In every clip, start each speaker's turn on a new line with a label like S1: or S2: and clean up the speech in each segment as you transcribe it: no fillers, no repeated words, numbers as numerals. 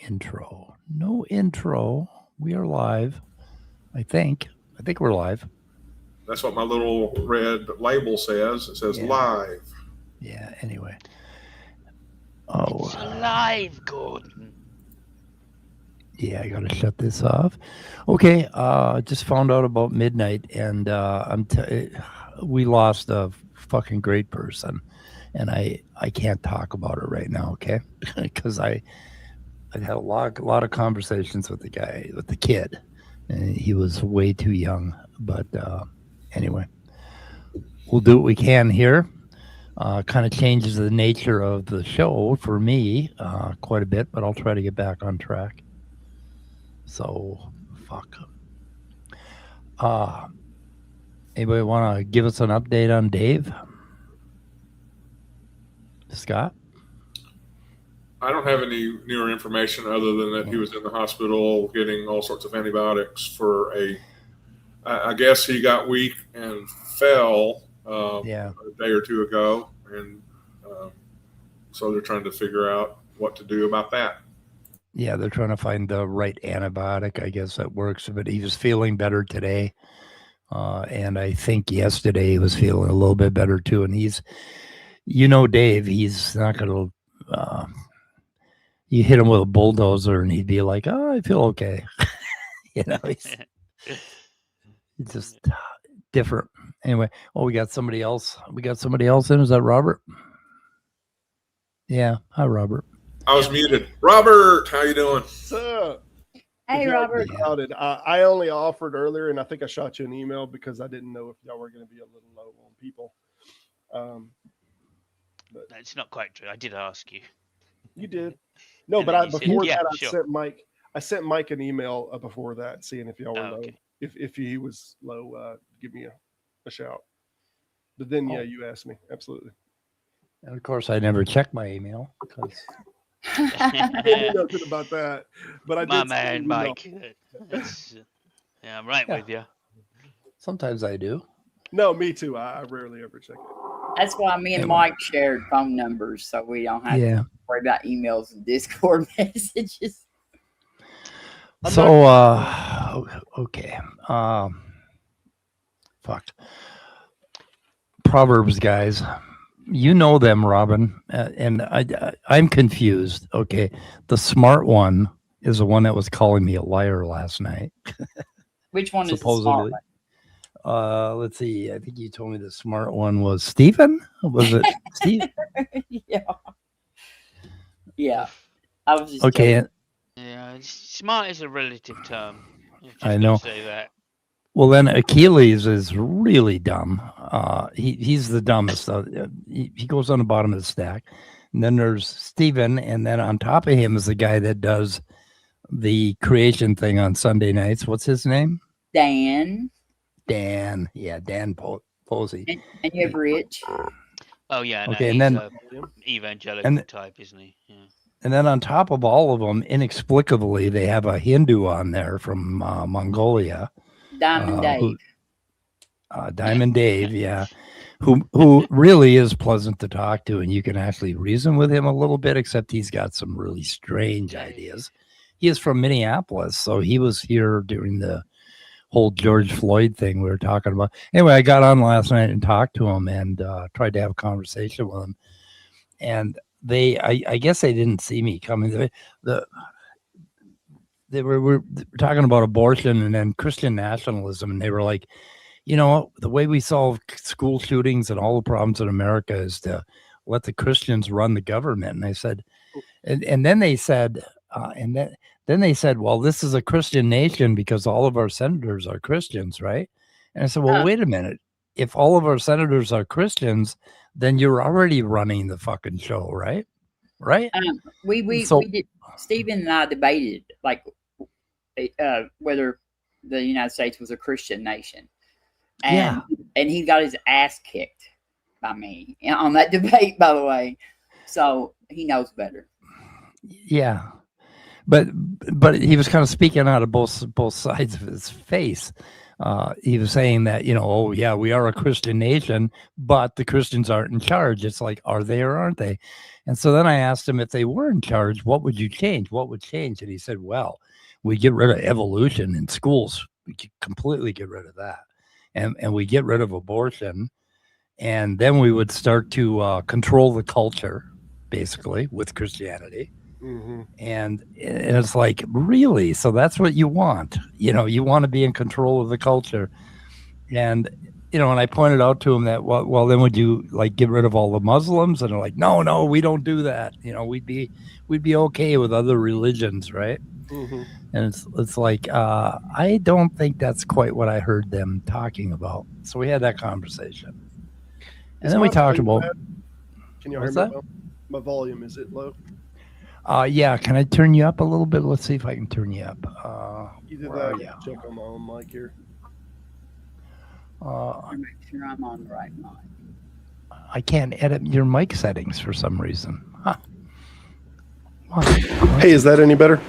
S1: intro. No intro. We are live. I think we're live.
S2: That's what my little red label says. It says live.
S1: Yeah. Anyway.
S3: It's alive, Gordon.
S1: Yeah, I gotta shut this off. Okay. Just found out about midnight, and we lost a fucking great person, and I can't talk about it right now. Okay, because I had a lot of conversations with the kid, and he was way too young. But anyway, we'll do what we can here. Kind of changes the nature of the show for me quite a bit, but I'll try to get back on track. So, fuck. Anybody want to give us an update on Dave? Scott?
S2: I don't have any newer information other than that he was in the hospital getting all sorts of antibiotics for I guess he got weak and fell a day or two ago. And so they're trying to figure out what to do about that.
S1: Yeah, they're trying to find the right antibiotic, I guess, that works. But he was feeling better today. And I think yesterday he was feeling a little bit better too. And Dave, he's not going to, you hit him with a bulldozer and he'd be like, oh, I feel okay. He's just different. Anyway, we got somebody else. In. Is that Robert? Yeah. Hi, Robert.
S2: I was muted. Robert, how you doing?
S4: What's up?
S5: Hey, Robert.
S4: I only offered earlier, and I think I shot you an email because I didn't know if y'all were going to be a little low on people.
S3: But that's not quite true. I did ask you.
S4: You did. No, but I sent Mike an email before that, seeing if y'all were low. Okay. If he was low, give me a shout. But then, you asked me. Absolutely.
S1: And of course, I never checked my email because
S4: I didn't know nothing about that. But I did.
S3: My man, Mike. I'm right with you.
S1: Sometimes I do.
S4: No, me too. I rarely ever check it.
S5: That's why me and Mike shared phone numbers, so we don't have to worry about emails and Discord messages.
S1: So, okay. Fuck. Proverbs, guys. You know them, Robin, and I'm confused. Okay, the smart one is the one that was calling me a liar last night.
S5: Which one is the smart one?
S1: Let's see. I think you told me the smart one was Stephen. Was it Steve?
S5: Yeah. I was just
S1: okay.
S5: joking.
S3: Yeah, smart is a relative term.
S1: I know.
S3: Say that.
S1: Well, then Achilles is really dumb. He's the dumbest. He goes on the bottom of the stack. And then there's Stephen, and then on top of him is the guy that does the creation thing on Sunday nights. What's his name?
S5: Dan.
S1: Yeah, Dan Posey.
S5: And you have Rich.
S3: Oh yeah. No,
S1: okay, and then
S3: evangelical type, isn't he? Yeah.
S1: And then on top of all of them, inexplicably, they have a Hindu on there from Mongolia.
S5: Diamond Dave.
S1: Diamond Dave, yeah. Who really is pleasant to talk to, and you can actually reason with him a little bit, except he's got some really strange ideas. He is from Minneapolis, so he was here during the whole George Floyd thing we were talking about. Anyway, I got on last night and talked to him and tried to have a conversation with him. And I guess they didn't see me coming. They were talking about abortion and then Christian nationalism, and they were like, the way we solve school shootings and all the problems in America is to let the Christians run the government. And I said, and then they said, then they said, well, this is a Christian nation because all of our senators are Christians, right? And I said, well, wait a minute. If all of our senators are Christians, then you're already running the fucking show, right? Right?
S5: We did. Stephen and I debated whether the United States was a Christian nation, and he got his ass kicked by me on that debate, by the way. So he knows better.
S1: Yeah, but he was kind of speaking out of both sides of his face. he was saying that, oh yeah, we are a Christian nation, but the Christians aren't in charge. It's like, are they or aren't they? And so then I asked him, if they were in charge, what would you change? What would change? And he said, well, we get rid of evolution in schools. We completely get rid of that. And we get rid of abortion. And then we would start to control the culture, basically, with Christianity.
S4: Mm-hmm.
S1: And it's like, really? So that's what you want? You want to be in control of the culture. And, and I pointed out to him that, well, then would you like get rid of all the Muslims? And they're like, no, we don't do that. We'd be okay with other religions, right?
S4: Mm-hmm.
S1: And it's like, I don't think that's quite what I heard them talking about. So we had that conversation. And then we talked about.
S4: Can you hear me well? My volume, is it low?
S1: Yeah. Can I turn you up a little bit? Let's see if I can turn you up.
S4: Either that, yeah. Check on my own mic here.
S5: Make sure I'm on the right mic.
S1: I can't edit your mic settings for some reason. Huh.
S4: Hey, is that any better?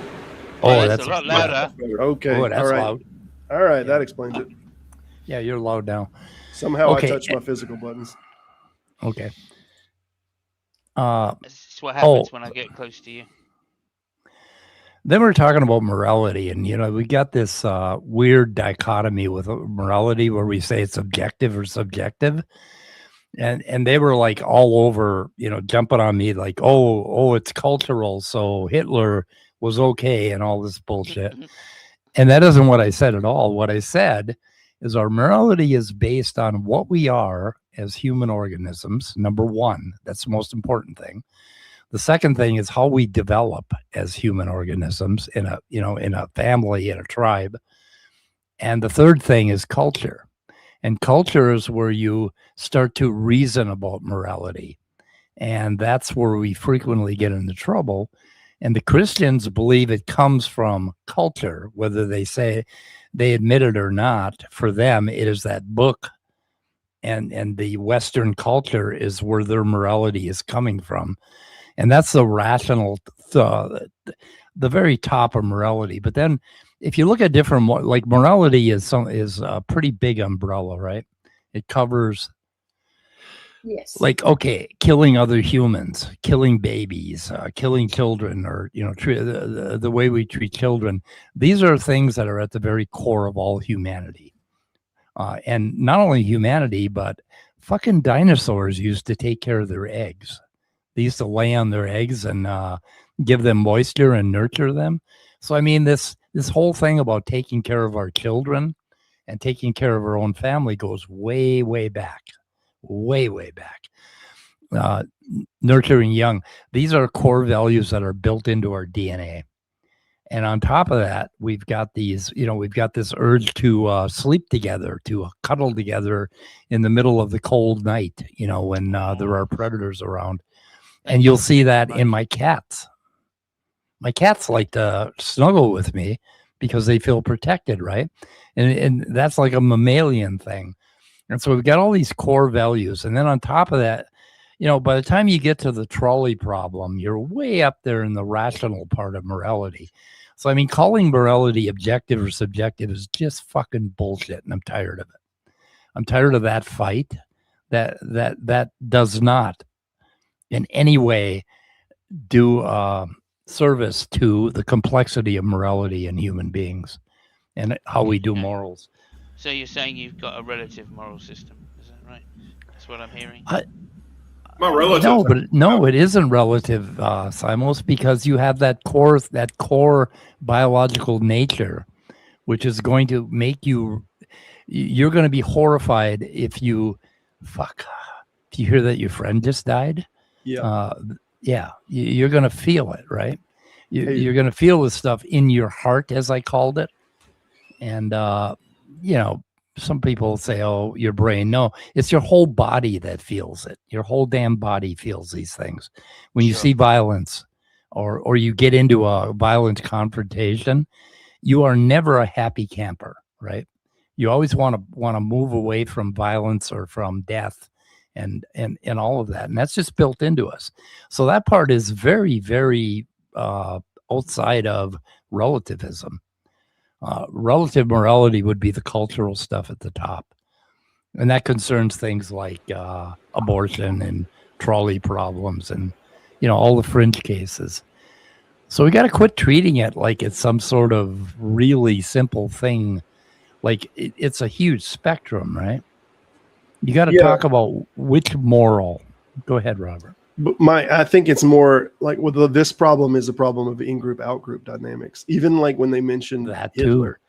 S3: Oh, that's a lot louder.
S4: Okay.
S1: Oh, that's
S4: all right.
S1: loud.
S4: All right, that explains it.
S1: Yeah, you're loud now.
S4: Somehow I touched my physical buttons.
S1: Okay.
S3: This is what happens when I get close to you.
S1: Then we're talking about morality, and we got this weird dichotomy with morality where we say it's objective or subjective, and they were like all over, jumping on me like, oh, it's cultural, so Hitler was okay and all this bullshit. And that isn't what I said at all. What I said is our morality is based on what we are as human organisms. Number one, that's the most important thing. The second thing is how we develop as human organisms in a family, in a tribe. And the third thing is culture. And culture is where you start to reason about morality. And that's where we frequently get into trouble. And the Christians believe it comes from culture, whether they say they admit it or not. For them, it is that book, and the Western culture is where their morality is coming from. And that's the rational, the very top of morality. But then if you look at different, like morality is a pretty big umbrella, right? It covers,
S5: yes,
S1: like, okay, killing other humans, killing babies, killing children, or, the way we treat children. These are things that are at the very core of all humanity. And not only humanity, but fucking dinosaurs used to take care of their eggs. They used to lay on their eggs and give them moisture and nurture them. So, I mean, this whole thing about taking care of our children and taking care of our own family goes way, way back, way, way back. Nurturing young. These are core values that are built into our DNA. And on top of that, we've got these, we've got this urge to sleep together, to cuddle together in the middle of the cold night, when there are predators around. And you'll see that in my cats. My cats like to snuggle with me because they feel protected, right? And that's like a mammalian thing. And so we've got all these core values. And then on top of that, by the time you get to the trolley problem, you're way up there in the rational part of morality. So, I mean, calling morality objective or subjective is just fucking bullshit, and I'm tired of it. I'm tired of that fight that does not in any way do service to the complexity of morality in human beings and how we do morals.
S3: So you're saying you've got a relative moral system, is that right? That's what I'm hearing.
S2: My relative.
S1: No, it isn't relative, Simos, because you have that core biological nature, which is going to make you're going to be horrified if you hear that your friend just died.
S4: Yeah.
S1: You're going to feel it, right? You're going to feel this stuff in your heart, as I called it. And, some people say, oh, your brain. No, it's your whole body that feels it. Your whole damn body feels these things. When you see violence or you get into a violent confrontation, you are never a happy camper, right? You always want to move away from violence or from death and all of that. And that's just built into us. So that part is very, very outside of relativism. Relative morality would be the cultural stuff at the top. And that concerns things like abortion and trolley problems and, all the fringe cases. So we got to quit treating it like it's some sort of really simple thing. Like it's a huge spectrum, right? You got to talk about which moral. Go ahead, Robert.
S4: But I think it's more like this problem is a problem of in-group, out-group dynamics. Even like when they mentioned
S1: that
S4: Hitler,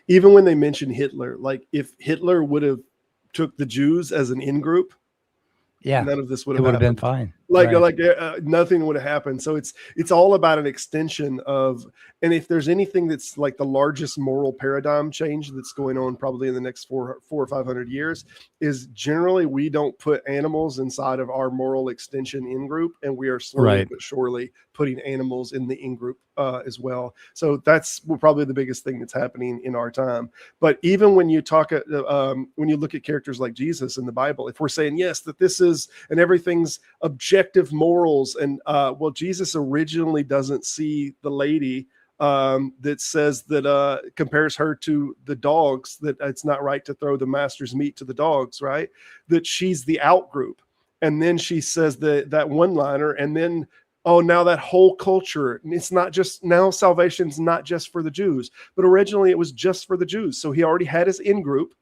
S4: even when they mentioned Hitler, like if Hitler would have took the Jews as an in-group, none of this would have
S1: been fine.
S4: Like nothing would have happened. So it's all about an extension of, and if there's anything that's like the largest moral paradigm change that's going on probably in the next 400 or 500 years, is generally we don't put animals inside of our moral extension in group, and we are slowly but surely putting animals in the in group as well. So that's probably the biggest thing that's happening in our time. But even when you talk, when you look at characters like Jesus in the Bible, if we're saying yes, that this is and everything's objective morals, and Jesus originally doesn't see the lady that says that compares her to the dogs, that it's not right to throw the master's meat to the dogs, right? That she's the out group, and then she says that one liner, and then now that whole culture, it's not just, now salvation's not just for the Jews, but originally it was just for the Jews. So he already had his in group,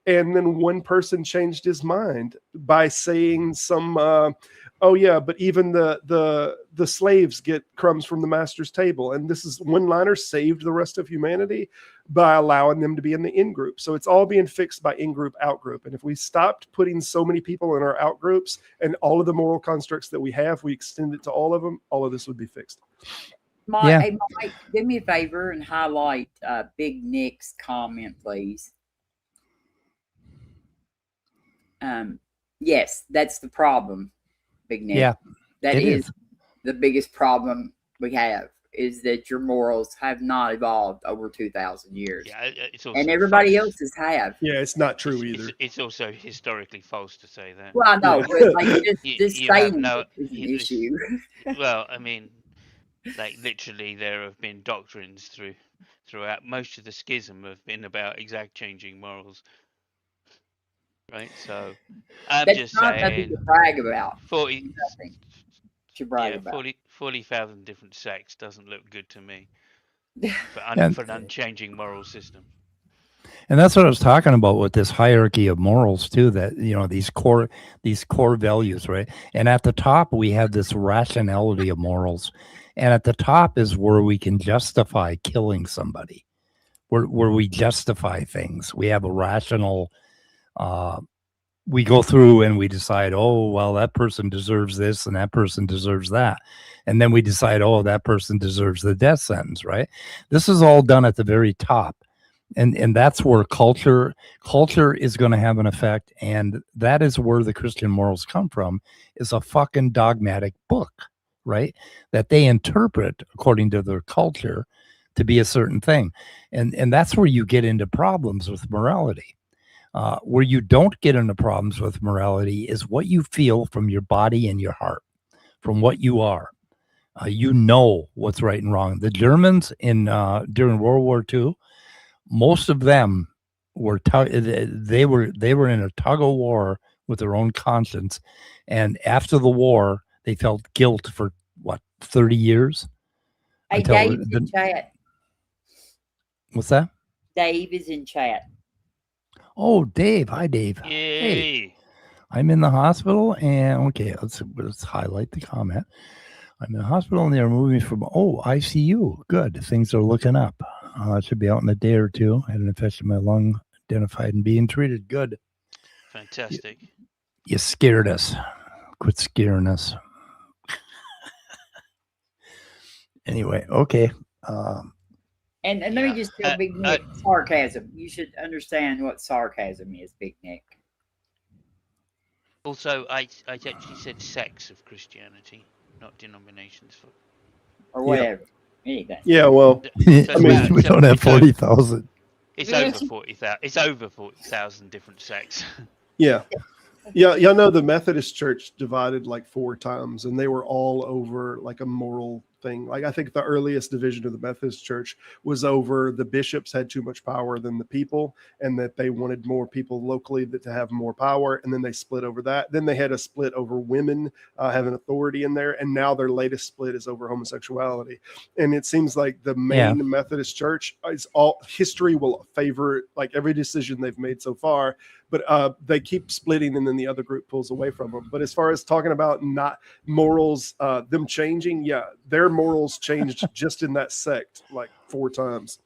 S4: and then one person changed his mind by saying some but even the slaves get crumbs from the master's table, and this is one liner saved the rest of humanity by allowing them to be in the in group. So it's all being fixed by in group, out group. And if we stopped putting so many people in our out groups and all of the moral constructs that we have, we extend it to all of them, all of this would be fixed.
S5: Hey, Mike, do me a favor and highlight Big Nick's comment, please. Yes, that's the problem, Big Nick.
S1: Yeah,
S5: that is the biggest problem we have, is that your morals have not evolved over 2,000 years.
S3: Yeah,
S5: and everybody else's have.
S4: Yeah, it's not true either.
S3: It's also historically false to say that.
S5: Well, I know, but like this statement is an issue.
S3: Well, I mean, like literally, there have been doctrines throughout. Most of the schism have been about exact changing morals. Right, so
S5: that's just not nothing to brag about.
S3: 40,000 different sects doesn't look good to me for an unchanging moral system.
S1: And that's what I was talking about with this hierarchy of morals too. That these core values, right? And at the top we have this rationality of morals, and at the top is where we can justify killing somebody, where we justify things. We have a rational. We go through and we decide, that person deserves this and that person deserves that. And then we decide, that person deserves the death sentence, right? This is all done at the very top. And that's where culture is going to have an effect. And that is where the Christian morals come from, is a fucking dogmatic book, right? That they interpret according to their culture to be a certain thing. And that's where you get into problems with morality. Where you don't get into problems with morality is what you feel from your body and your heart, from what you are. You know what's right and wrong. The Germans during World War II, most of them were they were in a tug of war with their own conscience, and after the war, they felt guilt for 30 years.
S5: Hey, Dave's in chat.
S1: What's that?
S5: Dave is in chat.
S1: Oh, Dave. Hi, Dave.
S3: Yay.
S1: Hey, I'm in the hospital, and let's highlight the comment. I'm in the hospital, and they're moving from ICU. Good. Things are looking up. It should be out in a day or two. I had an infection in my lung, identified and being treated. Good.
S3: Fantastic.
S1: You scared us. Quit scaring us. Anyway, okay.
S5: And let me just tell Big Nick, sarcasm. You should understand what sarcasm is, Big Nick.
S3: Also, I actually said sects of Christianity, not denominations.
S5: Or whatever. Anything.
S4: Yeah, well,
S1: we don't have 40,000.
S3: It's over 40,000. It's over 40,000 different sects.
S4: Yeah. Yeah, y'all know the Methodist Church divided like 4 times, and they were all over like a moral thing. Like I think the earliest division of the Methodist Church was over the bishops had too much power than the people, and that they wanted more people locally to have more power, and then they split over that. Then they had a split over women having authority in there, and now their latest split is over homosexuality. And it seems like the main Methodist Church is all history will favor like every decision they've made so far, but they keep splitting, and then the other group pulls away from them. But as far as talking about not morals, them changing, yeah, their morals changed just in that sect like 4 times.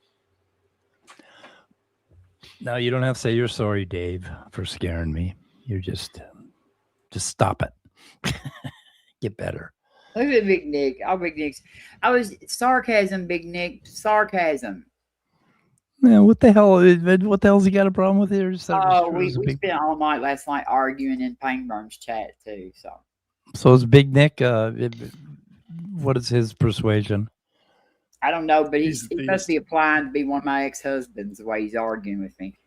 S1: No, you don't have to say you're sorry, Dave, for scaring me. You're just stop it. Get better.
S5: Look at Big Nick. Oh, Big Nick's. I was sarcasm, Big Nick. Sarcasm.
S1: Yeah, what the hell? What the hell's he got a problem with here?
S5: Oh, we spent all night last night arguing in Painburn's chat too.
S1: So is Big Nick? What is his persuasion?
S5: I don't know, but he must be applying to be one of my ex-husbands the way he's arguing with me.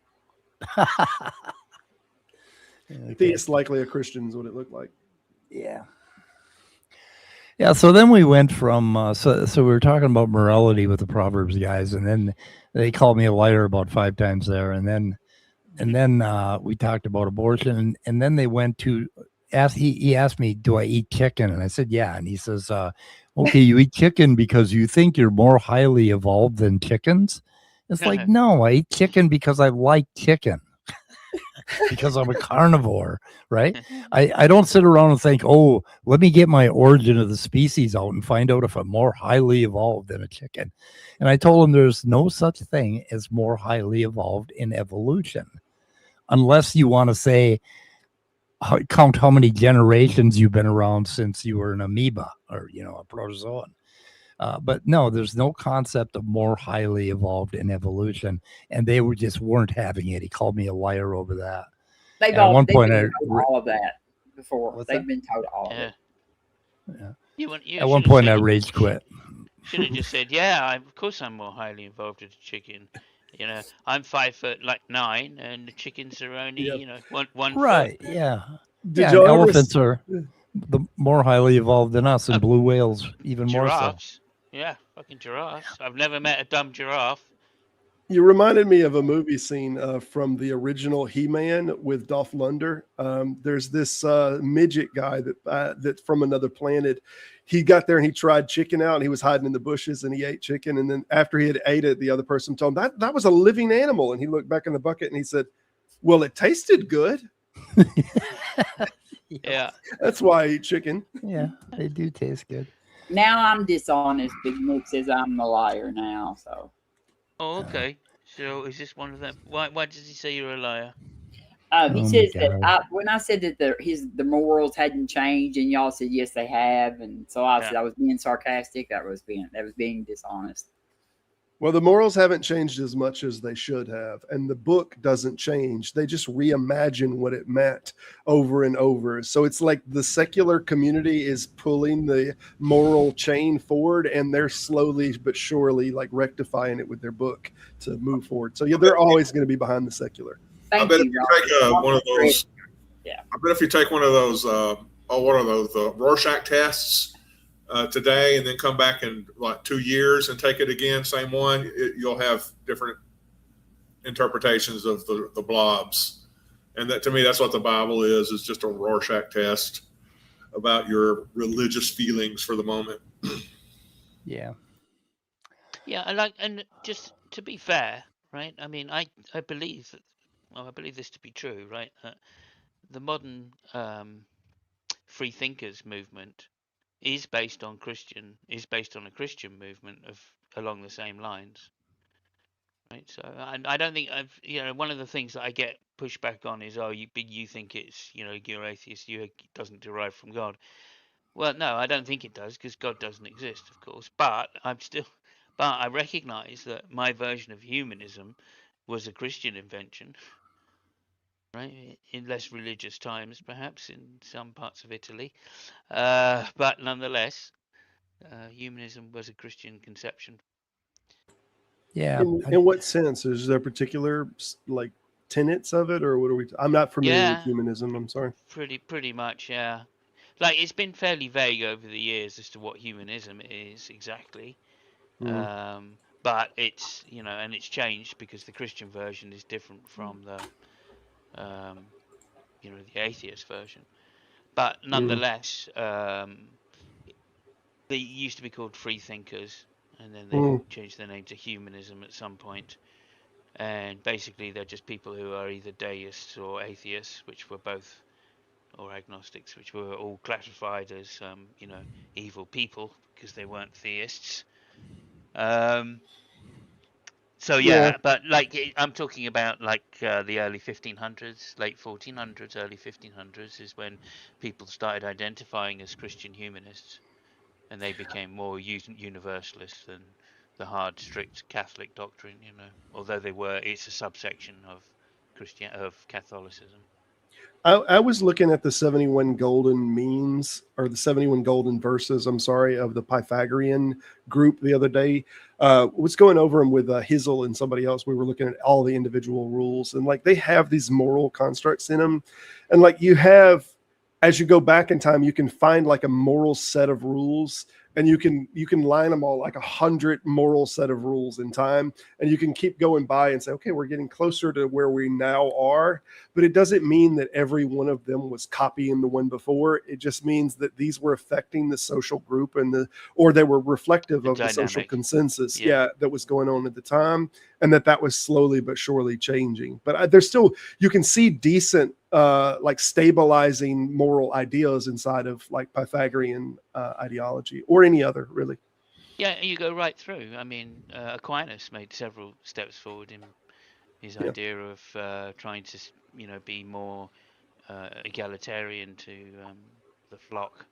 S4: Theist, likely a Christian is what it looked like.
S1: Yeah. Yeah, so then we went from so we were talking about morality with the Proverbs guys, and then they called me a liar about 5 times there, and then we talked about abortion, and then they went to he asked me, do I eat chicken? And I said, yeah, and he says, okay, you eat chicken because you think you're more highly evolved than chickens? It's like, no, I eat chicken because I like chicken. Because I'm a carnivore, right? I don't sit around and think, oh, let me get my origin of the species out and find out if I'm more highly evolved than a chicken. And I told him there's no such thing as more highly evolved in evolution, unless you want to say, count how many generations you've been around since you were an amoeba or, a protozoan. But no, there's no concept of more highly evolved in evolution, and they weren't having it. He called me a liar over that.
S5: They've been told all of that before. They've been told all of it.
S1: Yeah. At one point, I rage quit.
S3: Should have just said, "Yeah, of course I'm more highly involved in a chicken. I'm 5'9", and the chickens are only one
S1: right,
S3: foot."
S1: Yeah. Elephants are the more highly evolved than us, and blue whales even
S3: giraffes.
S1: more so.
S3: Yeah, fucking giraffes. I've never met a dumb giraffe.
S4: You reminded me of a movie scene from the original He-Man with Dolph Lundgren. There's this midget guy that's from another planet. He got there and he tried chicken out, and he was hiding in the bushes, and he ate chicken. And then after he had ate it, the other person told him that was a living animal. And he looked back in the bucket and he said, well, it tasted good.
S3: Yeah.
S4: That's why I eat chicken.
S1: Yeah, they do taste good.
S5: Now I'm dishonest. Big Nick says I'm a liar now. So.
S3: Oh, okay. So is this one of them? Why does he say you're a liar?
S5: He says that when I said that the morals hadn't changed, and y'all said yes they have, and so I said I was being sarcastic. That was being dishonest.
S4: Well, the morals haven't changed as much as they should have, and the book doesn't change. They just reimagine what it meant over and over. So it's like the secular community is pulling the moral chain forward, and they're slowly but surely like rectifying it with their book to move forward. So yeah, they're always going to be behind the secular.
S2: I bet if you take one of those, I bet if you take one of those Rorschach tests today, and then come back in like 2 years and take it again, same one, you'll have different interpretations of the blobs. And that, to me, that's what the Bible is just a Rorschach test about your religious feelings for the moment.
S1: Yeah.
S3: Yeah, and just to be fair, right? I mean, I believe that. Well, I believe this to be true, right? The modern free thinkers movement is based on a Christian movement along the same lines, right? So I don't think one of the things that I get pushback on is, you think it's you're atheist, it doesn't derive from God. Well, no, I don't think it does, because God doesn't exist, of course. But I recognize that my version of humanism was a Christian invention, right? In less religious times, perhaps, in some parts of Italy. But nonetheless, humanism was a Christian conception.
S1: Yeah.
S4: In what sense? Is there particular like tenets of it, or what are we? I'm not familiar with humanism. I'm sorry.
S3: Pretty much, yeah. like it's been fairly vague over the years as to what humanism is exactly. But it's, you know, and it's changed because the Christian version is different from the you know, the atheist version. But nonetheless, they used to be called free thinkers, and then they changed their name to humanism at some point. And basically, they're just people who are either deists or atheists, which were both, or agnostics, which were all classified as, you know, evil people because they weren't theists. So yeah, but like I'm talking about like the early 1500s, late 1400s, early 1500s is when people started identifying as Christian humanists, and they became more universalist than the hard, strict Catholic doctrine. You know, although it's a subsection of Catholicism.
S4: I was looking at the 71 golden memes, or the 71 golden verses, I'm sorry, of the Pythagorean group the other day. Was going over them with Hizzle and somebody else. We were looking at all the individual rules, and like they have these moral constructs in them. And like you have, as you go back in time, you can find like a moral set of rules, and you can line them all like 100 moral set of rules in time, and you can keep going by and say, okay, we're getting closer to where we now are. But it doesn't mean that every one of them was copying the one before. It just means that these were affecting the social group or they were reflective of the social consensus, that was going on at the time, and that was slowly but surely changing. But there's still, you can see decent like stabilizing moral ideas inside of like Pythagorean ideology, or any other, really.
S3: Yeah, you go right through. I mean, Aquinas made several steps forward in his idea of trying to, you know, be more egalitarian to the flock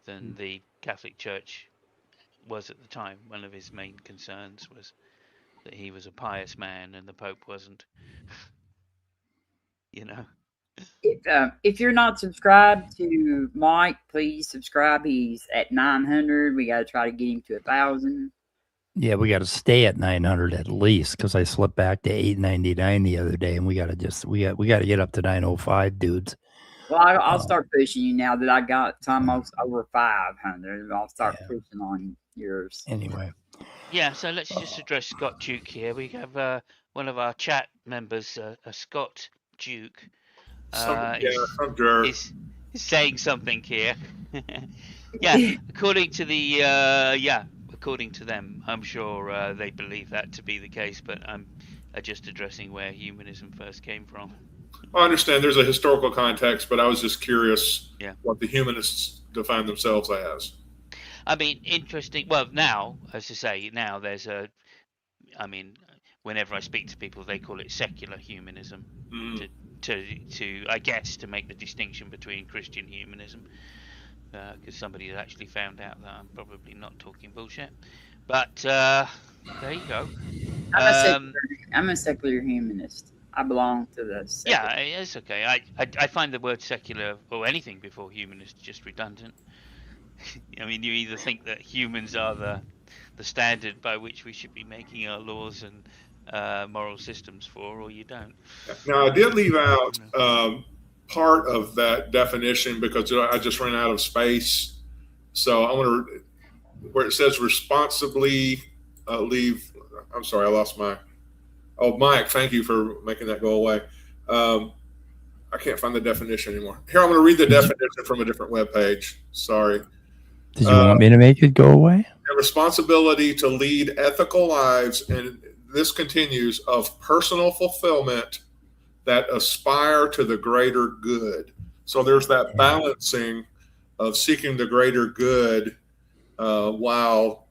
S3: than the Catholic Church was at the time. One of his main concerns was that he was a pious man and the Pope wasn't. You know.
S5: If you're not subscribed to Mike, please subscribe. He's at 900. We got to try to get him to 1,000.
S1: Yeah, we got to stay at 900 at least, because I slipped back to 899 the other day, and we got to get up to 905, dudes.
S5: Well, I'll start pushing you now that I got almost over 500. I'll start pushing on yours.
S1: Anyway.
S3: Yeah, so let's just address Scott Duke here. We have one of our chat members, Scott Duke. Is saying something here. According to them, I'm sure they believe that to be the case, but I'm just addressing where humanism first came from.
S2: I understand there's a historical context, but I was just curious what the humanists define themselves as.
S3: I mean, interesting. Well, now, as I say, now there's whenever I speak to people, they call it secular humanism. To I guess to make the distinction between Christian humanism, because somebody has actually found out that I'm probably not talking bullshit. But there you go.
S5: I'm a secular humanist. I belong to the secular.
S3: Yeah, it's okay. I find the word secular or anything before humanist just redundant. I mean, you either think that humans are the standard by which we should be making our laws and moral systems for, or you don't.
S2: Now, I did leave out part of that definition because I just ran out of space. So I'm going to, where it says responsibly leave. I'm sorry, I lost my. Oh, Mike, thank you for making that go away. I can't find the definition anymore. Here, I'm going to read the definition from a different webpage. Sorry.
S1: Did you want me to make it go away?
S2: The responsibility to lead ethical lives, and this continues, of personal fulfillment that aspire to the greater good. So there's that balancing of seeking the greater good while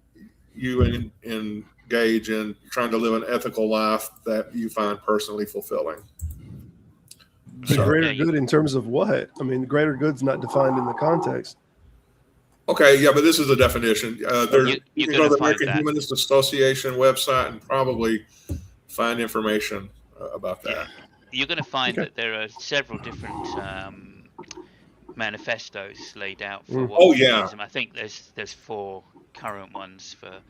S2: you engage in trying to live an ethical life that you find personally fulfilling.
S4: The greater good in terms of what? I mean, the greater good's not defined in the context.
S2: Okay, yeah, but this is a definition. You can go to the American Humanist Association website and probably find information about that.
S3: You're going to find that there are several different manifestos laid out for what humanism. I think there's 4 current ones for.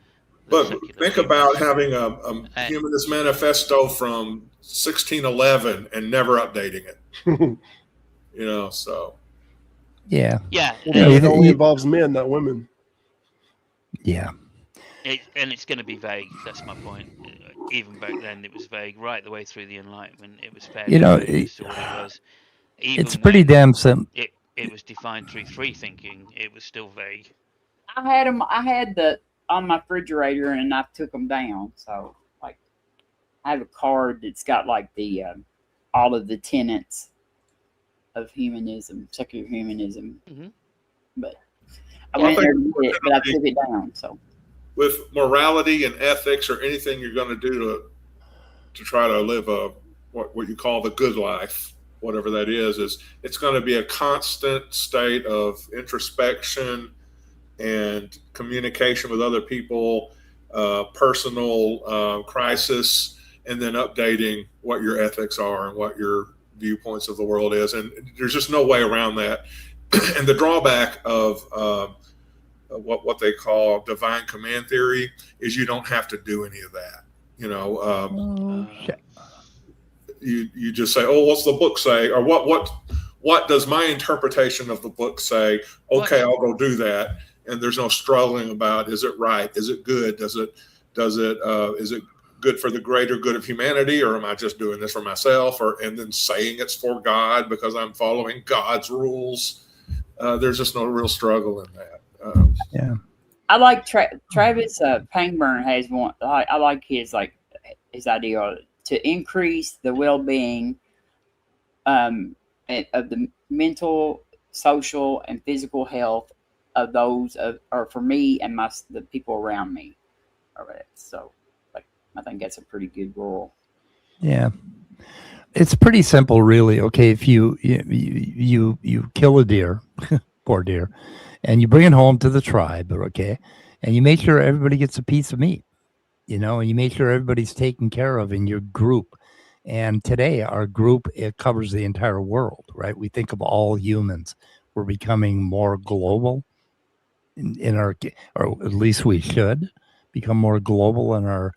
S2: But think about having a humanist manifesto from 1611 and never updating it. So.
S1: Yeah.
S4: It only involves men, not women.
S1: Yeah.
S3: And it's going to be vague. That's my point. Even back then, it was vague. Right the way through the Enlightenment, it was fairly vague as to what it was. Even
S1: it's pretty damn simple.
S3: It was defined through free thinking. It was still vague.
S5: I had the on my refrigerator, and I took them down. So, like, I have a card that's got like the all of the tenets of humanism, secular humanism.
S3: Mm-hmm.
S5: But I went there to get it, but I took it down. So,
S2: with morality and ethics, or anything you're going to do to try to live what you call the good life, whatever that is it's going to be a constant state of introspection and communication with other people, personal crisis, and then updating what your ethics are and what your viewpoints of the world is. And there's just no way around that. And the drawback of what they call divine command theory is you don't have to do any of that. You just say, oh, what's the book say? Or what does my interpretation of the book say? Okay, I'll go do that. And there's no struggling about, is it right? Is it good? Is it good for the greater good of humanity? Or am I just doing this for myself? And then saying it's for God because I'm following God's rules. There's just no real struggle in that.
S1: Yeah.
S5: I like Travis Pangburn has one. I like his idea to increase the well-being of the mental, social, and physical health of those or for me and the people around me. So, I think that's a pretty good rule.
S1: Yeah, it's pretty simple, really. Okay, if you kill a deer, poor deer, and you bring it home to the tribe, okay, and you make sure everybody gets a piece of meat, and you make sure everybody's taken care of in your group. And today, our group, it covers the entire world, right? We think of all humans. We're becoming more global in our, or at least we should become more global in our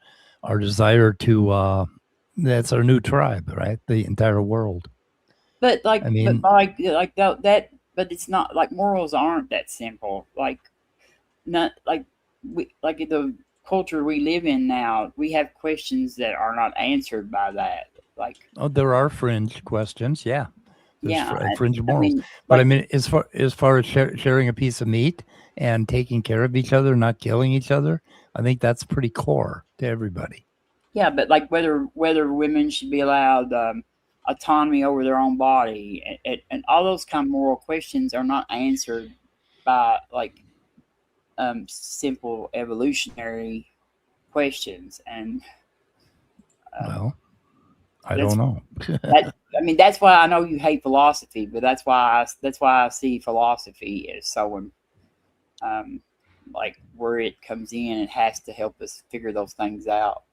S1: desire to. That's our new tribe, right? The entire world.
S5: But but it's not like morals aren't that simple. Not like in the culture we live in now, we have questions that are not answered by that.
S1: There are fringe questions, yeah. There's fringe morals. As far as sharing a piece of meat and taking care of each other, not killing each other, I think that's pretty core to everybody.
S5: Yeah, but whether women should be allowed autonomy over their own body, and all those kind of moral questions are not answered by simple evolutionary questions. And
S1: well, I don't know.
S5: That's why I know you hate philosophy, but that's why I see philosophy as so where it comes in, it has to help us figure those things out.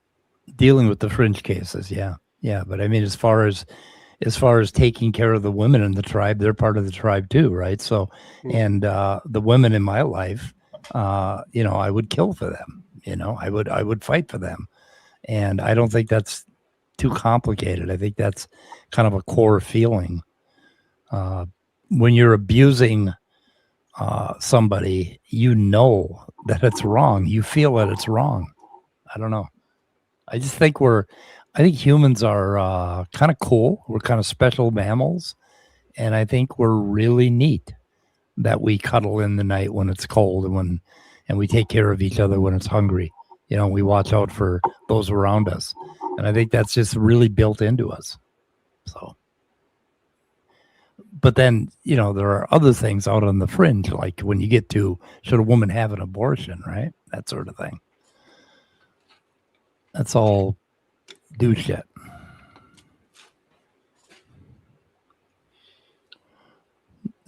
S1: Dealing with the fringe cases, yeah. But as far as taking care of the women in the tribe, they're part of the tribe too, right? So, and the women in my life, I would kill for them. I would fight for them, and I don't think that's too complicated. I think that's kind of a core feeling. When you're abusing somebody, that it's wrong. You feel that it's wrong. I don't know. I just think I think humans are kind of cool. We're kind of special mammals. And I think we're really neat that we cuddle in the night when it's cold and we take care of each other when it's hungry. We watch out for those around us. And I think that's just really built into us. So, but then, there are other things out on the fringe, like when you get to, should a woman have an abortion, right? That sort of thing. That's all do shit.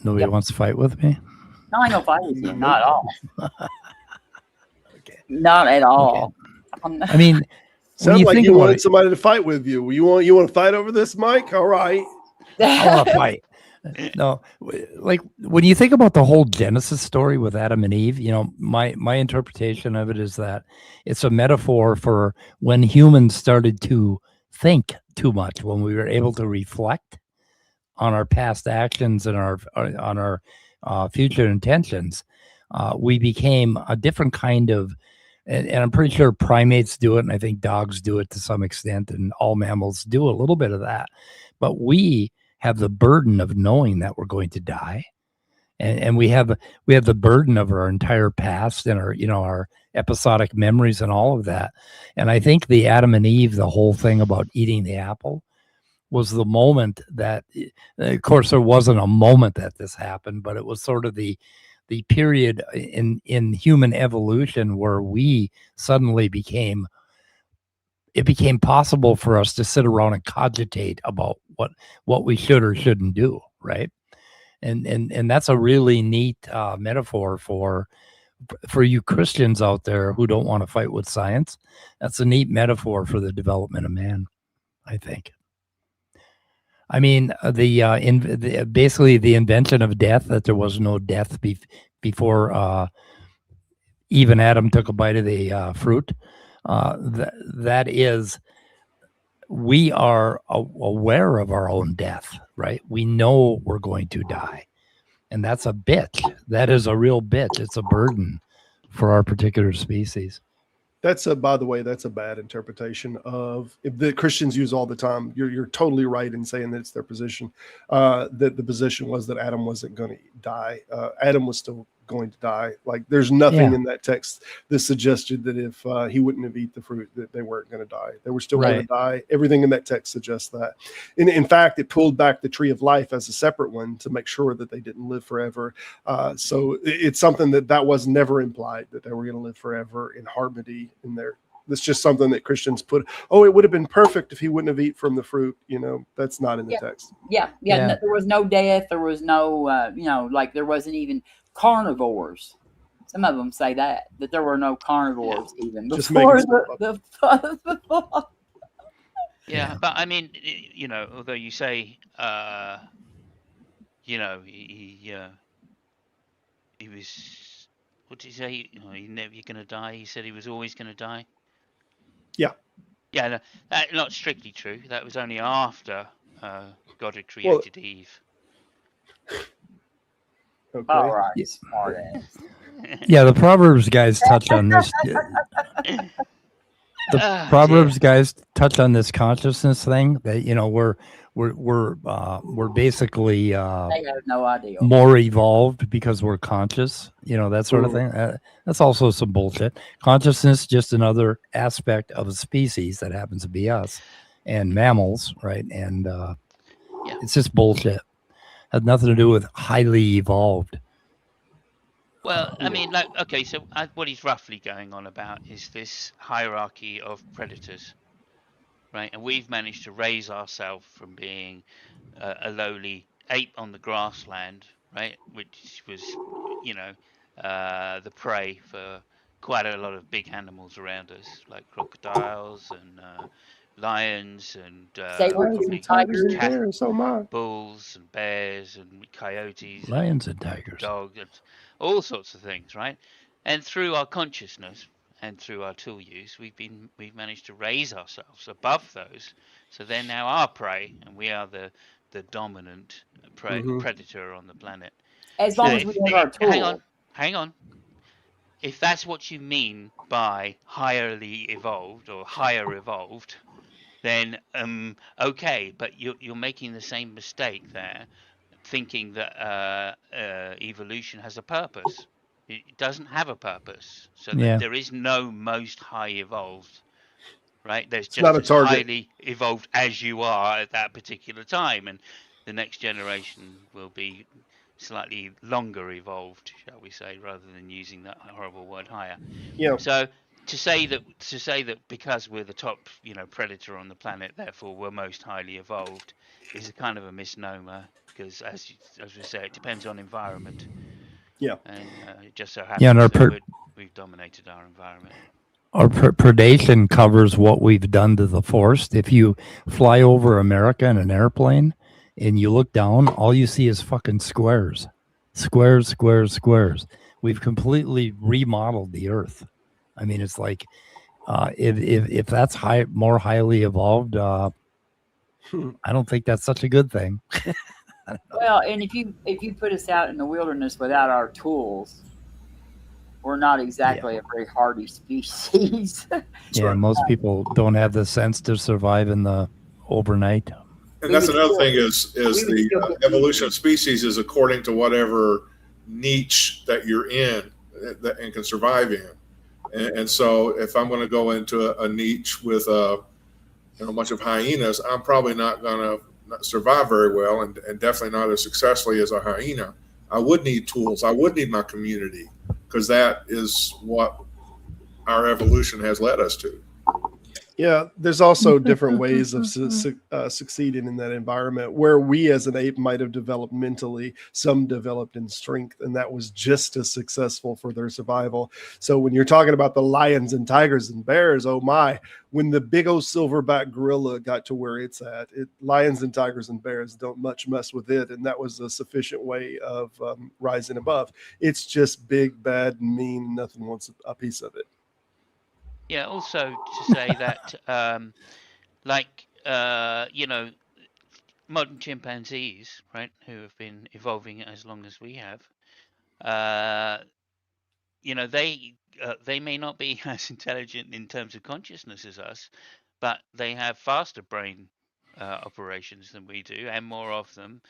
S1: Nobody wants to fight with me?
S5: No, I ain't gonna fight with you. Not at all. Okay. Not at all.
S1: Okay.
S4: Sounds like you wanted somebody to fight with you. You want to fight over this, Mike? All right.
S1: I want to fight. No, when you think about the whole Genesis story with Adam and Eve, my interpretation of it is that it's a metaphor for when humans started to think too much, when we were able to reflect on our past actions and on our future intentions, we became a different kind of, and I'm pretty sure primates do it, and I think dogs do it to some extent, and all mammals do a little bit of that. But we have the burden of knowing that we're going to die. And we have the burden of our entire past and our episodic memories and all of that. And I think the Adam and Eve, the whole thing about eating the apple, was the moment that, of course, there wasn't a moment that this happened, but it was sort of the period in human evolution where we suddenly became possible for us to sit around and cogitate about what we should or shouldn't do, right? And that's a really neat metaphor for you Christians out there who don't want to fight with science. That's a neat metaphor for the development of man, I think. I mean, basically the invention of death, that there was no death before Eve and Adam took a bite of the fruit. That is, we are aware of our own death, right? We know we're going to die. And that's a bitch. That is a real bitch. It's a burden for our particular species.
S4: That's by the way, that's a bad interpretation of if the Christians use all the time. You're totally right in saying that it's their position. That the position was that Adam wasn't going to die. Adam was still going to die. Like there's nothing in that text that suggested that if he wouldn't have eaten the fruit, that they weren't going to die. They were still going to die. Everything in that text suggests that. In fact, it pulled back the tree of life as a separate one to make sure that they didn't live forever. So it's something that was never implied, that they were going to live forever in harmony in there. That's just something that Christians put. Oh, it would have been perfect if he wouldn't have eaten from the fruit. That's not in the text.
S5: Yeah. No, there was no death. There was no, like there wasn't even carnivores. Some of them say that there were no carnivores even before the
S3: Yeah, but I mean, although you say, he was, what did he say? You're never going to die. He said he was always going to die.
S4: Yeah.
S3: Yeah, no, that's not strictly true. That was only after God had created Eve.
S4: Okay.
S5: All right, smart ass.
S1: Yeah, the Proverbs guys touch on this. The Proverbs guys touch on this consciousness thing that we're basically
S5: they have no idea.
S1: more evolved because we're conscious, that sort of thing. That's also some bullshit. Consciousness, just another aspect of a species that happens to be us and mammals, right? And it's just bullshit. Had nothing to do with highly evolved.
S3: Well, I mean, so what he's roughly going on about is this hierarchy of predators, right? And we've managed to raise ourselves from being a lowly ape on the grassland, right? Which was, the prey for quite a lot of big animals around us, like crocodiles and lions and
S4: tigers, bears,
S3: bulls and bears and coyotes,
S1: lions and tigers,
S3: dogs, and all sorts of things, right? And through our consciousness and through our tool use, we've managed to raise ourselves above those. So they're now our prey, and we are the dominant predator on the planet.
S5: As long as we have our tool.
S3: Hang on. If that's what you mean by highly evolved or higher evolved, then okay, but you're making the same mistake there, thinking that evolution has a purpose. It doesn't have a purpose. So there is no most high evolved, right? There's just as highly evolved as you are at that particular time, and the next generation will be slightly longer evolved, shall we say, rather than using that horrible word higher.
S4: Yeah.
S3: So to say that because we're the top, predator on the planet, therefore we're most highly evolved, is a kind of a misnomer, because as we say, it depends on environment.
S4: Yeah.
S3: And it just so happens that we've dominated our environment.
S1: Our predation covers what we've done to the forest. If you fly over America in an airplane and you look down, all you see is fucking squares. Squares. We've completely remodeled the earth. I mean, it's like if that's more highly evolved, I don't think that's such a good thing.
S5: Well, and if you put us out in the wilderness without our tools, we're not exactly a very hardy species.
S1: Yeah, most people don't have the sense to survive in the overnight.
S2: And that's another thing is the evolution of species is according to whatever niche that you're in and can survive in. And so if I'm going to go into a niche with a bunch of hyenas, I'm probably not going to survive very well and definitely not as successfully as a hyena. I would need tools. I would need my community, because that is what our evolution has led us to.
S4: Yeah, there's also different ways of succeeding in that environment where we as an ape might have developed mentally, some developed in strength, and that was just as successful for their survival. So when you're talking about the lions and tigers and bears, oh my, when the big old silverback gorilla got to where it's at, lions and tigers and bears don't much mess with it, and that was a sufficient way of rising above. It's just big, bad, mean, nothing wants a piece of it.
S3: Yeah, also to say that, modern chimpanzees, right, who have been evolving as long as we have, they may not be as intelligent in terms of consciousness as us, but they have faster brain operations than we do, and more of them.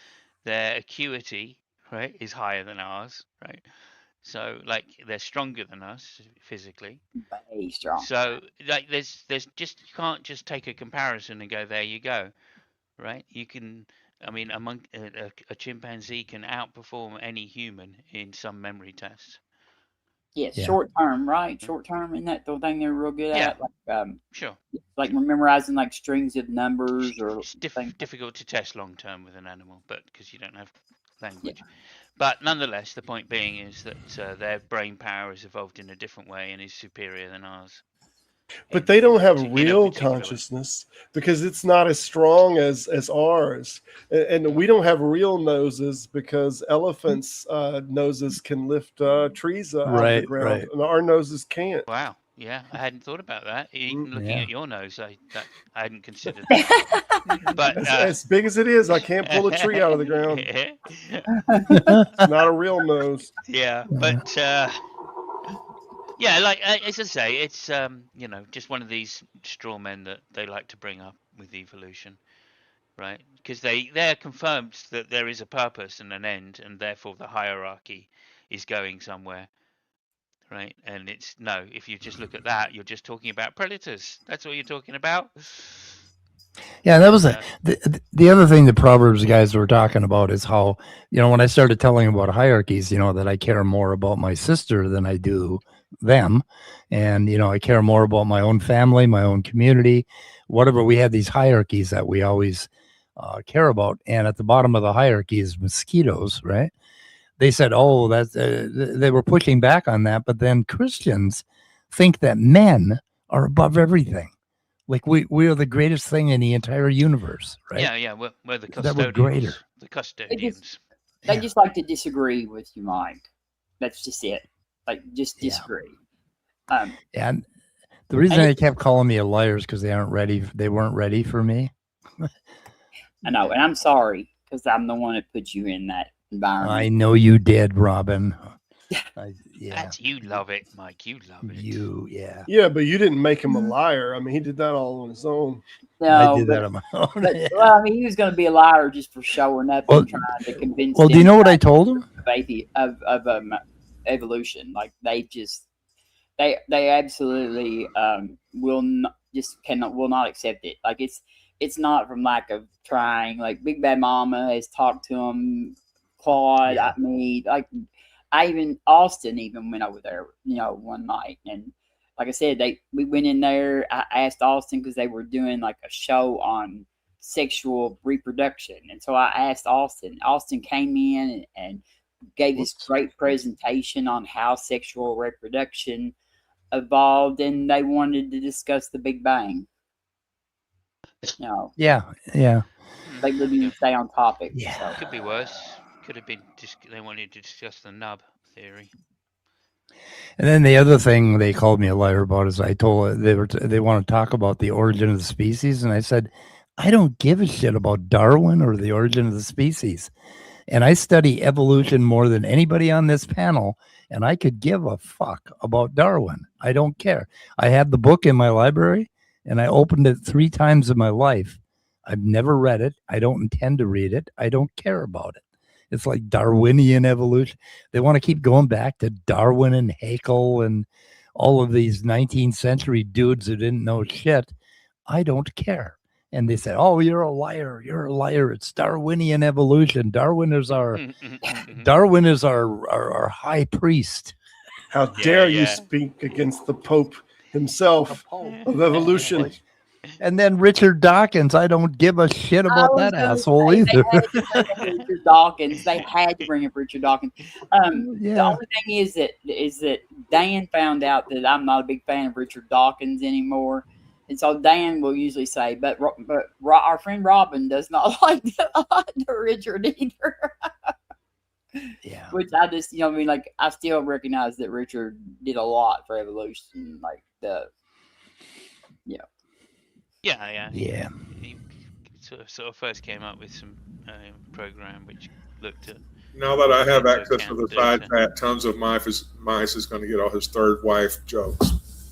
S3: Their acuity, right, is higher than ours, right? So, like, they're stronger than us physically.
S5: Very strong.
S3: So, like, there's just, you can't just take a comparison and go, there you go, right? You can, I mean, a chimpanzee can outperform any human in some memory tests.
S5: Yeah, short term, right? Short term, isn't that the thing they're real good at? Like,
S3: sure.
S5: Like memorizing like strings of numbers, or
S3: it's difficult to test long term with an animal, but because you don't have language. Yeah. But nonetheless, the point being is that their brain power has evolved in a different way and is superior than ours.
S4: But they don't have real consciousness because it's not as strong as ours. And we don't have real noses because elephants' noses can lift trees out of the ground, and our noses can't.
S3: Wow. Yeah, I hadn't thought about that. Even looking at your nose, I hadn't considered that. But
S4: as big as it is, I can't pull a tree out of the ground. It's not a real nose.
S3: Yeah, but yeah, like as I say, it's just one of these straw men that they like to bring up with evolution, right? Because they're confirmed that there is a purpose and an end, and therefore the hierarchy is going somewhere. Right, and if you just look at that, you're just talking about predators. That's what you're talking about.
S1: Yeah, that was the other thing the Proverbs guys were talking about is how, when I started telling about hierarchies, that I care more about my sister than I do them. And, I care more about my own family, my own community, whatever. We have these hierarchies that we always care about. And at the bottom of the hierarchy is mosquitoes, right? They said, oh, that's they were pushing back on that. But then Christians think that men are above everything. Like we are the greatest thing in the entire universe, right?
S3: Yeah, we're the custodians.
S1: That we're greater.
S3: The custodians.
S5: They just like to disagree with you, Mike. That's just it. Like, just disagree.
S1: And the reason they kept calling me a liar is because they weren't ready for me.
S5: I know, and I'm sorry because I'm the one that put you in that environment.
S1: I know you did, Robin.
S3: You love it, Mike. You love it.
S4: Yeah, but you didn't make him a liar. I mean, he did that all on his own.
S5: No,
S1: I did that on my own.
S5: Well, I mean, he was going to be a liar just for showing up and trying to convince.
S1: Well, do you know what I told him?
S5: Of evolution, like they absolutely will not accept it. Like it's not from lack of trying. Like Big Bad Mama has talked to him. Claude, I mean, like Austin even went over there, one night, and like I said, we went in there. I asked Austin because they were doing like a show on sexual reproduction, and so I asked Austin. Austin came in and gave this great presentation on how sexual reproduction evolved, and they wanted to discuss the Big Bang.
S1: Yeah.
S5: They wouldn't even stay on topic.
S3: Yeah, so. Could be worse. Could have been they wanted to discuss the nub theory.
S1: And then the other thing they called me a liar about is I told they want to talk about the origin of the species, and I said I don't give a shit about Darwin or the origin of the species. And I study evolution more than anybody on this panel. And I could give a fuck about Darwin. I don't care. I had the book in my library and I opened it 3 times in my life. I've never read it. I don't intend to read it. I don't care about it. It's like Darwinian evolution. They want to keep going back to Darwin and Haeckel and all of these 19th century dudes who didn't know shit. I don't care. And they said, "Oh, you're a liar. You're a liar. It's Darwinian evolution. Darwin is our high priest."
S4: How dare you speak against the Pope himself of evolution?
S1: And then Richard Dawkins, I don't give a shit about that asshole either.
S5: Richard Dawkins, they had to bring up Richard Dawkins. The only thing is that Dan found out that I'm not a big fan of Richard Dawkins anymore. And so Dan will usually say, but our friend Robin does not like Richard either.
S1: Yeah.
S5: Which I just, I still recognize that Richard did a lot for evolution.
S3: Yeah.
S1: Yeah.
S3: He sort of first came up with some program which looked at.
S2: Now that I have access to the side chat, Tons of Mice is going to get all his third wife jokes.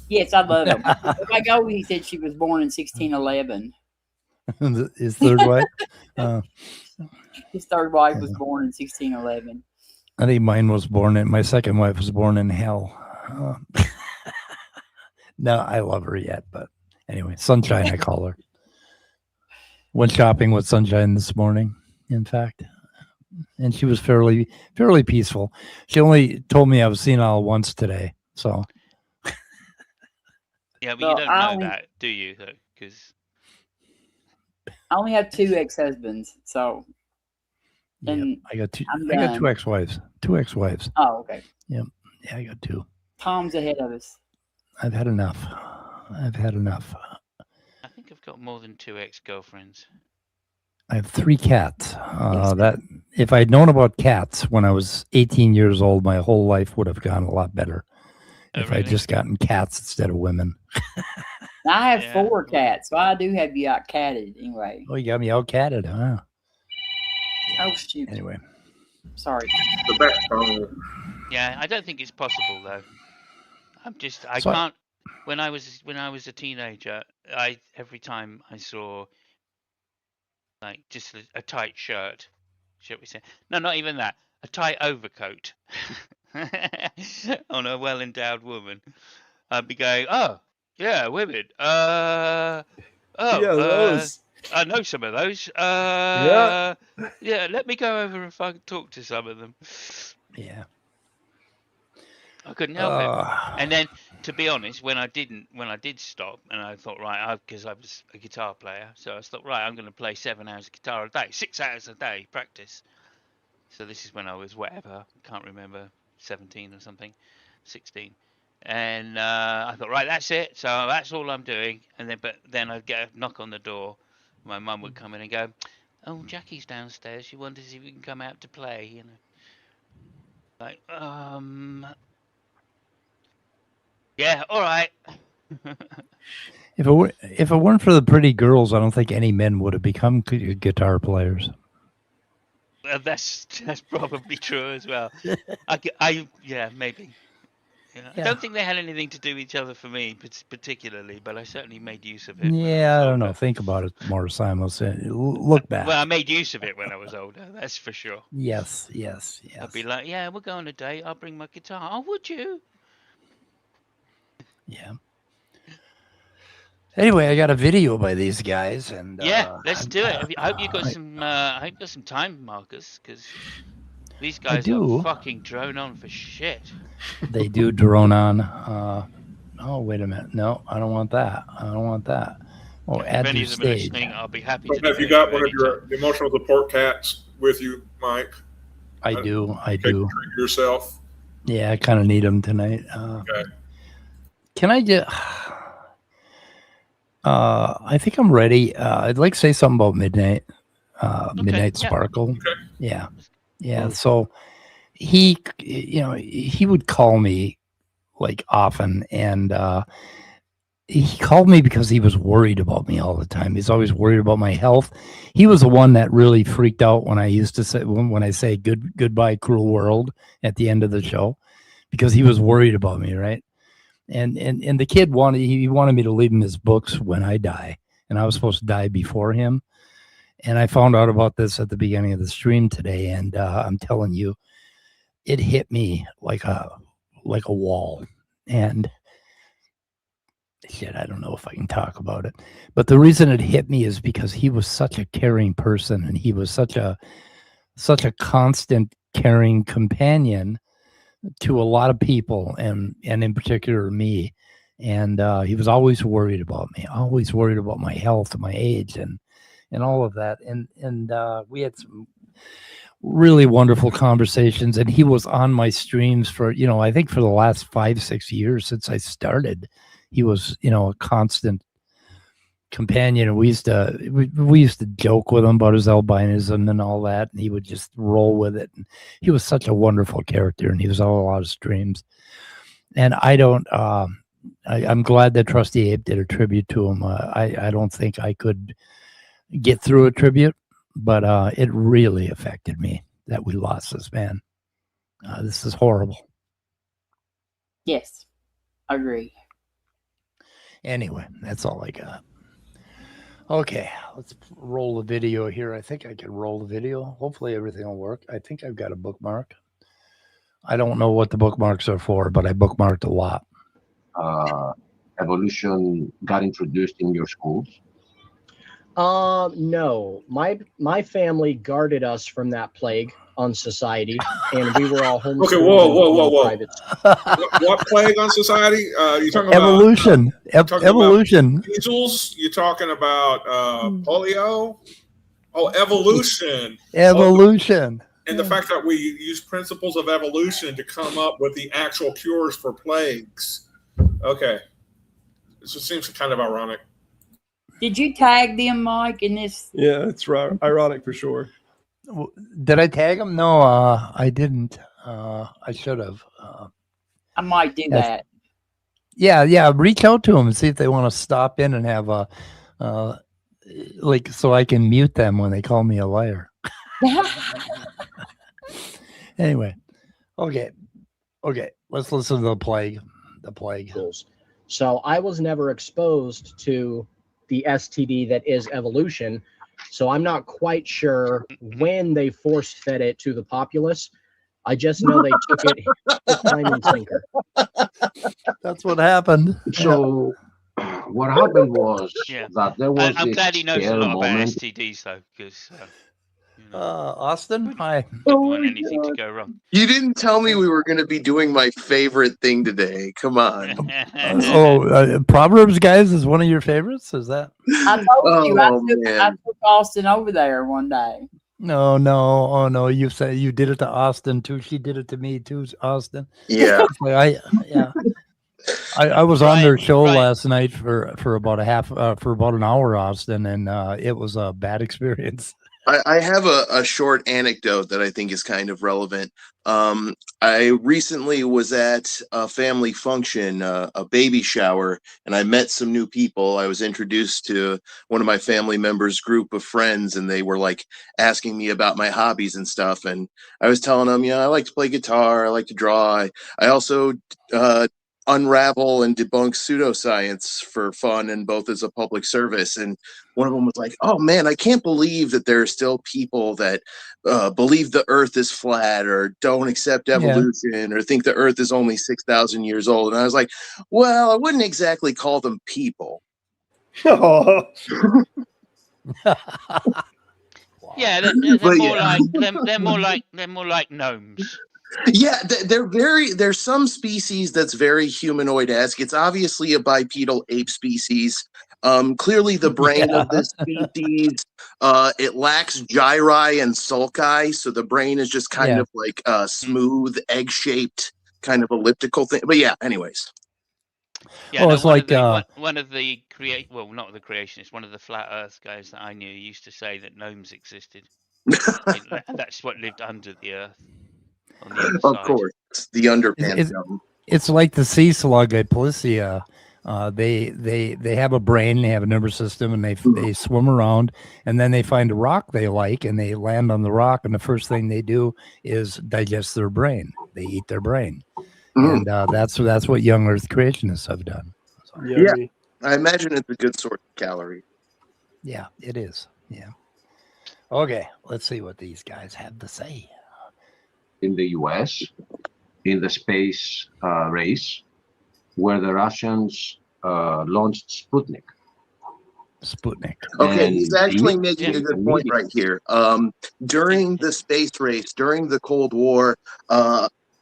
S5: Yes, I love it. Like he said she was born in 1611.
S1: His third wife?
S5: His third wife was born in 1611.
S1: I think my second wife was born in hell. No, I love her yet, but anyway, Sunshine, I call her. Went shopping with Sunshine this morning, in fact, and she was fairly peaceful. She only told me I was senile once today, so.
S3: Yeah, but you don't know that, do you? Because
S5: I only have 2 ex-husbands, so. And
S1: I got 2 ex-wives. 2 ex-wives.
S5: Oh, okay.
S1: Yep. Yeah, I got 2.
S5: Tom's ahead of us.
S1: I've had enough.
S3: I think I've got more than 2 ex-girlfriends.
S1: I have 3 cats. That if I'd known about cats when I was 18 years old, my whole life would have gone a lot better. If I'd just gotten cats instead of women.
S5: I have 4 cats, so I do have you out catted anyway.
S1: Oh, you got me out catted, huh?
S5: Oh, shoot.
S1: Anyway.
S5: Sorry.
S2: The backbone.
S3: Yeah, I don't think it's possible though. I can't. When I was a teenager, every time I saw like just a tight shirt, shall we say? No, not even that. A tight overcoat on a well-endowed woman, I'd be going, "Oh, yeah, women.
S4: Those.
S3: I know some of those.
S4: Yeah,
S3: let me go over and fucking talk to some of them."
S1: Yeah.
S3: I couldn't help it. And then, to be honest, when I did stop, and I thought, right, because I was a guitar player, so I thought, right, I'm going to play 7 hours of guitar a day, 6 hours a day practice. So this is when I was whatever, can't remember, 17 or something, 16. And I thought, right, that's it. So that's all I'm doing. And then I'd get a knock on the door. My mum would come in and go, "Oh, Jackie's downstairs. She wonders if you can come out to play." Like, yeah, all right.
S1: If it weren't for the pretty girls, I don't think any men would have become guitar players.
S3: That's probably true as well. Yeah, maybe. Yeah. I don't think they had anything to do with each other for me, particularly, but I certainly made use of it.
S1: Yeah, I don't know. Think about it more, Simon. Look back.
S3: Well, I made use of it when I was older. That's for sure.
S1: Yes.
S3: I'd be like, "Yeah, we'll go on a date. I'll bring my guitar." "Oh, would you?"
S1: Yeah. Anyway, I got a video by these guys, and
S3: let's do it. I hope you got some. I hope you got some time markers, because these guys are fucking drone on for shit.
S1: They do drone on. Oh, wait a minute. No, I don't want that. Oh, add to stage.
S3: I'll be happy.
S2: Have you got one of your emotional support cats with you, Mike?
S1: I do.
S2: Treat yourself.
S1: Yeah, I kind of need them tonight.
S2: Okay.
S1: Can I just? I think I'm ready. I'd like to say something about Midnight. Midnight Sparkle.
S2: Okay.
S1: Yeah. So he would call me like often, and he called me because he was worried about me all the time. He's always worried about my health. He was the one that really freaked out when I used to say, when I say goodbye, cruel world at the end of the show, because he was worried about me, right? And the kid wanted me to leave him his books when I die, and I was supposed to die before him. And I found out about this at the beginning of the stream today, and I'm telling you, it hit me like a wall. And shit, I don't know if I can talk about it, but the reason it hit me is because he was such a caring person, and he was such a constant caring companion to a lot of people, and in particular me. And he was always worried about me, always worried about my health and my age and all of that. And we had some really wonderful conversations, and he was on my streams for, I think for the last 5-6 years since I started. He was, a constant companion, and we used to joke with him about his albinism and all that, and he would just roll with it. And he was such a wonderful character, and he was on a lot of streams. And I'm glad that Trusty Ape did a tribute to him. I don't think I could get through a tribute, but it really affected me that we lost this man. This is horrible.
S5: Yes, I agree.
S1: Anyway, that's all I got. Okay, let's roll the video here. I think I can roll the video. Hopefully everything will work. I think I've got a bookmark. I don't know what the bookmarks are for, but I bookmarked a lot.
S6: Evolution got introduced in your schools?
S7: No. My family guarded us from that plague on society, and we were all homeschooled.
S2: Okay, whoa. What plague on society? You talking
S1: evolution?
S2: About
S1: evolution.
S2: About measles? You talking about polio? Oh, evolution.
S1: Evolution.
S2: And the fact that we use principles of evolution to come up with the actual cures for plagues. Okay, this just seems kind of ironic.
S5: Did you tag them, Mike, in this?
S4: Yeah, it's ironic for sure.
S1: Did I tag them? No, I didn't. I should have.
S5: I might do that.
S1: Yeah. Reach out to them and see if they want to stop in and have so I can mute them when they call me a liar. Anyway, okay. Let's listen to the plague. The plague.
S7: So I was never exposed to the STD that is evolution. So I'm not quite sure when they force-fed it to the populace. I just know they took it hook, line, and sinker.
S1: That's what happened.
S6: So what happened was that there was
S3: I'm glad he knows a lot
S6: moment.
S3: about STDs, though, because...
S1: Austin, hi.
S3: Don't want anything to go wrong.
S8: You didn't tell me we were going to be doing my favorite thing today. Come on.
S1: Proverbs, guys, is one of your favorites? Is that?
S5: I told you. I took Austin over there one day.
S1: No. Oh, no. You said you did it to Austin, too. She did it to me, too, Austin.
S8: Yeah.
S1: I was on their show last night for about an hour, Austin, and it was a bad experience.
S8: I have a short anecdote that I think is kind of relevant. I recently was at a family function, a baby shower, and I met some new people. I was introduced to one of my family members' group of friends, and they were like asking me about my hobbies and stuff. And I was telling them, I like to play guitar, I like to draw. I also unravel and debunk pseudoscience for fun and both as a public service. And one of them was like, oh man, I can't believe that there are still people that believe the earth is flat or don't accept evolution or think the earth is only 6,000 years old. And I was like, well, I wouldn't exactly call them people.
S7: Oh.
S3: Yeah, they're more like gnomes.
S8: Yeah, there's some species that's very humanoid-esque. It's obviously a bipedal ape species. Clearly the brain of this species, it lacks gyri and sulci, so the brain is just kind of like a smooth, egg-shaped kind of elliptical thing. But anyways.
S3: Yeah, it's like one of the not the creationists, one of the flat Earth guys that I knew used to say that gnomes existed. That's what lived under the Earth.
S8: Of course, the underpants.
S1: It's like the sea slug at Polysia They have a brain, they have a nervous system, and they swim around, and then they find a rock they like, and they land on the rock, and the first thing they do is digest their brain. They eat their brain, and that's what young Earth creationists have done. So,
S8: yeah, I imagine it's a good source of calories.
S1: Yeah, it is. Yeah. Okay, let's see what these guys have to say.
S6: In the U.S., in the space race, where the Russians launched Sputnik.
S8: Okay, he's actually making a good point right here. During the space race, during the Cold War,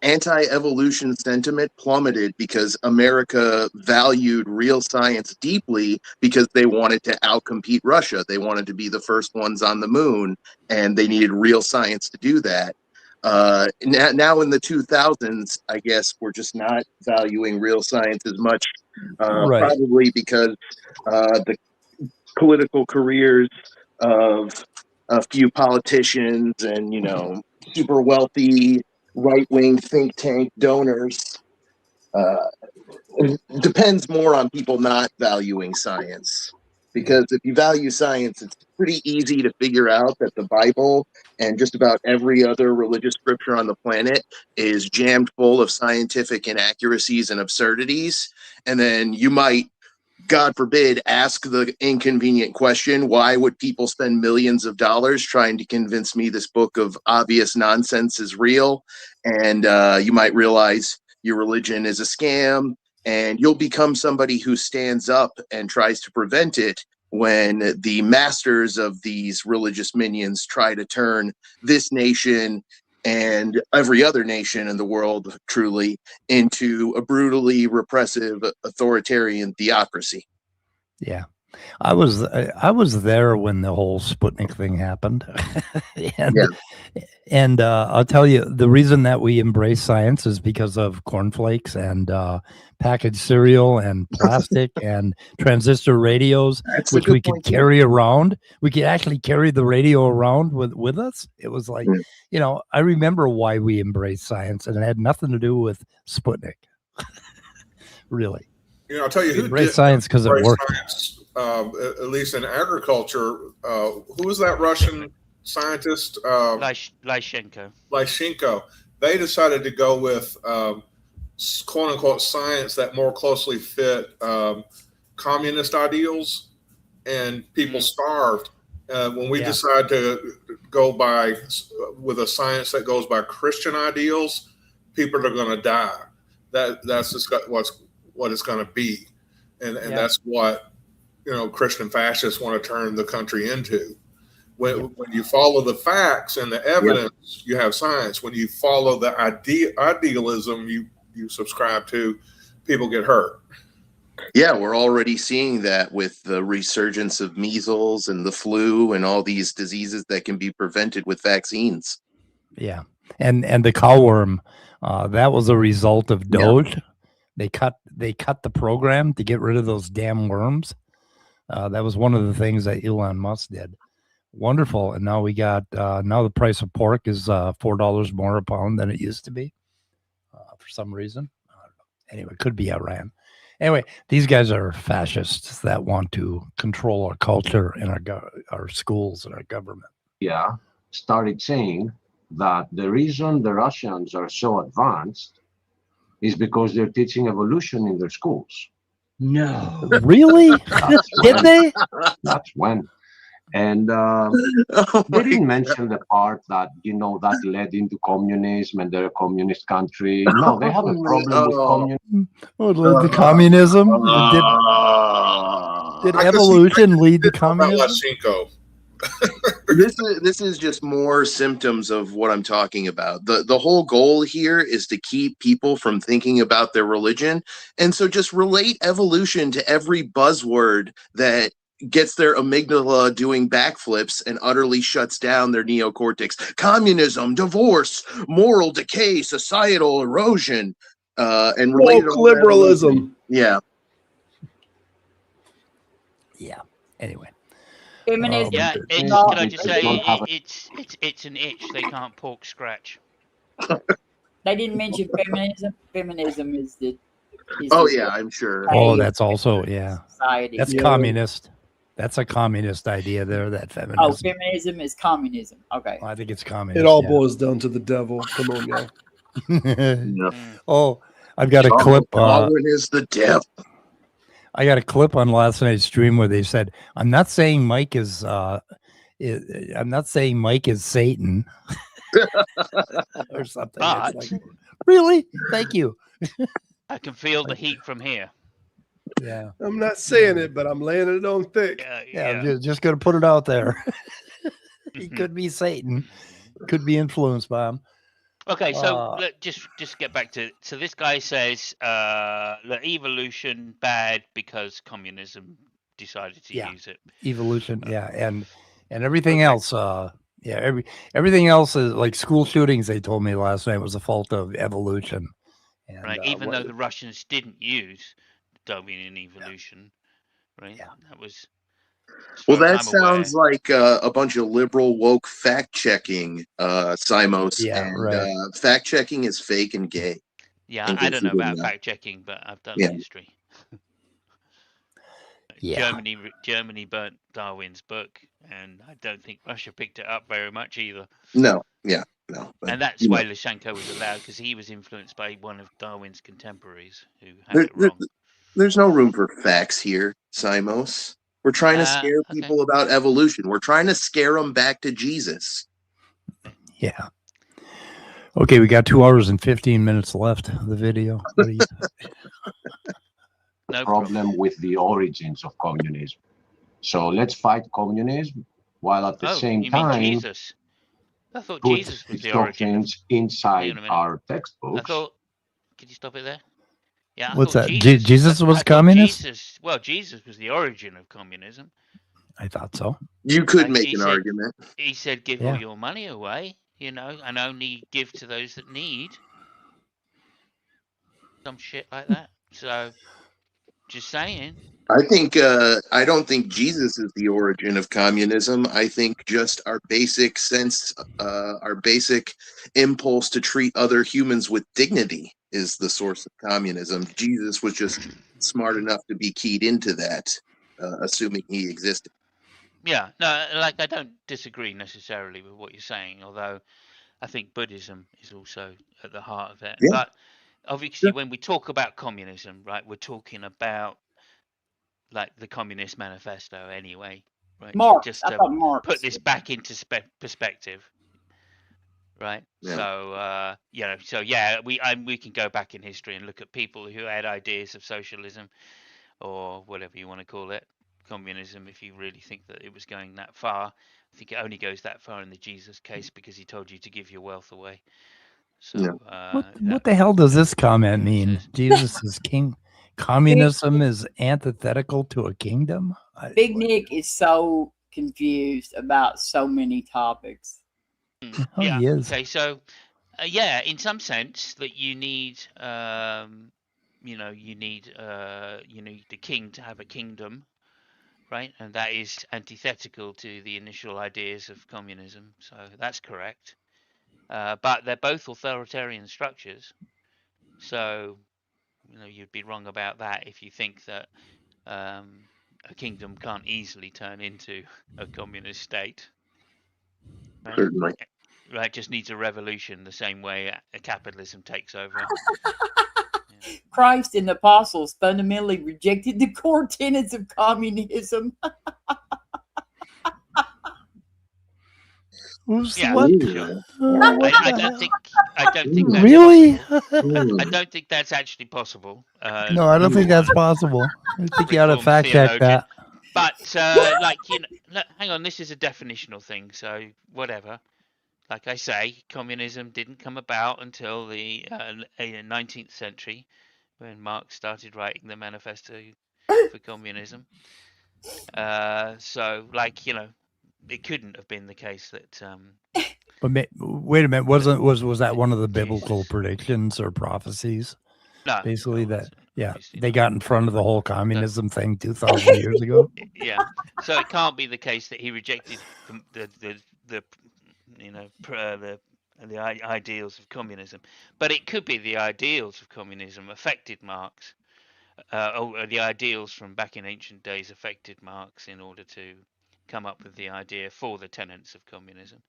S8: anti-evolution sentiment plummeted because America valued real science deeply because they wanted to outcompete Russia. They wanted to be the first ones on the moon, and they needed real science to do that. Now in the 2000s, I guess we're just not valuing real science as much, probably because the political careers of a few politicians and, you know, super wealthy right-wing think tank donors. It depends more on people not valuing science. Because if you value science, it's pretty easy to figure out that the Bible and just about every other religious scripture on the planet is jammed full of scientific inaccuracies and absurdities. And then you might, God forbid, ask the inconvenient question, why would people spend millions of dollars trying to convince me this book of obvious nonsense is real? And you might realize your religion is a scam, and you'll become somebody who stands up and tries to prevent it when the masters of these religious minions try to turn this nation and every other nation in the world truly into a brutally repressive authoritarian theocracy.
S1: Yeah. I was there when the whole Sputnik thing happened. and I'll tell you, the reason that we embrace science is because of cornflakes and packaged cereal and plastic and transistor radios, which we could carry around. We could actually carry the radio around with us. It was like, you know, I remember why we embraced science, and it had nothing to do with Sputnik. Really.
S2: You know, I'll tell you who
S1: did science because it worked.
S2: Science, at least in agriculture. Who was that Russian scientist?
S3: Lysenko.
S2: Lysenko. They decided to go with "quote unquote" science that more closely fit communist ideals, and people starved. When we decide to go with a science that goes by Christian ideals, people are going to die. That's just what it's going to be, and that's what, you know, Christian fascists want to turn the country into. When you follow the facts and the evidence, you have science. When you follow the idealism you subscribe to, people get hurt.
S8: Yeah, we're already seeing that with the resurgence of measles and the flu and all these diseases that can be prevented with vaccines.
S1: Yeah, and the cowworm, that was a result of Doge. They cut the program to get rid of those damn worms. That was one of the things that Elon Musk did. Wonderful. And now we got now the price of pork is $4 more a pound than it used to be for some reason. I don't know. Anyway, it could be Iran. Anyway, these guys are fascists that want to control our culture and our schools and our government.
S6: Yeah, started saying that the reason the Russians are so advanced is because they're teaching evolution in their schools.
S5: No.
S1: Really? Did they?
S6: That's when. And they didn't mention the part that, you know, that led into communism and they're a communist country. No, they have a problem with communism.
S1: Oh, it led to communism? Did evolution lead to communism?
S8: This is just more symptoms of what I'm talking about. The whole goal here is to keep people from thinking about their religion. And so just relate evolution to every buzzword that gets their amygdala doing backflips and utterly shuts down their neocortex. Communism, divorce, moral decay, societal erosion, and
S4: woke liberalism.
S8: Yeah.
S1: Anyway.
S5: Feminism.
S3: Yeah, can I just say it's an itch they can't pork scratch.
S5: They didn't mention feminism. Feminism is the
S8: Oh yeah, I'm sure.
S1: Oh, that's also
S5: society.
S1: That's communist. That's a communist idea there. That feminism.
S5: Oh, feminism is communism. Okay.
S1: Well, I think it's communist.
S4: It all boils down to the devil. Come on, y'all.
S1: Oh, I've got a clip.
S8: Darwin is the devil.
S1: I got a clip on last night's stream where they said, "I'm not saying Mike is. I'm not saying Mike is Satan." Or something.
S3: But
S1: it's like, really? Thank you.
S3: I can feel the heat from here.
S1: Yeah.
S4: I'm not saying it, but I'm laying it on thick.
S1: Yeah. I'm just going to put it out there. He could be Satan. Could be influenced by him.
S3: Okay, so just get back to so this guy says the evolution bad because communism decided to use it.
S1: Evolution, and everything else. Everything else is like school shootings. They told me last night was a fault of evolution. And,
S3: right, even though the Russians didn't use Darwinian evolution, right?
S1: Yeah,
S3: that was.
S8: Well, that sounds like a bunch of liberal woke fact checking, Simos.
S1: Yeah,
S8: and
S1: right.
S8: Fact checking is fake and gay.
S3: Yeah, I don't know about fact checking, but I've done history. Germany burnt Darwin's book, and I don't think Russia picked it up very much either.
S8: No.
S3: And that's why Lyshenko was allowed, because he was influenced by one of Darwin's contemporaries who had it wrong.
S8: There's no room for facts here, Simos. We're trying to scare people about evolution. We're trying to scare them back to Jesus.
S1: Yeah. Okay, we got 2 hours and 15 minutes left of the video. What do you think?
S6: No problem with the origins of communism. So let's fight communism while at the same time
S3: Jesus? I thought
S6: put
S3: Jesus was the origin
S6: doctrines inside our textbooks.
S3: Could you stop it there? Yeah.
S1: What's that? Jesus was communist?
S3: Jesus was the origin of communism.
S1: I thought so.
S8: You could make an argument.
S3: He said, give all your money away, and only give to those that need. Some shit like that. So, just saying.
S8: I don't think Jesus is the origin of communism. I think just our basic our basic impulse to treat other humans with dignity is the source of communism. Jesus was just smart enough to be keyed into that, assuming he existed.
S3: Yeah, no, I don't disagree necessarily with what you're saying, although I think Buddhism is also at the heart of it. Yeah. But obviously, when we talk about communism, right, we're talking about the Communist Manifesto anyway, right?
S5: Marx,
S3: just to put this back into perspective, right? Yeah. So we can go back in history and look at people who had ideas of socialism or whatever you want to call it, communism, if you really think that it was going that far. I think it only goes that far in the Jesus case because he told you to give your wealth away. So
S1: what the hell does this comment mean? Jesus is king. Communism is antithetical to a kingdom?
S5: Big Nick is so confused about so many topics.
S3: Yeah.
S1: He is.
S3: Okay, so in some sense that you need you need the king to have a kingdom, right? And that is antithetical to the initial ideas of communism. So that's correct. But they're both authoritarian structures. So you'd be wrong about that if you think that a kingdom can't easily turn into a communist state. Right?
S8: Certainly.
S3: Right, just needs a revolution the same way a capitalism takes over.
S5: Christ and the apostles fundamentally rejected the core tenets of communism.
S1: What?
S3: Sure. I don't think that's
S1: really.
S3: I don't think that's actually possible.
S1: No, I don't think that's possible. I think you ought to fact check that.
S3: But hang on, this is a definitional thing, so whatever. Like I say, communism didn't come about until the 19th century, when Marx started writing the Manifesto for Communism. So, it couldn't have been the case that.
S1: But wait a minute, was that one of the biblical predictions or prophecies?
S3: No,
S1: basically they got in front of the whole communism thing 2,000 years ago.
S3: Yeah, so it can't be the case that he rejected the the ideals of communism, but it could be the ideals of communism affected Marx, or the ideals from back in ancient days affected Marx in order to come up with the idea for the tenets of communism.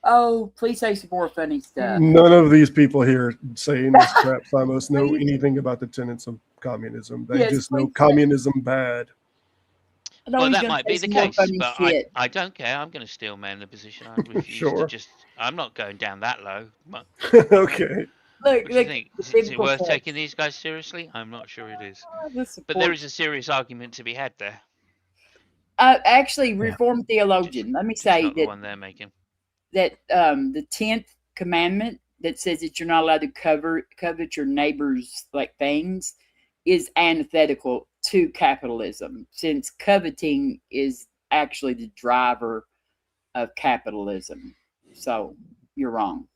S5: Oh, please say some more funny stuff.
S4: None of these people here saying this crap, Simos, know anything about the tenets of communism. They just know communism bad.
S3: Well, that might be the case, but I don't care. I'm going to still man the position. I refuse to just. I'm not going down that low. But,
S4: okay.
S3: Look, what do you think? Is it worth taking these guys seriously? I'm not sure it is. But there is a serious argument to be had there.
S5: Actually, Reformed theologian. Let me say
S3: not the one they're making.
S5: That the 10th commandment that says that you're not allowed to covet your neighbor's like things is antithetical to capitalism, since coveting is actually the driver of capitalism. So you're wrong.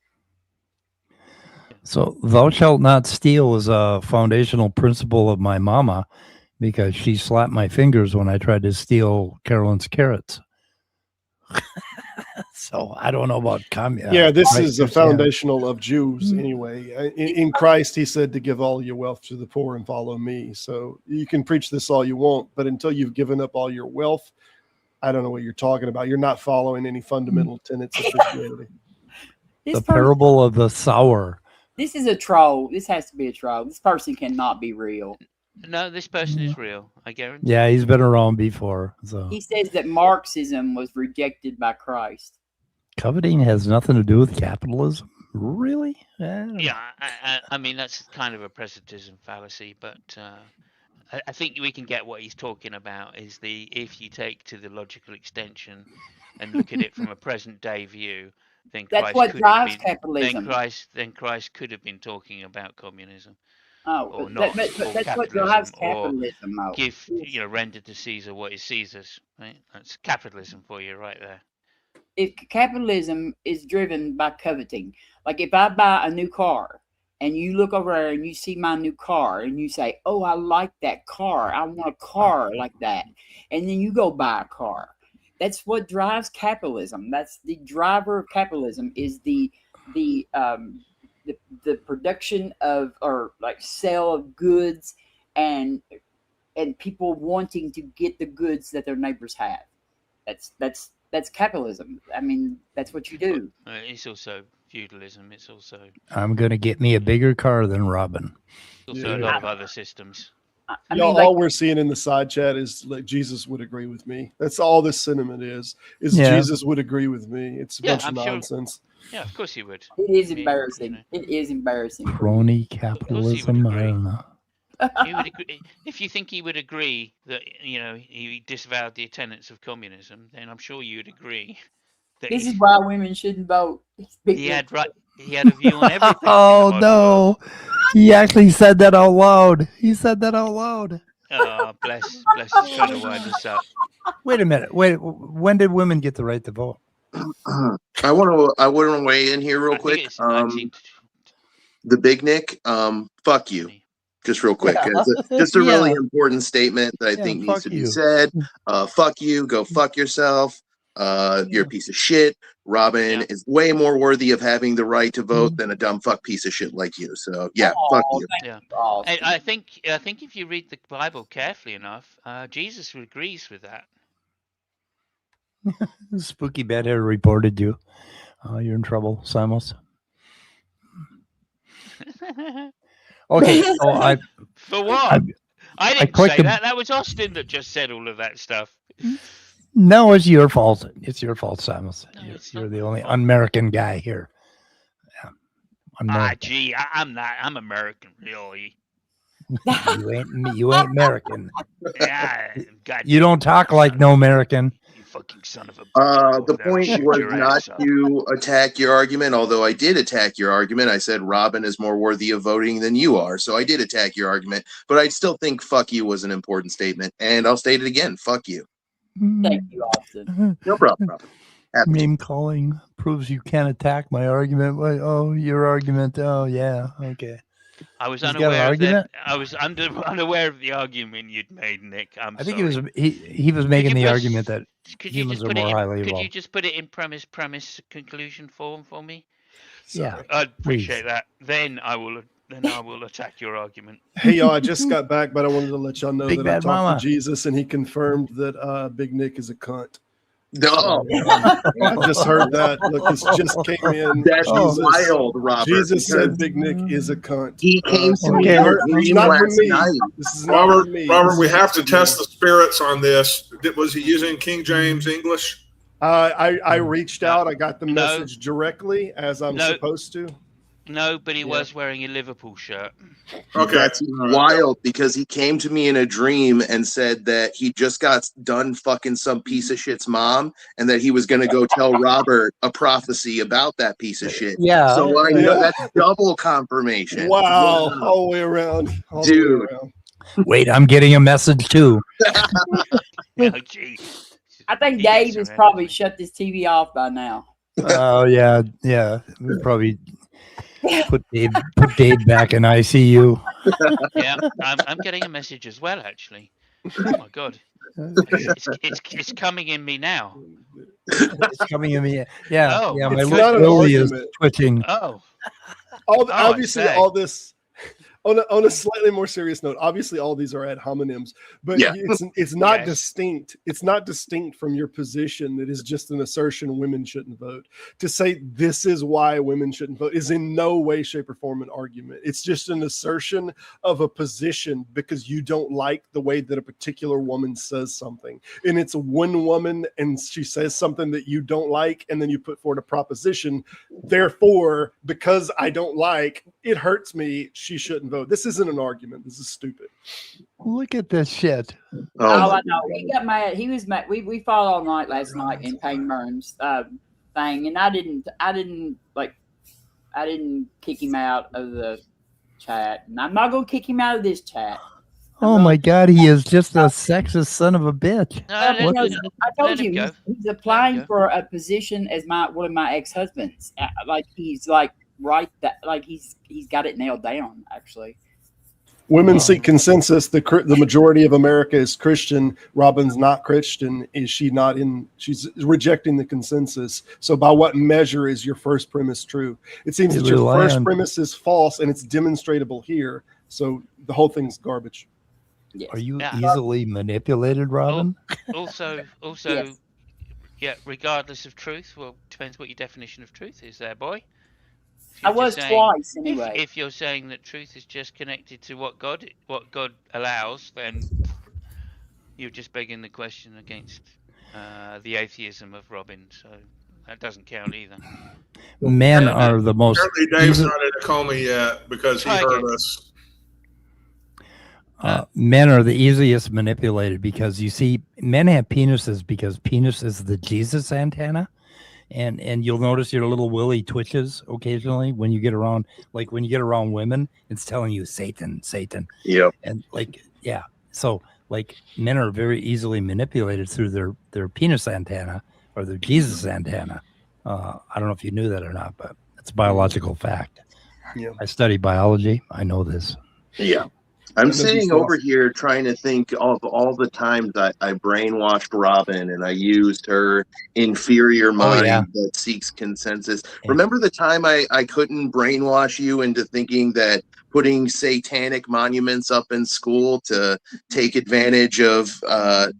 S1: So thou shalt not steal was a foundational principle of my mama, because she slapped my fingers when I tried to steal Carolyn's carrots. So I don't know about communism.
S4: Yeah, this is a foundational of Jews anyway. In Christ, he said to give all your wealth to the poor and follow me. So you can preach this all you want, but until you've given up all your wealth, I don't know what you're talking about. You're not following any fundamental tenets of Christianity.
S1: The parable of the sower.
S5: This is a troll. This has to be a troll. This person cannot be real.
S3: No, this person is real. I guarantee.
S1: Yeah, he's been around before. So
S5: he says that Marxism was rejected by Christ.
S1: Coveting has nothing to do with capitalism, really?
S3: Yeah, I mean that's kind of a presentism fallacy, but I think we can get what he's talking about. Is if you take to the logical extension and look at it from a present day view, then
S5: that's
S3: Christ
S5: what drives capitalism.
S3: Then Christ could have been talking about communism.
S5: Oh,
S3: or not,
S5: but that's what drives capitalism.
S3: Give render to Caesar what is Caesar's. Right? That's capitalism for you, right there.
S5: If capitalism is driven by coveting, like if I buy a new car and you look over there and you see my new car and you say, "Oh, I like that car. I want a car like that," and then you go buy a car. That's what drives capitalism. That's the driver of capitalism. Is the production of or like sale of goods and people wanting to get the goods that their neighbors have. That's capitalism. I mean, that's what you do.
S3: It's also feudalism. It's also.
S1: I'm gonna get me a bigger car than Robin.
S3: Also a lot of other systems.
S4: All we're seeing in the side chat is like Jesus would agree with me. That's all this sentiment is Jesus would agree with me. It's a bunch of nonsense.
S3: Yeah, of course he would.
S5: It is embarrassing. It is embarrassing.
S1: Crony capitalism. I don't know.
S3: He would agree. If you think he would agree that he disavowed the tenets of communism, then I'm sure you would agree. That
S5: this is why women shouldn't vote.
S3: He had a view on everything.
S1: Oh no! He actually said that out loud. He said that out loud.
S3: Oh, bless! He's trying to wind us up.
S1: Wait a minute. Wait. When did women get the right to vote?
S8: I want to weigh in here real quick. The Big Nick. Fuck you. Just real quick, just a really important statement that I think needs to be said. Fuck you, go fuck yourself. You're a piece of shit. Robin is way more worthy of having the right to vote than a dumb fuck piece of shit like you. So fuck you.
S3: Yeah, and I think if you read the Bible carefully enough, Jesus agrees with that.
S1: Spooky Bedhead reported you. You're in trouble, Simos. Okay, so
S3: for what? I didn't say that. That was Austin that just said all of that stuff.
S1: No, it's your fault. It's your fault, Simons.
S3: No,
S1: you're the only American guy here.
S3: Yeah. Gee, I'm not. I'm American, really.
S1: You ain't American.
S3: Yeah,
S1: you don't talk like no American.
S3: Fucking son of a
S8: the point was not to attack your argument, although I did attack your argument. I said Robin is more worthy of voting than you are, so I did attack your argument, but I still think fuck you was an important statement, and I'll state it again, fuck you.
S5: Thank you, Austin.
S8: No problem.
S1: Name calling proves you can't attack my argument. Oh, your argument. Oh, yeah, okay.
S3: I was unaware of that. I was unaware of the argument you'd made, Nick. I think
S1: he was making the argument that humans are more highly evolved.
S3: Could you just put it in premise conclusion form for me?
S1: Yeah,
S3: I'd appreciate that. Then I will attack your argument.
S4: Hey, y'all, I just got back, but I wanted to let y'all know
S1: Big
S4: that I
S1: Bad
S4: talked
S1: Mama.
S4: to Jesus, and he confirmed that Big Nick is a cunt.
S8: No,
S4: I just heard that. Look, this just came in.
S8: that's wild, Robert.
S4: Jesus said Big Nick is a cunt.
S8: He came to me
S1: okay.
S8: in a
S4: It's
S8: dream
S4: not from
S8: last
S4: me.
S8: night.
S4: This is not from me.
S2: Robert, we have to test the spirits on this. Was he using King James English?
S4: I reached out. I got the message directly as I'm supposed to.
S3: No, but he was wearing a Liverpool shirt.
S2: Okay.
S8: That's wild because he came to me in a dream and said that he just got done fucking some piece of shit's mom and that he was going to go tell Robert a prophecy about that piece of shit.
S1: Yeah.
S8: So I know that's double confirmation.
S4: Wow. All the way around.
S8: Dude.
S1: Wait, I'm getting a message too.
S3: Oh, geez.
S5: I think Dave has probably shut this TV off by now.
S1: Oh yeah. We probably put Dave back in ICU.
S3: Yeah, I'm getting a message as well, actually. Oh my god, it's coming in me now.
S1: It's coming in me. Yeah.
S3: Oh,
S1: yeah. My
S4: it's
S1: little
S4: not an
S1: Lily is
S4: argument.
S1: twitching.
S4: Obviously, all this. On a slightly more serious note, obviously all these are ad hominems, but it's not distinct. It's not distinct from your position that is just an assertion women shouldn't vote. To say this is why women shouldn't vote is in no way, shape, or form an argument. It's just an assertion of a position because you don't like the way that a particular woman says something. And it's one woman and she says something that you don't like, and then you put forward a proposition. Therefore, because I don't like, it hurts me, she shouldn't vote. This isn't an argument. This is stupid.
S1: Look at this shit.
S5: I know. He got mad. He was mad. We fought all night last night in Payne Burns thing, and I didn't kick him out of the chat, and I'm not gonna kick him out of this chat.
S1: Oh my God, he is just a sexist son of a bitch.
S5: I told you he's applying for a position as one of my ex-husbands. He's right that he's got it nailed down. Actually,
S4: women seek consensus. The majority of America is Christian. Robin's not Christian. Is she not in? She's rejecting the consensus. So by what measure is your first premise true? It seems that your first premise is false, and it's demonstrable here. So the whole thing's garbage.
S5: Yes.
S1: Are you easily manipulated, Robin?
S3: Also,
S5: yes.
S3: Yeah, regardless of truth. Well, depends what your definition of truth is there, boy.
S5: I was twice anyway.
S3: If you're saying that truth is just connected to what God allows, then you're just begging the question against the atheism of Robin. So that doesn't count either.
S1: Men are the most.
S2: Apparently, Dave's not in a coma yet because he heard us.
S1: Men are the easiest manipulated because you see, men have penises because penis is the Jesus antenna. And you'll notice your little willy twitches occasionally when you get around, like when you get around women, it's telling you Satan.
S8: Yeah.
S1: And so men are very easily manipulated through their penis antenna or their Jesus antenna. I don't know if you knew that or not, but it's a biological fact.
S4: Yeah.
S1: I study biology. I know this.
S8: Yeah. I'm sitting over here trying to think of all the times I brainwashed Robin and I used her inferior mind that seeks consensus. Yeah. Remember the time I couldn't brainwash you into thinking that putting satanic monuments up in school to take advantage of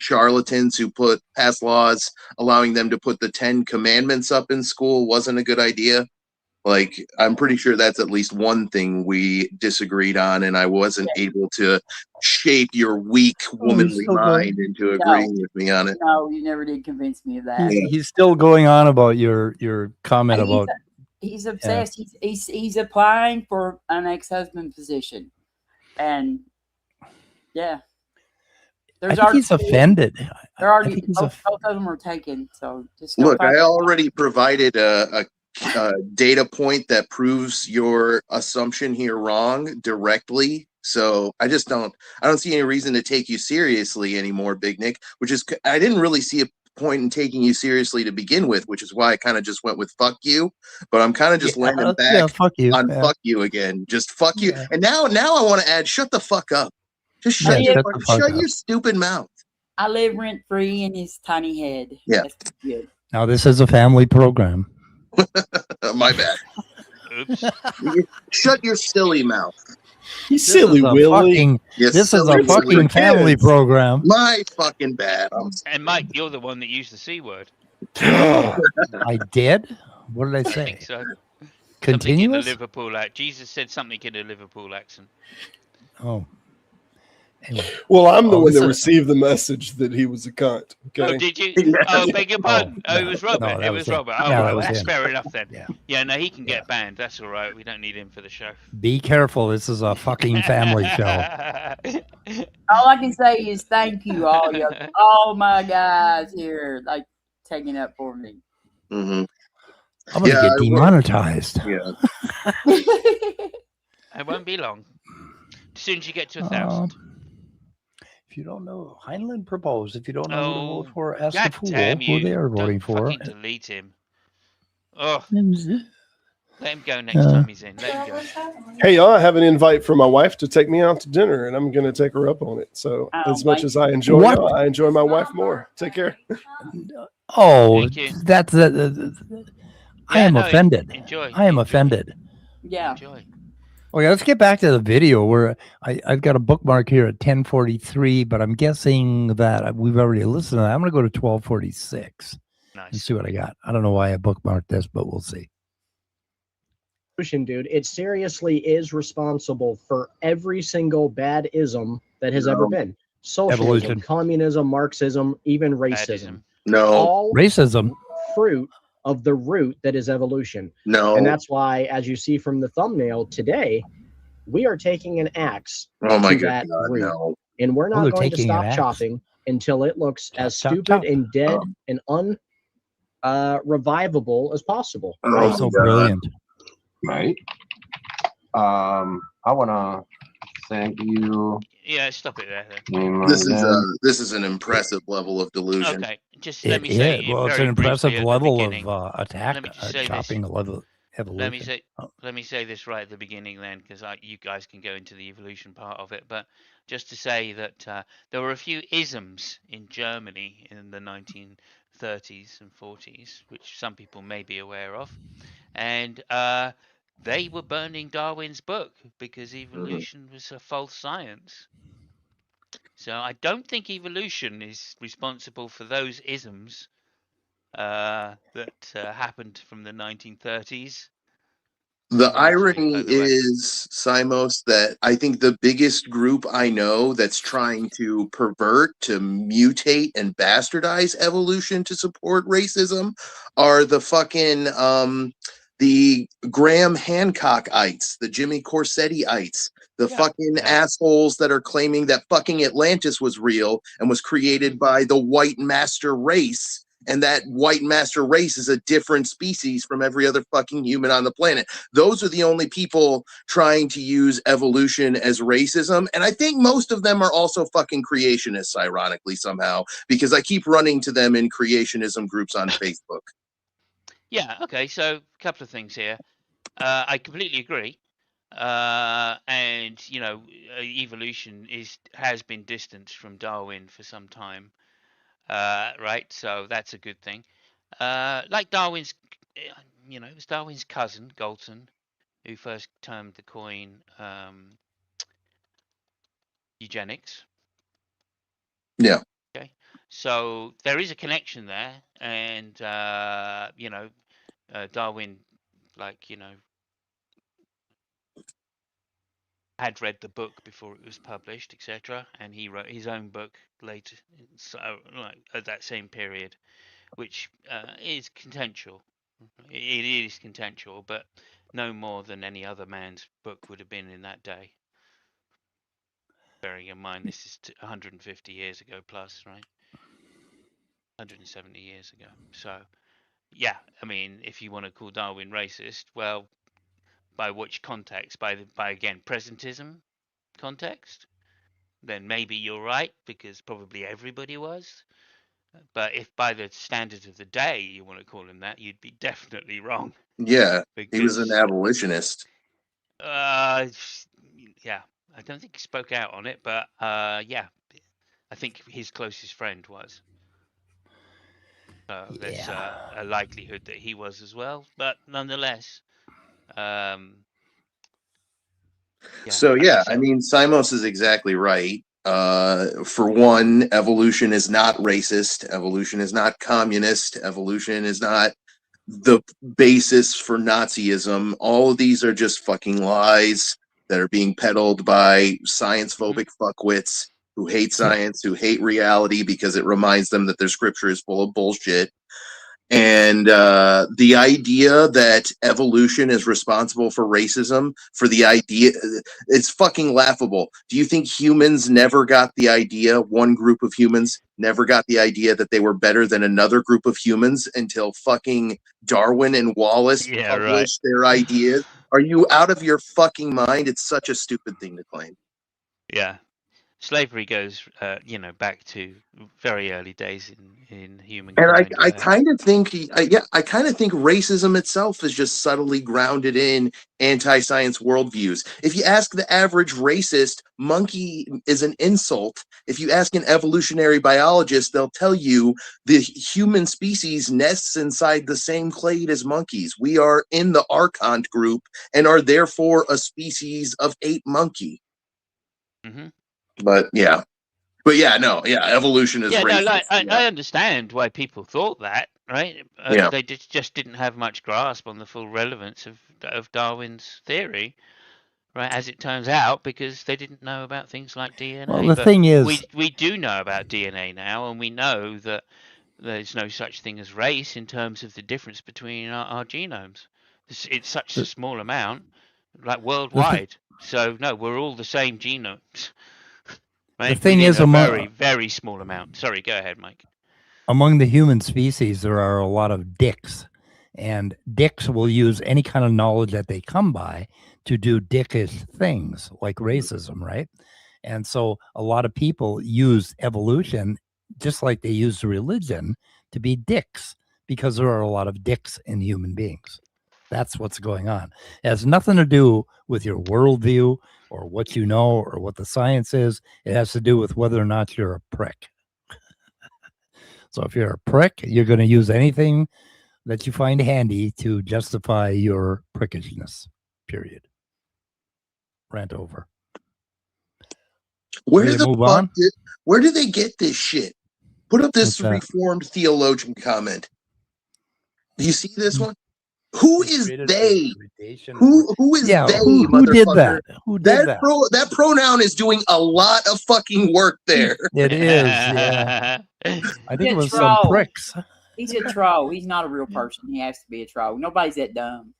S8: charlatans who pass laws allowing them to put the 10 Commandments up in school wasn't a good idea? Like, I'm pretty sure that's at least one thing we disagreed on, and I wasn't able to shape your weak womanly mind into agreeing with me on it.
S5: No, you never did convince me of that.
S1: He's still going on about your comment about.
S5: He's obsessed. Yeah. He's applying for an ex-husband position, and
S1: I think he's offended.
S5: They're already both of them are taken. So just
S8: look, I already provided a data point that proves your assumption here wrong directly. So I don't see any reason to take you seriously anymore, Big Nick, I didn't really see a point in taking you seriously to begin with, which is why I kind of just went with fuck you, but I'm kind of just landing back fuck you again. Just fuck you. And now I want to add, shut the fuck up. Just shut your stupid mouth.
S5: I live rent free in his tiny head.
S8: Yeah.
S5: That's good.
S1: Now this is a family program.
S8: My bad.
S3: Oops.
S8: Shut your silly mouth.
S4: You silly Willie.
S1: This is a fucking family program.
S8: My fucking bad.
S3: And Mike, you're the one that used the C word.
S1: I did? What did I say?
S3: I think so.
S1: Continuous?
S3: Something in a Liverpool accent. Jesus said something in a Liverpool accent.
S1: Oh. Anyway.
S4: Well, I'm the one that received the message that he was a cunt. Okay?
S3: Oh, did you? Oh, beg your pardon. Oh, it was Robert. It was Robert. Oh, well, that's fair enough then. Yeah, no, he can get banned. That's all right. We don't need him for the show.
S1: Be careful. This is a fucking family show.
S5: All I can say is thank you, all my guys here, like taking up for me.
S8: Mm-hmm.
S1: I'm gonna get demonetized.
S8: Yeah.
S3: It won't be long. As soon as you get to 1,000.
S1: If you don't know, Heinlein proposed. If you don't know who to vote for, ask
S3: God
S1: the fool
S3: damn
S1: who they are voting for.
S3: Fucking delete him. Oh. Let him go next time he's in. Let him go.
S4: Hey, y'all, I have an invite from my wife to take me out to dinner, and I'm going to take her up on it. So as much as I enjoy y'all, I enjoy my wife more. Take care.
S1: Oh, that's I am offended.
S3: Enjoy.
S1: I am offended.
S5: Yeah.
S3: Enjoy.
S1: Okay, let's get back to the video where I've got a bookmark here at 10:43, but I'm guessing that we've already listened to that. I'm going to go to 12:46 and see what I got. I don't know why I bookmarked this, but we'll see.
S7: Dude, it seriously is responsible for every single bad ism that has ever been. Socialism,
S1: Evolution.
S7: Communism, Marxism, even racism.
S8: No.
S7: All
S1: racism.
S7: Fruit of the root that is evolution.
S8: No.
S7: And that's why, as you see from the thumbnail today, we are taking an axe
S8: to
S7: that
S8: God,
S7: root.
S8: no.
S7: And we're not going to stop chopping until it looks as stupid and dead and unrevivable as possible.
S1: Right? So brilliant.
S6: Right. I want to thank you.
S3: Yeah, stop it there.
S8: This is an impressive level of delusion.
S3: Okay, just let me say.
S1: Well, it's an impressive level of attack, chopping the level of evolution.
S3: Let me say this right at the beginning, then, because you guys can go into the evolution part of it. But just to say that there were a few isms in Germany in the 1930s and 40s, which some people may be aware of, and they were burning Darwin's book because evolution was a false science. So I don't think evolution is responsible for those isms that happened from the 1930s.
S8: The irony is, Simos, that I think the biggest group I know that's trying to pervert, to mutate, and bastardize evolution to support racism are the fucking the Graham Hancock-ites, the Jimmy Corsetti-ites, the fucking assholes that are claiming that fucking Atlantis was real and was created by the white master race. And that white master race is a different species from every other fucking human on the planet. Those are the only people trying to use evolution as racism. And I think most of them are also fucking creationists, ironically, somehow, because I keep running to them in creationism groups on Facebook.
S3: Yeah, okay, so a couple of things here. I completely agree. And, you know, evolution has been distanced from Darwin for some time. Right, so that's a good thing. Like Darwin's, you know, it was Darwin's cousin, Galton, who first termed the coin eugenics.
S8: Yeah.
S3: Okay, so there is a connection there, and, you know, Darwin, like, you know, had read the book before it was published, etc., and he wrote his own book later, so like at that same period, which is contentious. It is contentious, but no more than any other man's book would have been in that day. Bearing in mind this is 150 years ago plus, right? 170 years ago. So, yeah, I mean, if you want to call Darwin racist, well, by which context? By again presentism context, then maybe you're right, because probably everybody was. But if by the standards of the day you want to call him that, you'd be definitely wrong.
S8: Yeah, he was an abolitionist.
S3: Yeah, I don't think he spoke out on it, but yeah, I think his closest friend was. There's a likelihood that he was as well, but nonetheless,
S8: So yeah, I mean, Simos is exactly right. For one, evolution is not racist. Evolution is not communist. Evolution is not the basis for Nazism. All of these are just fucking lies that are being peddled by science-phobic fuckwits who hate science, who hate reality because it reminds them that their scripture is full of bullshit. And the idea that evolution is responsible for racism, for the idea, it's fucking laughable. Do you think humans never got the idea, one group of humans never got the idea that they were better than another group of humans until fucking Darwin and Wallace published their ideas? Are you out of your fucking mind? It's such a stupid thing to claim.
S3: Yeah. Slavery goes, back to very early days in humankind.
S8: And I kind of think, I kind of think racism itself is just subtly grounded in anti-science worldviews. If you ask the average racist, monkey is an insult. If you ask an evolutionary biologist, they'll tell you the human species nests inside the same clade as monkeys. We are in the archont group and are therefore a species of ape monkey.
S3: Mm-hmm.
S8: But yeah, evolution is racist.
S3: I understand why people thought that, right? They just didn't have much grasp on the full relevance of Darwin's theory, right? As it turns out, because they didn't know about things like DNA.
S1: Well, the thing is,
S3: we do know about DNA now, and we know that there's no such thing as race in terms of the difference between our genomes. It's such a small amount, like worldwide. So no, we're all the same genomes. Right?
S1: The thing is,
S3: a very, very small amount. Sorry, go ahead, Mike.
S1: Among the human species, there are a lot of dicks, and dicks will use any kind of knowledge that they come by to do dickish things like racism, right? And so a lot of people use evolution just like they use religion to be dicks because there are a lot of dicks in human beings. That's what's going on. It has nothing to do with your worldview or what you know or what the science is. It has to do with whether or not you're a prick. So if you're a prick, you're going to use anything that you find handy to justify your prickishness, period. Rant over.
S8: Where do they get this shit? Put up this Reformed theologian comment. Do you see this one? Who is they? Who is they?
S1: Who did that? Who did that?
S8: That pronoun is doing a lot of fucking work there.
S1: It is. Yeah. I think it was some pricks.
S5: He's a troll. He's not a real person. He has to be a troll. Nobody's that dumb.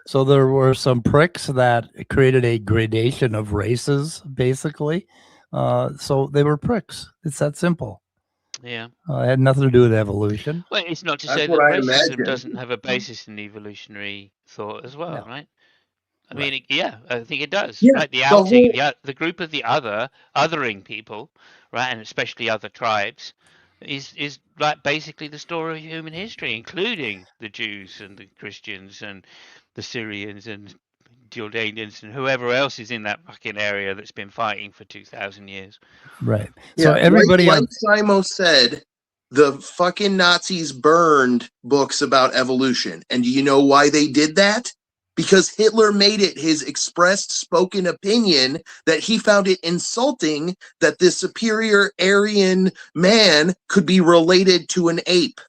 S1: So there were some pricks that created a gradation of races, basically. So they were pricks. It's that simple.
S3: Yeah.
S1: It had nothing to do with evolution.
S3: Well, it's not to say that racism doesn't have a basis in evolutionary thought as well, right? I mean, I think it does.
S8: Yeah,
S3: right? The outing, the group of the othering people, right, and especially other tribes, is like basically the story of human history, including the Jews and the Christians and the Syrians and Jordanians and whoever else is in that fucking area that's been fighting for 2,000 years.
S1: Right. So everybody,
S8: like Simo said, the fucking Nazis burned books about evolution. And do you know why they did that? Because Hitler made it his expressed spoken opinion that he found it insulting that this superior Aryan man could be related to an ape.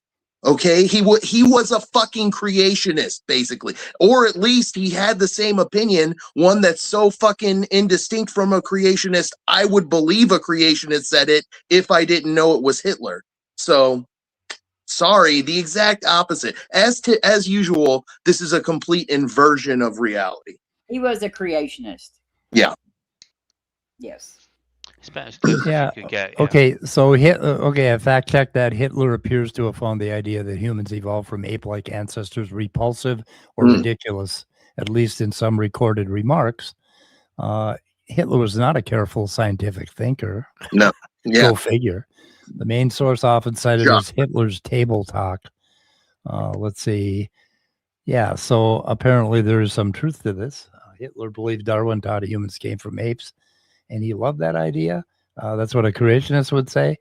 S8: Okay, he was a fucking creationist, basically, or at least he had the same opinion, one that's so fucking indistinct from a creationist. I would believe a creationist said it if I didn't know it was Hitler. So, sorry, the exact opposite. As usual, this is a complete inversion of reality.
S5: He was a creationist.
S8: Yeah.
S5: Yes.
S1: Yeah. Okay. So I fact checked that Hitler appears to have found the idea that humans evolved from ape-like ancestors repulsive or ridiculous, at least in some recorded remarks. Hitler was not a careful scientific thinker.
S8: No. Yeah.
S1: Go figure. The main source often cited is Hitler's table talk. Let's see. Yeah. So apparently there is some truth to this. Hitler believed Darwin taught humans came from apes. And he loved that idea. That's what a creationist would say.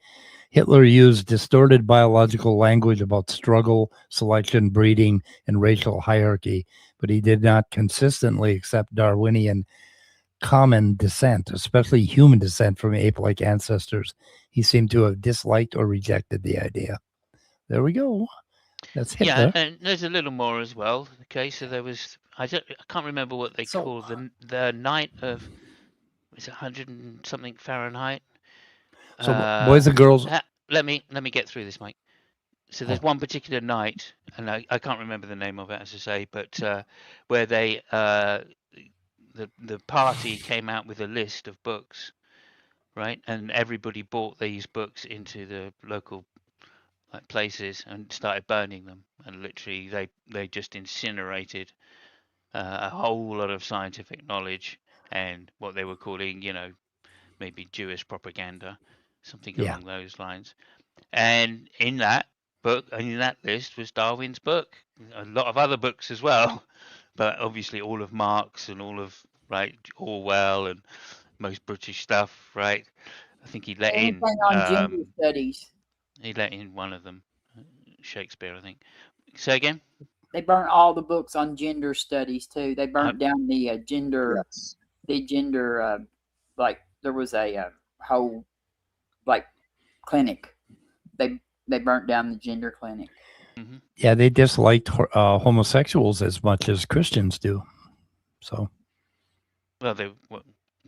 S1: Hitler used distorted biological language about struggle, selection, breeding, and racial hierarchy, but he did not consistently accept Darwinian common descent, especially human descent from ape-like ancestors. He seemed to have disliked or rejected the idea. There we go. That's Hitler.
S3: Yeah, and there's a little more as well. Okay, so there was I can't remember what they call the night of, is it 100 and something Fahrenheit?
S1: So boys and girls.
S3: Let me get through this, Mike. So there's one particular night, and I can't remember the name of it, as I say, but where they the party came out with a list of books, right? And everybody bought these books into the local places and started burning them, and literally they just incinerated a whole lot of scientific knowledge and what they were calling, maybe Jewish propaganda, something along those lines. And in that book, and in that list, was Darwin's book, a lot of other books as well, but obviously all of Marx and all of Orwell and most British stuff, right? I think he let in
S5: on gender studies.
S3: He let in one of them, Shakespeare, I think. Say again?
S5: They burnt all the books on gender studies too. They burnt down the gender, like there was a whole clinic. They burnt down the gender clinic.
S3: Mm-hmm.
S1: Yeah, they disliked homosexuals as much as Christians do. So,
S3: well,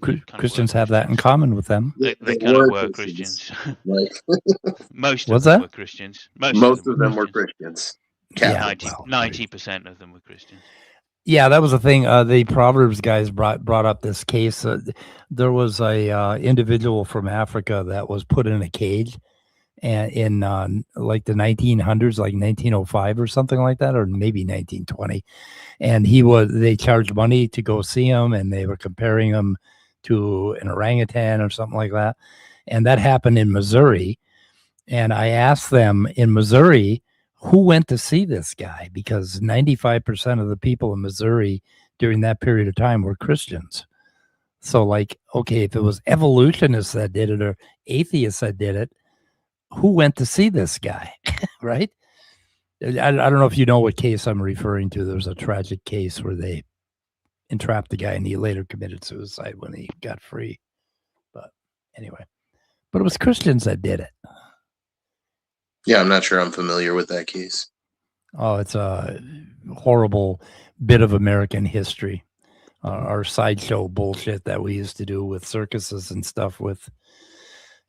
S1: Christians have that in common with them.
S3: They kind of were Christians. Most of them were Christians.
S8: Most of them were Christians.
S3: 90% of them were Christians.
S1: Yeah, that was the thing. The Proverbs guys brought up this case. There was a individual from Africa that was put in a cage, and in like the 1900s, like 1905 or something like that, or maybe 1920. And they charged money to go see him, and they were comparing him to an orangutan or something like that. And that happened in Missouri. And I asked them in Missouri, who went to see this guy? Because 95% of the people in Missouri during that period of time were Christians. So like, okay, if it was evolutionists that did it or atheists that did it, who went to see this guy? Right? I don't know if you know what case I'm referring to. There was a tragic case where they entrapped the guy and he later committed suicide when he got free. But anyway, but it was Christians that did it.
S8: Yeah, I'm not sure I'm familiar with that case.
S1: Oh, it's a horrible bit of American history. Our sideshow bullshit that we used to do with circuses and stuff, with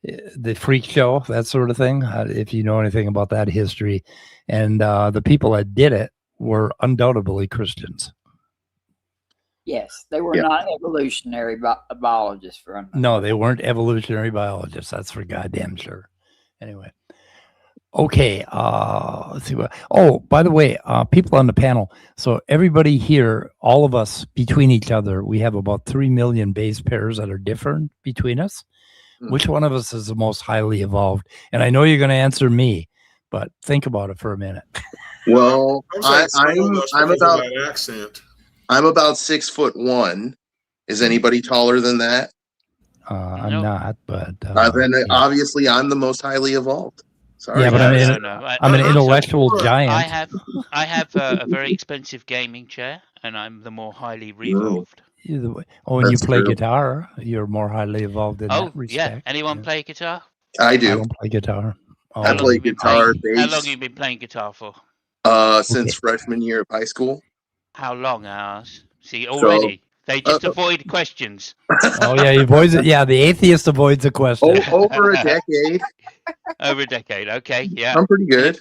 S1: the freak show, that sort of thing. If you know anything about that history. And the people that did it were undoubtedly Christians.
S5: Yes, they were not evolutionary biologists.
S1: No, they weren't evolutionary biologists. That's for goddamn sure. Anyway. Okay. Let's see what. Oh, by the way, people on the panel. So everybody here, all of us between each other, we have about 3 million base pairs that are different between us. Mm-hmm. Which one of us is the most highly evolved? And I know you're going to answer me, but think about it for a minute.
S8: Well, I'm about
S2: that accent.
S8: I'm about 6'1". Is anybody taller than that?
S1: I'm not, but
S8: then obviously I'm the most highly evolved. Sorry.
S1: Yeah, but I'm an intellectual giant.
S3: I have a very expensive gaming chair, and I'm the more highly evolved.
S1: Oh, and you play guitar. You're more highly evolved in that respect.
S3: Yeah. Anyone play guitar?
S8: I do.
S1: I don't play guitar.
S8: Oh. I play guitar, bass.
S3: How long have you been playing guitar for?
S8: Since freshman year of high school.
S3: How long, hours? See, already. They just avoid questions.
S1: Oh, yeah, he avoids it. Yeah, the atheist avoids a question.
S8: Over a decade.
S3: Over a decade, okay, yeah.
S8: I'm pretty good.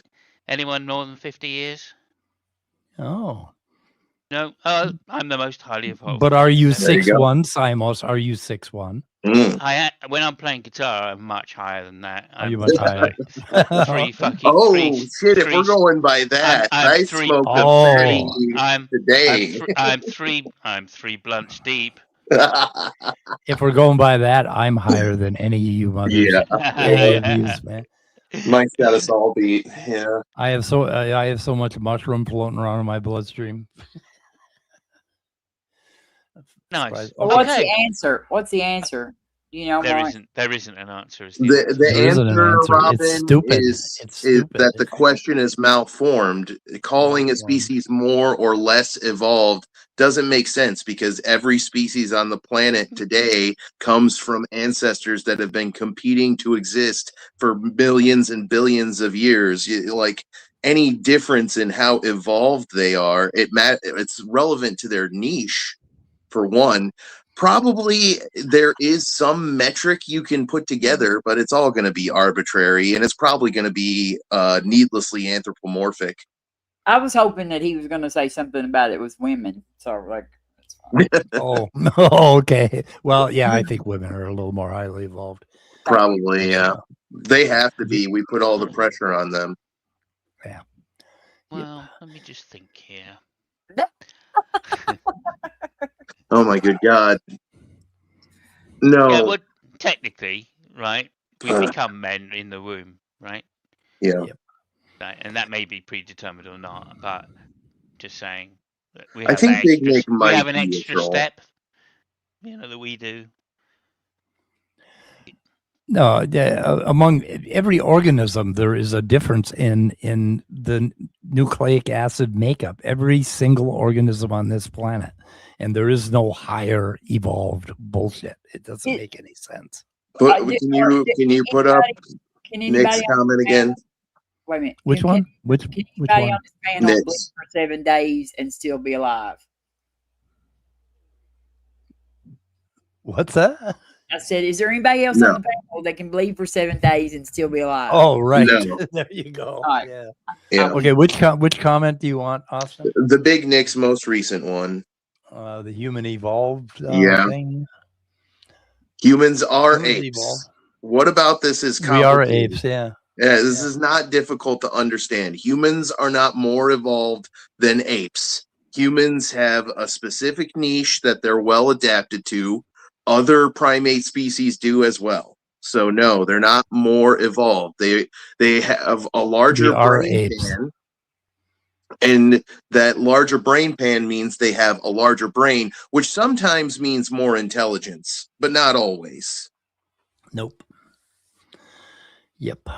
S3: Anyone more than 50 years?
S1: Oh.
S3: No, I'm the most highly evolved.
S1: But are you 6'1", Simos? Are you 6'1"?
S3: When I'm playing guitar, I'm much higher than that.
S1: Are you much higher?
S8: Shit! If we're going by that, I smoked a fatty today.
S3: I'm three blunts deep.
S1: If we're going by that, I'm higher than any of you mothers.
S8: Yeah,
S1: man.
S8: Mike's got us all beat. Yeah,
S1: I have so much mushroom floating around in my bloodstream.
S3: Nice.
S5: Well, what's the answer? You know,
S3: there isn't an answer. Is
S8: The answer, Robin,
S1: it's stupid.
S8: is
S1: stupid.
S8: that the question is malformed. Calling a species more or less evolved doesn't make sense because every species on the planet today comes from ancestors that have been competing to exist for millions and billions of years. Like any difference in how evolved they are, it's relevant to their niche, for one. Probably there is some metric you can put together, but it's all going to be arbitrary, and it's probably going to be needlessly anthropomorphic.
S5: I was hoping that he was going to say something about it was women. So, like,
S1: oh, okay. Well, yeah, I think women are a little more highly evolved.
S8: Probably, yeah. They have to be. We put all the pressure on them.
S1: Yeah.
S3: Well, let me just think here.
S8: Oh my good God. No.
S3: Yeah, well, technically, right, we become men in the womb, right?
S8: Yeah.
S3: Right, and that may be predetermined or not, but just saying that we
S8: I
S3: have
S8: think Big Nick
S3: we have
S8: might
S3: an
S8: be a
S3: extra
S8: troll.
S3: step, that we do.
S1: No, among every organism, there is a difference in the nucleic acid makeup. Every single organism on this planet, and there is no higher evolved bullshit. It doesn't make any sense.
S8: But can you put up Nick's comment again?
S5: Wait a minute.
S1: Which one? Which one?
S5: On this panel live for 7 days and still be alive?
S1: What's that?
S5: I said, is there anybody else on the panel that can bleed for 7 days and still be alive?
S1: Oh, right.
S8: No.
S1: There you go.
S5: Right.
S8: Yeah.
S1: Okay, which comment do you want, Austin?
S8: The Big Nick's most recent one.
S1: The human evolved thing.
S8: Humans are apes. Evolved. What about this is complicated?
S1: We are apes, yeah.
S8: Yeah, this is not difficult to understand. Humans are not more evolved than apes. Humans have a specific niche that they're well adapted to. Other primate species do as well. So no, they're not more evolved. They have a larger brain pan, and that larger brain pan means they have a larger brain, which sometimes means more intelligence, but not always.
S1: Nope. Yep.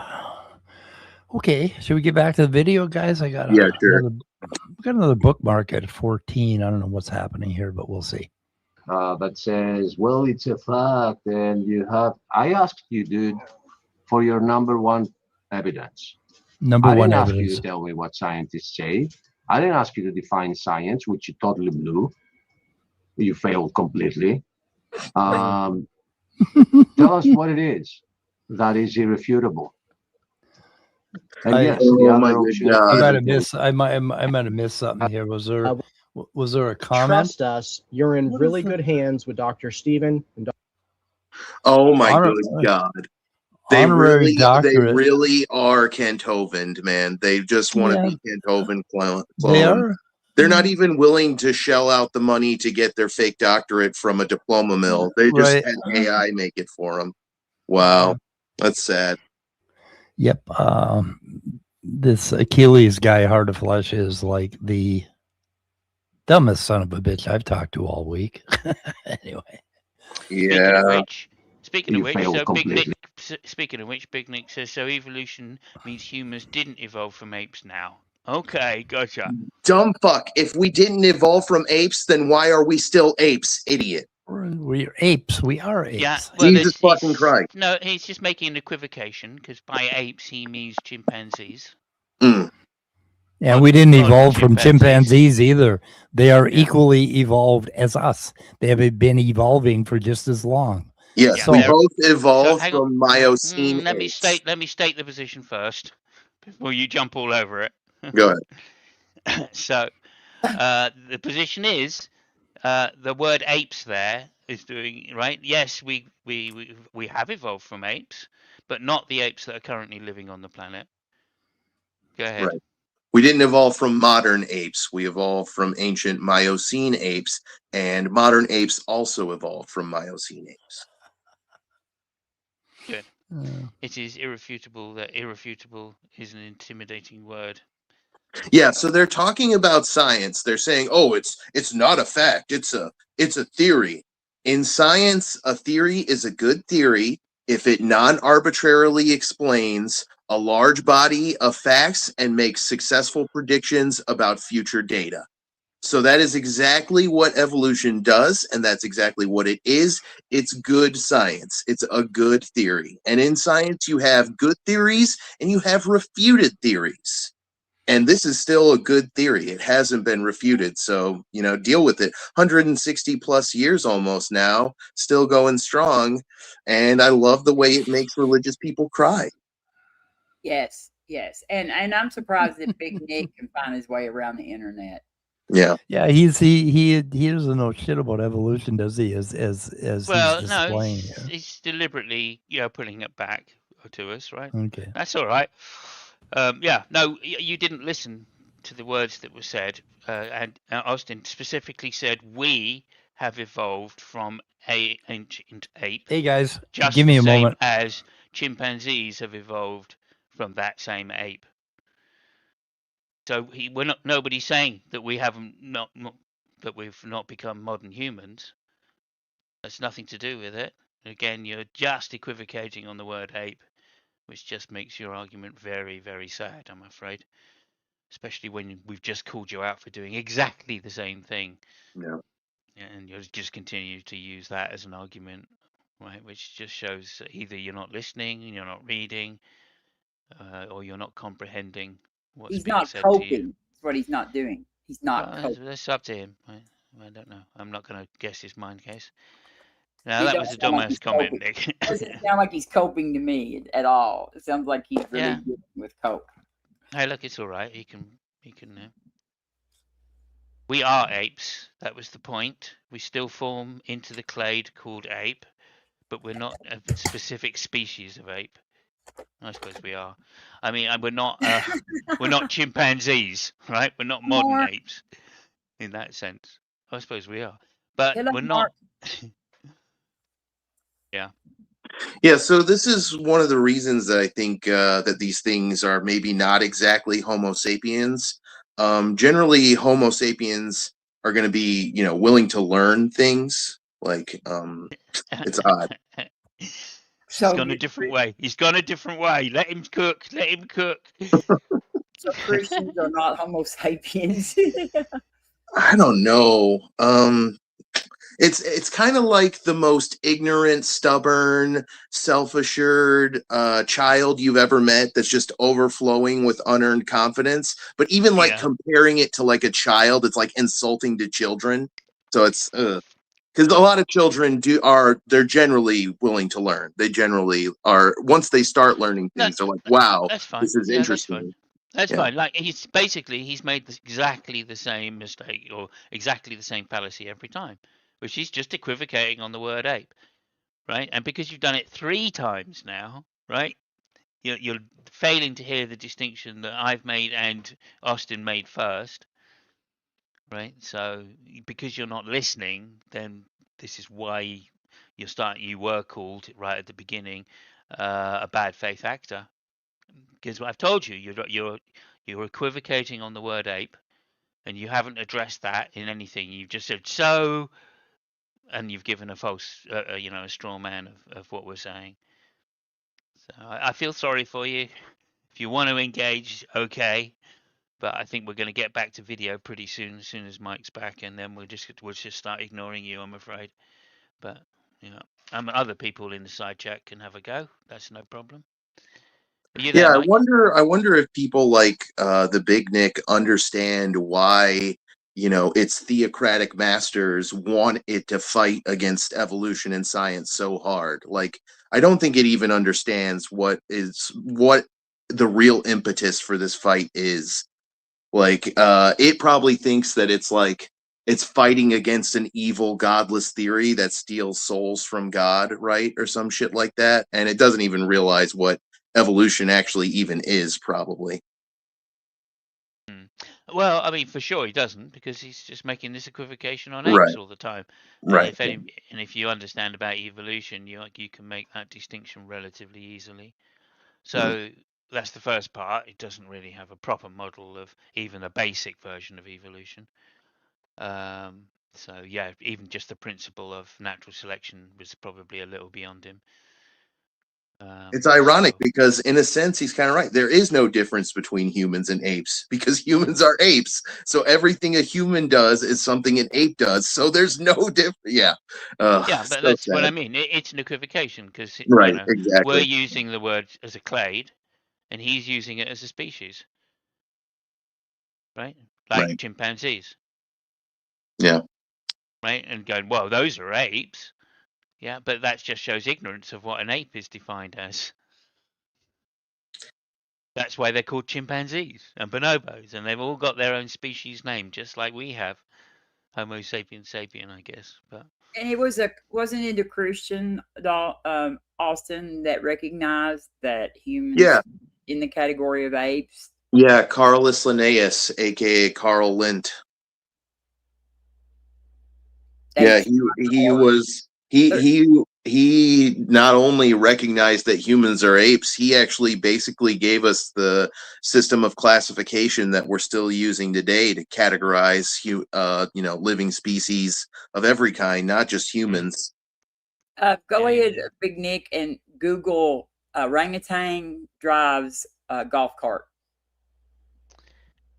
S1: Okay, should we get back to the video, guys?
S8: I got sure.
S1: We got another bookmark at 14. I don't know what's happening here, but we'll see.
S6: That says, well, it's a fact, and I asked you, dude, for your number one evidence.
S1: I didn't
S6: ask you to tell me what scientists say. I didn't ask you to define science, which you totally blew. You failed completely. Tell us what it is that is irrefutable. And
S1: I might have missed something here. Was there a comment?
S7: Trust us. You're in really good hands with Dr. Steven.
S8: Oh my good God. They really are Cantovened, man. They just want to be Cantoven clone.
S1: They are.
S8: They're not even willing to shell out the money to get their fake doctorate from a diploma mill. They just had AI make it for them. Wow. That's sad.
S1: Yep. This Achilles guy, Heart of Flesh, is like the dumbest son of a bitch I've talked to all week. Anyway.
S8: Yeah.
S3: Speaking of which, Big Nick says, so evolution means humans didn't evolve from apes now. Okay, gotcha.
S8: Dumb fuck. If we didn't evolve from apes, then why are we still apes, idiot?
S1: We're apes. We are apes.
S3: Yeah, well,
S8: Jesus fucking Christ.
S3: No, he's just making an equivocation because by apes he means chimpanzees.
S1: And we didn't evolve from chimpanzees either. They are equally evolved as us. They have been evolving for just as long.
S8: Yes, we both evolved from Miocene.
S3: Let me state the position first before you jump all over it.
S8: Go ahead.
S3: So the position is the word apes there is doing right. Yes, we have evolved from apes, but not the apes that are currently living on the planet. Go ahead.
S8: Right. We didn't evolve from modern apes. We evolved from ancient Miocene apes, and modern apes also evolved from Miocene apes.
S3: Good. It is irrefutable that irrefutable is an intimidating word.
S8: Yeah, so they're talking about science. They're saying, "Oh, it's not a fact. It's a theory." In science, a theory is a good theory if it non-arbitrarily explains a large body of facts and makes successful predictions about future data. So that is exactly what evolution does, and that's exactly what it is. It's good science. It's a good theory. And in science, you have good theories and you have refuted theories. And this is still a good theory. It hasn't been refuted. So, deal with it. 160 plus years almost now, still going strong. And I love the way it makes religious people cry.
S5: Yes. And I'm surprised that Big Nick can find his way around the internet.
S8: Yeah.
S1: He doesn't know shit about evolution, does he? As
S3: well,
S1: he's
S3: displaying.
S1: No,
S3: he's deliberately, putting it back to us, right?
S1: Okay,
S3: that's all right. Yeah, no, you didn't listen to the words that were said, and Austin specifically said we have evolved from a ancient ape.
S1: Hey guys,
S3: just
S1: give me
S3: the
S1: a
S3: same
S1: moment.
S3: as chimpanzees have evolved from that same ape. So nobody's saying that we haven't that we've not become modern humans. That's nothing to do with it. Again, you're just equivocating on the word ape, which just makes your argument very, very sad, I'm afraid. Especially when we've just called you out for doing exactly the same thing.
S8: Yeah.
S3: And you'll just continue to use that as an argument, right? Which just shows that either you're not listening, you're not reading, or you're not comprehending what's
S5: he's
S3: being
S5: not
S3: said
S5: coping.
S3: to you.
S5: That's what he's not doing. He's not coping.
S3: That's up to him. I don't know. I'm not going to guess his mind case. Now,
S5: It
S3: that
S5: don't
S3: was a
S5: sound like
S3: dumbass
S5: he's
S3: comment,
S5: coping.
S3: Nick.
S5: It doesn't sound like he's coping to me at all. It sounds like he's really
S3: Yeah.
S5: good with cope.
S3: Hey, look, it's all right. He can. We are apes. That was the point. We still form into the clade called ape, but we're not a specific species of ape. I suppose we are. I mean, we're not chimpanzees, right? We're not modern
S5: Mark.
S3: apes in that sense. I suppose we are, but
S5: Hello,
S3: we're
S5: Mark.
S3: not. Yeah.
S8: Yeah, so this is one of the reasons that I think that these things are maybe not exactly Homo sapiens. Generally, Homo sapiens are going to be, willing to learn things. Like, it's odd.
S3: He's gone a different way. He's gone a different way. Let him cook. Let him cook.
S5: So Christians are not Homo sapiens.
S8: I don't know. It's kind of like the most ignorant, stubborn, self-assured child you've ever met that's just overflowing with unearned confidence. But even like comparing it to like a child, it's like insulting to children. So it's because a lot of children they're generally willing to learn. They generally are, once they start learning things, they're like, wow,
S3: that's fine.
S8: this is interesting.
S3: That's fine. Like he's made exactly the same mistake or exactly the same fallacy every time, which he's just equivocating on the word ape, right? And because you've done it 3 times now, right? You're failing to hear the distinction that I've made and Austin made first, right? So because you're not listening, then this is why you were called right at the beginning a bad faith actor. Because I've told you, you're equivocating on the word ape, and you haven't addressed that in anything. You've just said so, and you've given a false, a straw man of what we're saying. So I feel sorry for you. If you want to engage, okay, but I think we're going to get back to video pretty soon. As soon as Mike's back, and then we'll just start ignoring you, I'm afraid. But other people in the side chat can have a go. That's no problem.
S8: Yeah, I wonder if people like the Big Nick understand why, its theocratic masters want it to fight against evolution and science so hard. Like, I don't think it even understands what the real impetus for this fight is. Like, it probably thinks that it's fighting against an evil, godless theory that steals souls from God, right? Or some shit like that. And it doesn't even realize what evolution actually even is, probably.
S3: Well, I mean, for sure he doesn't, because he's just making this equivocation on apes all the time.
S8: Right.
S3: And if you understand about evolution, you can make that distinction relatively easily. So that's the first part. It doesn't really have a proper model of even a basic version of evolution. So yeah, even just the principle of natural selection was probably a little beyond him.
S8: It's ironic because, in a sense, he's kind of right. There is no difference between humans and apes because humans are apes. So everything a human does is something an ape does. So there's no difference. Yeah.
S3: Yeah, but
S8: so
S3: that's
S8: sad.
S3: what I mean. It's an equivocation because
S8: Right,
S3: we're
S8: exactly.
S3: using the word as a clade, and he's using it as a species, right? Like
S8: Right.
S3: chimpanzees.
S8: Yeah.
S3: Right, and going, well, those are apes. Yeah, but that just shows ignorance of what an ape is defined as. That's why they're called chimpanzees and bonobos, and they've all got their own species name, just like we have. Homo sapiens sapien, I guess. But
S5: and it wasn't it a Christian Austin that recognized that humans in the category of apes?
S8: Yeah, Carlos Linnaeus, aka Carl Lindt. Yeah, he not only recognized that humans are apes, he actually basically gave us the system of classification that we're still using today to categorize living species of every kind, not just humans.
S5: Go ahead, Big Nick, and Google orangutan drives a golf cart.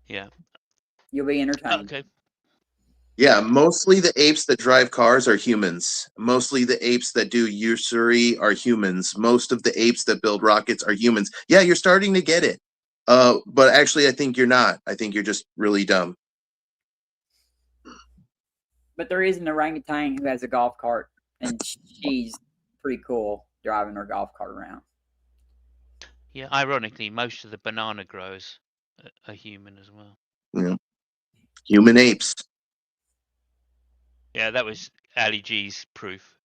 S3: Yeah,
S5: you'll be entertained.
S3: Okay.
S8: Yeah, mostly the apes that drive cars are humans. Mostly the apes that do usury are humans. Most of the apes that build rockets are humans. Yeah, you're starting to get it. But actually, I think you're not. I think you're just really dumb.
S5: But there is an orangutan who has a golf cart, and she's pretty cool driving her golf cart around.
S3: Yeah, ironically, most of the banana growers are human as well.
S8: Yeah. Human apes.
S3: Yeah, that was Ali G's proof.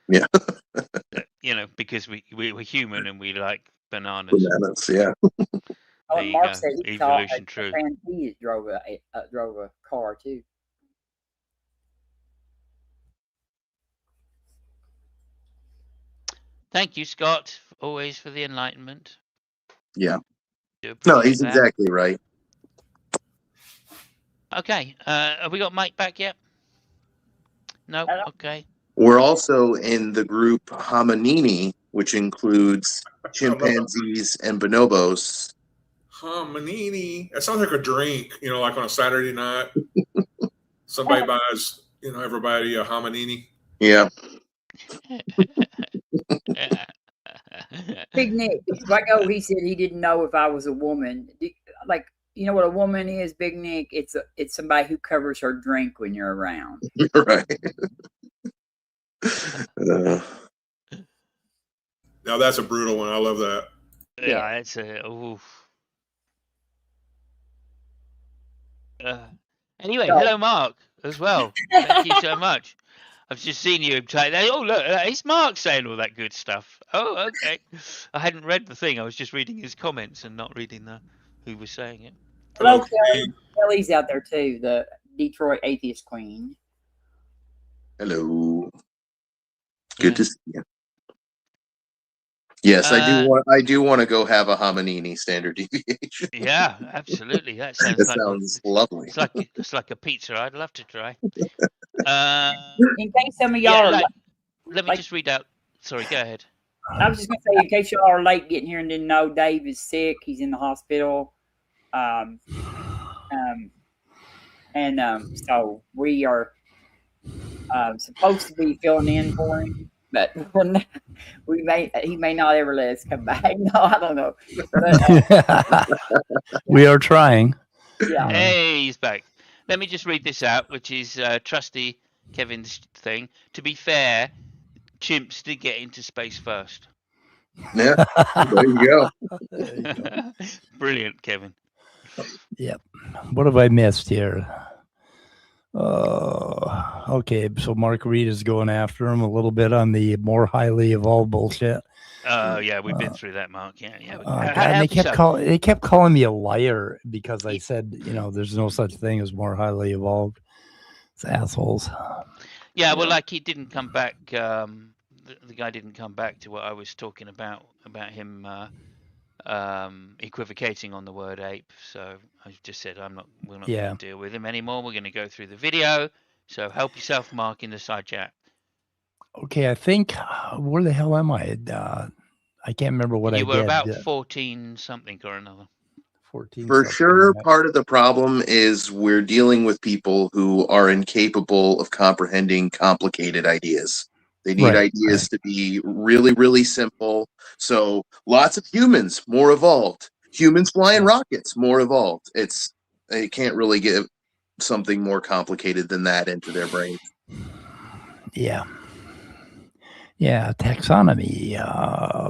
S8: Yeah.
S3: That, because we're human and we like bananas.
S8: Bananas, yeah.
S5: Oh, Mark said he saw a
S3: true.
S5: chimpanzee drove a car too.
S3: Thank you, Scott, always for the enlightenment.
S8: Yeah. No, he's exactly right.
S3: Okay. Have we got Mike back yet? No. Okay.
S8: We're also in the group Hominini, which includes chimpanzees and bonobos.
S2: Hominini. That sounds like a drink, like on a Saturday night. Somebody buys, everybody a hominini.
S8: Yeah.
S5: Big Nick, he said he didn't know if I was a woman. Like, you know what a woman is, Big Nick? It's somebody who covers her drink when you're around.
S8: Right.
S2: Now that's a brutal one. I love that.
S3: Yeah, it's a oof. Anyway, hello, Mark, as well. Thank you so much. I've just seen you type that. Oh, look, it's Mark saying all that good stuff. Oh, okay. I hadn't read the thing. I was just reading his comments and not reading who was saying it.
S5: Hello, Kelly. Kelly's out there too, the Detroit Atheist Queen.
S8: Hello. Good to see you. Yes, I do want to go have a hominini standard deviation.
S3: Yeah, absolutely. That sounds
S8: lovely.
S3: It's like a pizza I'd love to try.
S5: In case some of y'all
S3: let me just read out. Sorry, go ahead.
S5: I was just going to say, in case y'all are late getting here and didn't know, Dave is sick. He's in the hospital. So we are supposed to be filling in for him, but he may not ever let us come back. No, I don't know. But,
S1: we are trying.
S5: Yeah.
S3: Hey, he's back. Let me just read this out, which is trusty Kevin's thing. To be fair, chimps did get into space first.
S8: Yeah, there you go.
S3: Brilliant, Kevin.
S1: Yep. What have I missed here? Okay, so Mark Reed is going after him a little bit on the more highly evolved bullshit.
S3: Yeah, we've been through that, Mark. Yeah.
S1: God, they kept calling me a liar because I said, there's no such thing as more highly evolved. It's assholes.
S3: Yeah, well, like he didn't come back. The guy didn't come back to what I was talking about him equivocating on the word ape. So I just said we're not going to deal with him anymore. We're going to go through the video So help yourself, Mark, in the side chat.
S1: Okay, I think where the hell am I? I can't remember what I did.
S3: You were about 14 something or another.
S1: 14.
S8: For
S1: something,
S8: sure,
S1: yeah.
S8: part of the problem is we're dealing with people who are incapable of comprehending complicated ideas. They need ideas to be really, really simple. So lots of humans, more evolved. Humans flying rockets, more evolved. They can't really get something more complicated than that into their brains.
S1: Yeah. Yeah, taxonomy.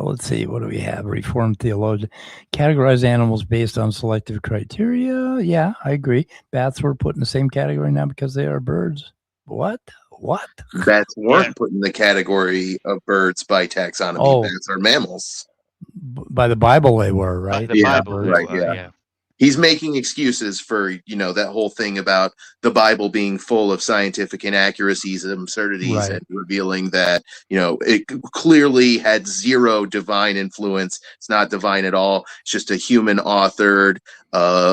S1: Let's see, what do we have? Reformed theologian. Categorize animals based on selective criteria. Yeah, I agree. Bats were put in the same category now because they are birds. What?
S8: Bats weren't put in the category of birds by taxonomy. Bats are mammals.
S1: By the Bible they were, right?
S3: By the Bible they
S8: right,
S3: were, yeah.
S8: He's making excuses for, that whole thing about the Bible being full of scientific inaccuracies and absurdities, and revealing that, it clearly had zero divine influence. It's not divine at all. It's just a human authored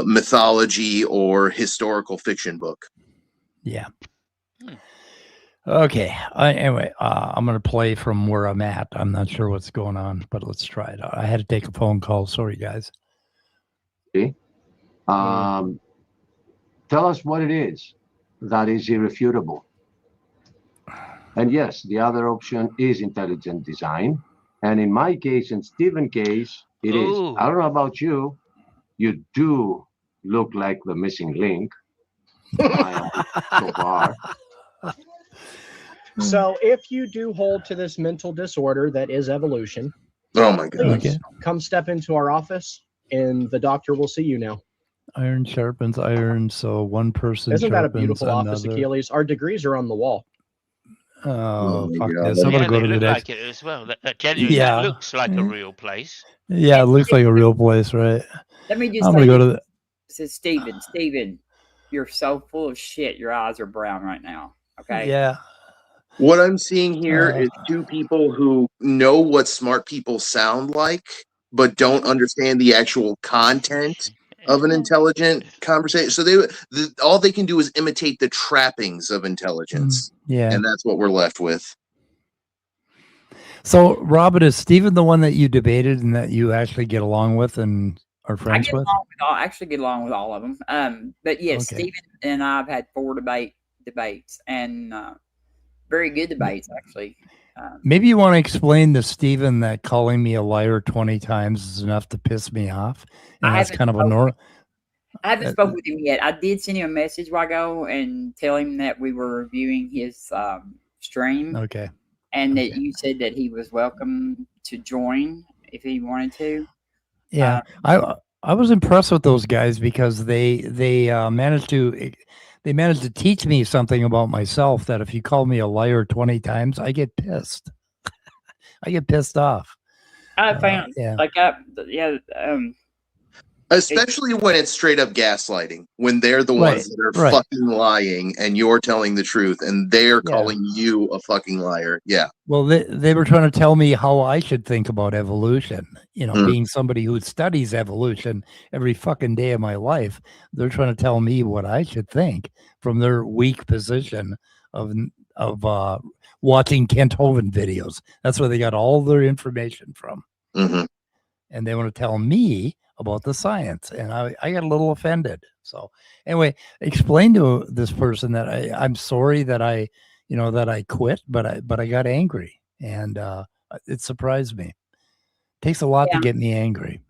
S8: mythology or historical fiction book.
S1: Yeah. Okay. Anyway, I'm going to play from where I'm at. I'm not sure what's going on, but let's try it out. I had to take a phone call. Sorry, guys.
S6: Okay. Tell us what it is that is irrefutable. And yes, the other option is intelligent design. And in my case and Stephen's case, it is. I don't know about you. You do look like the missing link. So far.
S7: So if you do hold to this mental disorder that is evolution,
S8: oh my God,
S7: come step into our office and the doctor will see you now.
S1: Iron sharpens iron, so one person
S7: Isn't that a
S1: sharpens
S7: beautiful
S1: another.
S7: office, Achilles? Our degrees are on the wall.
S1: Oh, fuck this. I'm going to go to the next.
S3: Like it as well. That genuinely that looks like a real place.
S1: Yeah, it looks like a real place, right?
S5: Let me just
S1: I'm going to go to the...
S5: Says Steven, you're so full of shit. Your eyes are brown right now. Okay?
S1: Yeah.
S8: What I'm seeing here is two people who know what smart people sound like, but don't understand the actual content of an intelligent conversation. So all they can do is imitate the trappings of intelligence.
S1: Yeah.
S8: And that's what we're left with.
S1: So, Robert, is Stephen the one that you debated and that you actually get along with and are friends with?
S5: I actually get along with all of them. But yes, Stephen and I have had 4 debates and very good debates, actually.
S1: Maybe you want to explain to Stephen that calling me a liar 20 times is enough to piss me off. And that's kind of a normal.
S5: I haven't spoken with him yet. I did send him a message a while ago and tell him that we were reviewing his stream.
S1: Okay.
S5: And that you said that he was welcome to join if he wanted to.
S1: Yeah. I was impressed with those guys because they managed to teach me something about myself that if you call me a liar 20 times, I get pissed. I get pissed off.
S5: I found
S8: especially when it's straight up gaslighting, when they're the ones that are fucking lying and you're telling the truth and they're calling you a fucking liar. Yeah.
S1: Well, they were trying to tell me how I should think about evolution. Being somebody who studies evolution every fucking day of my life, they're trying to tell me what I should think from their weak position of watching Kent Hovind videos. That's where they got all their information from.
S8: Mm-hmm.
S1: And they want to tell me about the science, and I got a little offended. So anyway, explain to this person that I'm sorry that I quit, but I got angry, and it surprised me. It takes a lot to get me angry.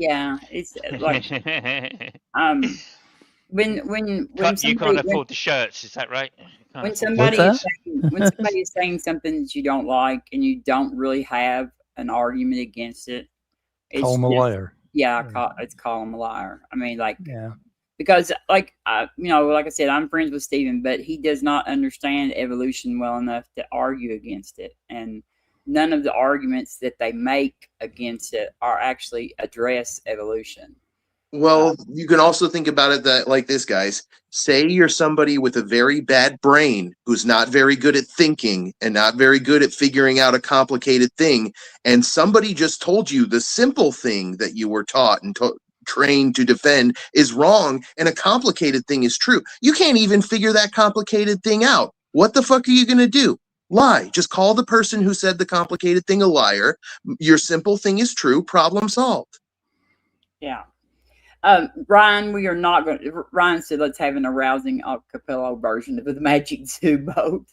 S5: Yeah, it's like when
S3: you can't afford the shirts, is that right?
S5: When somebody is saying something that you don't like and you don't really have an argument against it,
S1: call them a liar.
S5: Yeah, it's call him a liar. I mean, because like I said, I'm friends with Stephen, but he does not understand evolution well enough to argue against it, and none of the arguments that they make against it are actually address evolution.
S8: Well, you can also think about it that like this, guys. Say you're somebody with a very bad brain who's not very good at thinking and not very good at figuring out a complicated thing, and somebody just told you the simple thing that you were taught and trained to defend is wrong and a complicated thing is true. You can't even figure that complicated thing out. What the fuck are you going to do? Lie. Just call the person who said the complicated thing a liar. Your simple thing is true. Problem solved.
S5: Yeah. Ryan, we are not going to. Ryan said, let's have an arousing a cappella version of the Magic Zoo boat.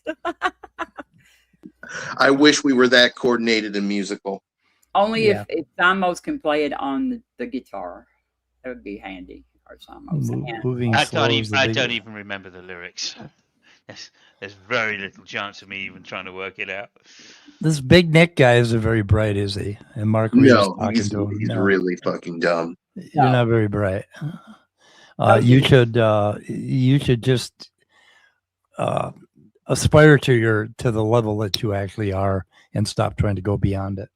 S8: I wish we were that coordinated and musical.
S5: Only if Simos can play it on the guitar. That would be handy. Or Simos.
S3: I don't even remember the lyrics. There's very little chance of me even trying to work it out.
S1: This Big Nick guy isn't very bright, is he? And Mark Reed is talking to him.
S8: He's really fucking dumb.
S1: You're not very bright. You should just aspire to the level that you actually are and stop trying to go beyond it.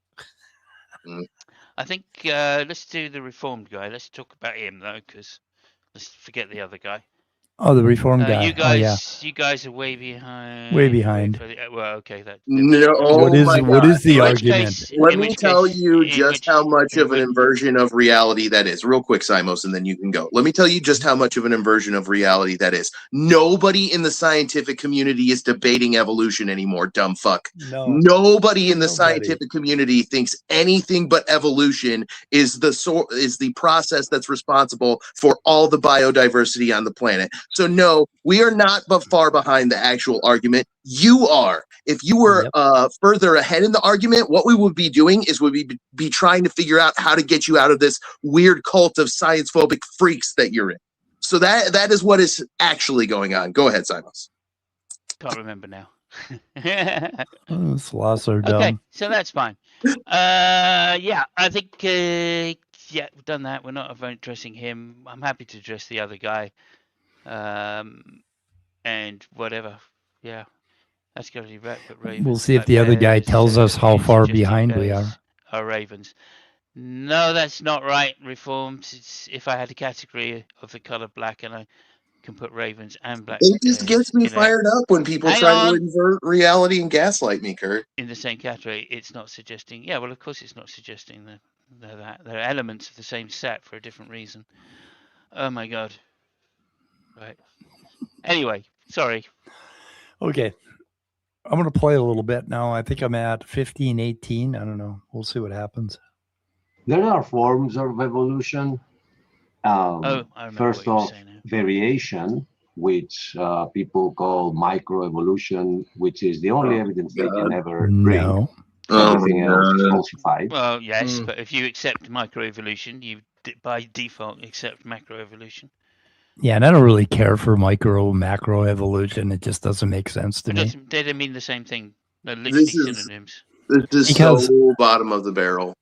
S3: I think let's do the Reformed guy. Let's talk about him though, because let's forget the other guy.
S1: Oh, the Reformed guy.
S3: You guys are way behind.
S1: Way behind.
S3: Well, okay.
S8: What
S1: is the argument?
S8: Let me tell you just how much of an inversion of reality that is. Real quick, Simos, and then you can go. Let me tell you just how much of an inversion of reality that is. Nobody in the scientific community is debating evolution anymore, dumb fuck.
S1: No.
S8: Nobody in the scientific community thinks anything but evolution is the process that's responsible for all the biodiversity on the planet. So no, we are not but far behind the actual argument. You are. If you were further ahead in the argument, what we would be doing is we'd be trying to figure out how to get you out of this weird cult of science-phobic freaks that you're in. So that is what is actually going on. Go ahead, Simons.
S3: Can't remember now.
S1: This loss are dumb.
S3: Okay, so that's fine. I think we've done that. We're not addressing him. I'm happy to address the other guy. And whatever, that's going to be right. But Ravens,
S1: we'll see if the other guy tells us how far behind we are.
S3: Are Ravens? No, that's not right. Reformed. It's if I had a category of the color black, and I can put Ravens and black.
S8: It just gets me fired up when people try to invert reality and gaslight me, Kurt.
S3: In the same category, it's not suggesting. Yeah, well, of course, it's not suggesting that they're elements of the same set for a different reason. Oh my god. Right. Anyway, sorry.
S1: Okay. I'm going to play a little bit now. I think I'm at 15, 18. I don't know. We'll see what happens.
S6: There are forms of evolution. First off, variation, which people call microevolution, which is the only evidence they can ever bring. Everything else is falsified.
S3: Well, yes, but if you accept microevolution, you by default accept macroevolution.
S1: Yeah, and I don't really care for macro evolution. It just doesn't make sense to me.
S3: They don't mean the same thing. They're literally synonyms.
S8: This is so bottom of the barrel.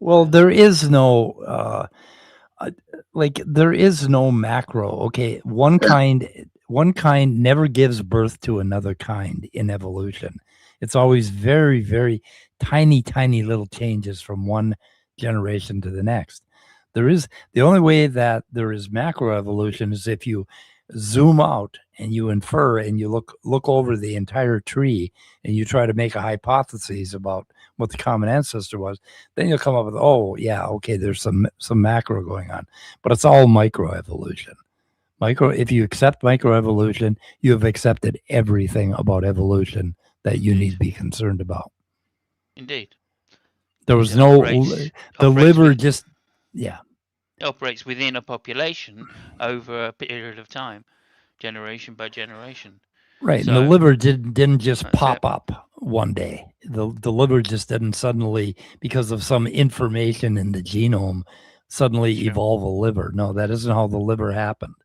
S1: Well, there is no there is no macro. Okay, one kind never gives birth to another kind in evolution. It's always very, very tiny little changes from one generation to the next. The only way that there is macroevolution is if you zoom out and you infer and you look over the entire tree and you try to make a hypothesis about what the common ancestor was. Then you'll come up with, there's some macro going on, but it's all microevolution. If you accept microevolution, you have accepted everything about evolution that you need to be concerned about.
S3: Indeed.
S1: There was the liver just. Yeah.
S3: It operates within a population over a period of time, generation by generation.
S1: Right. So, and the liver didn't just pop up one day. The liver just didn't suddenly, because of some information in the genome, suddenly evolve a liver. No, that isn't how the liver happened.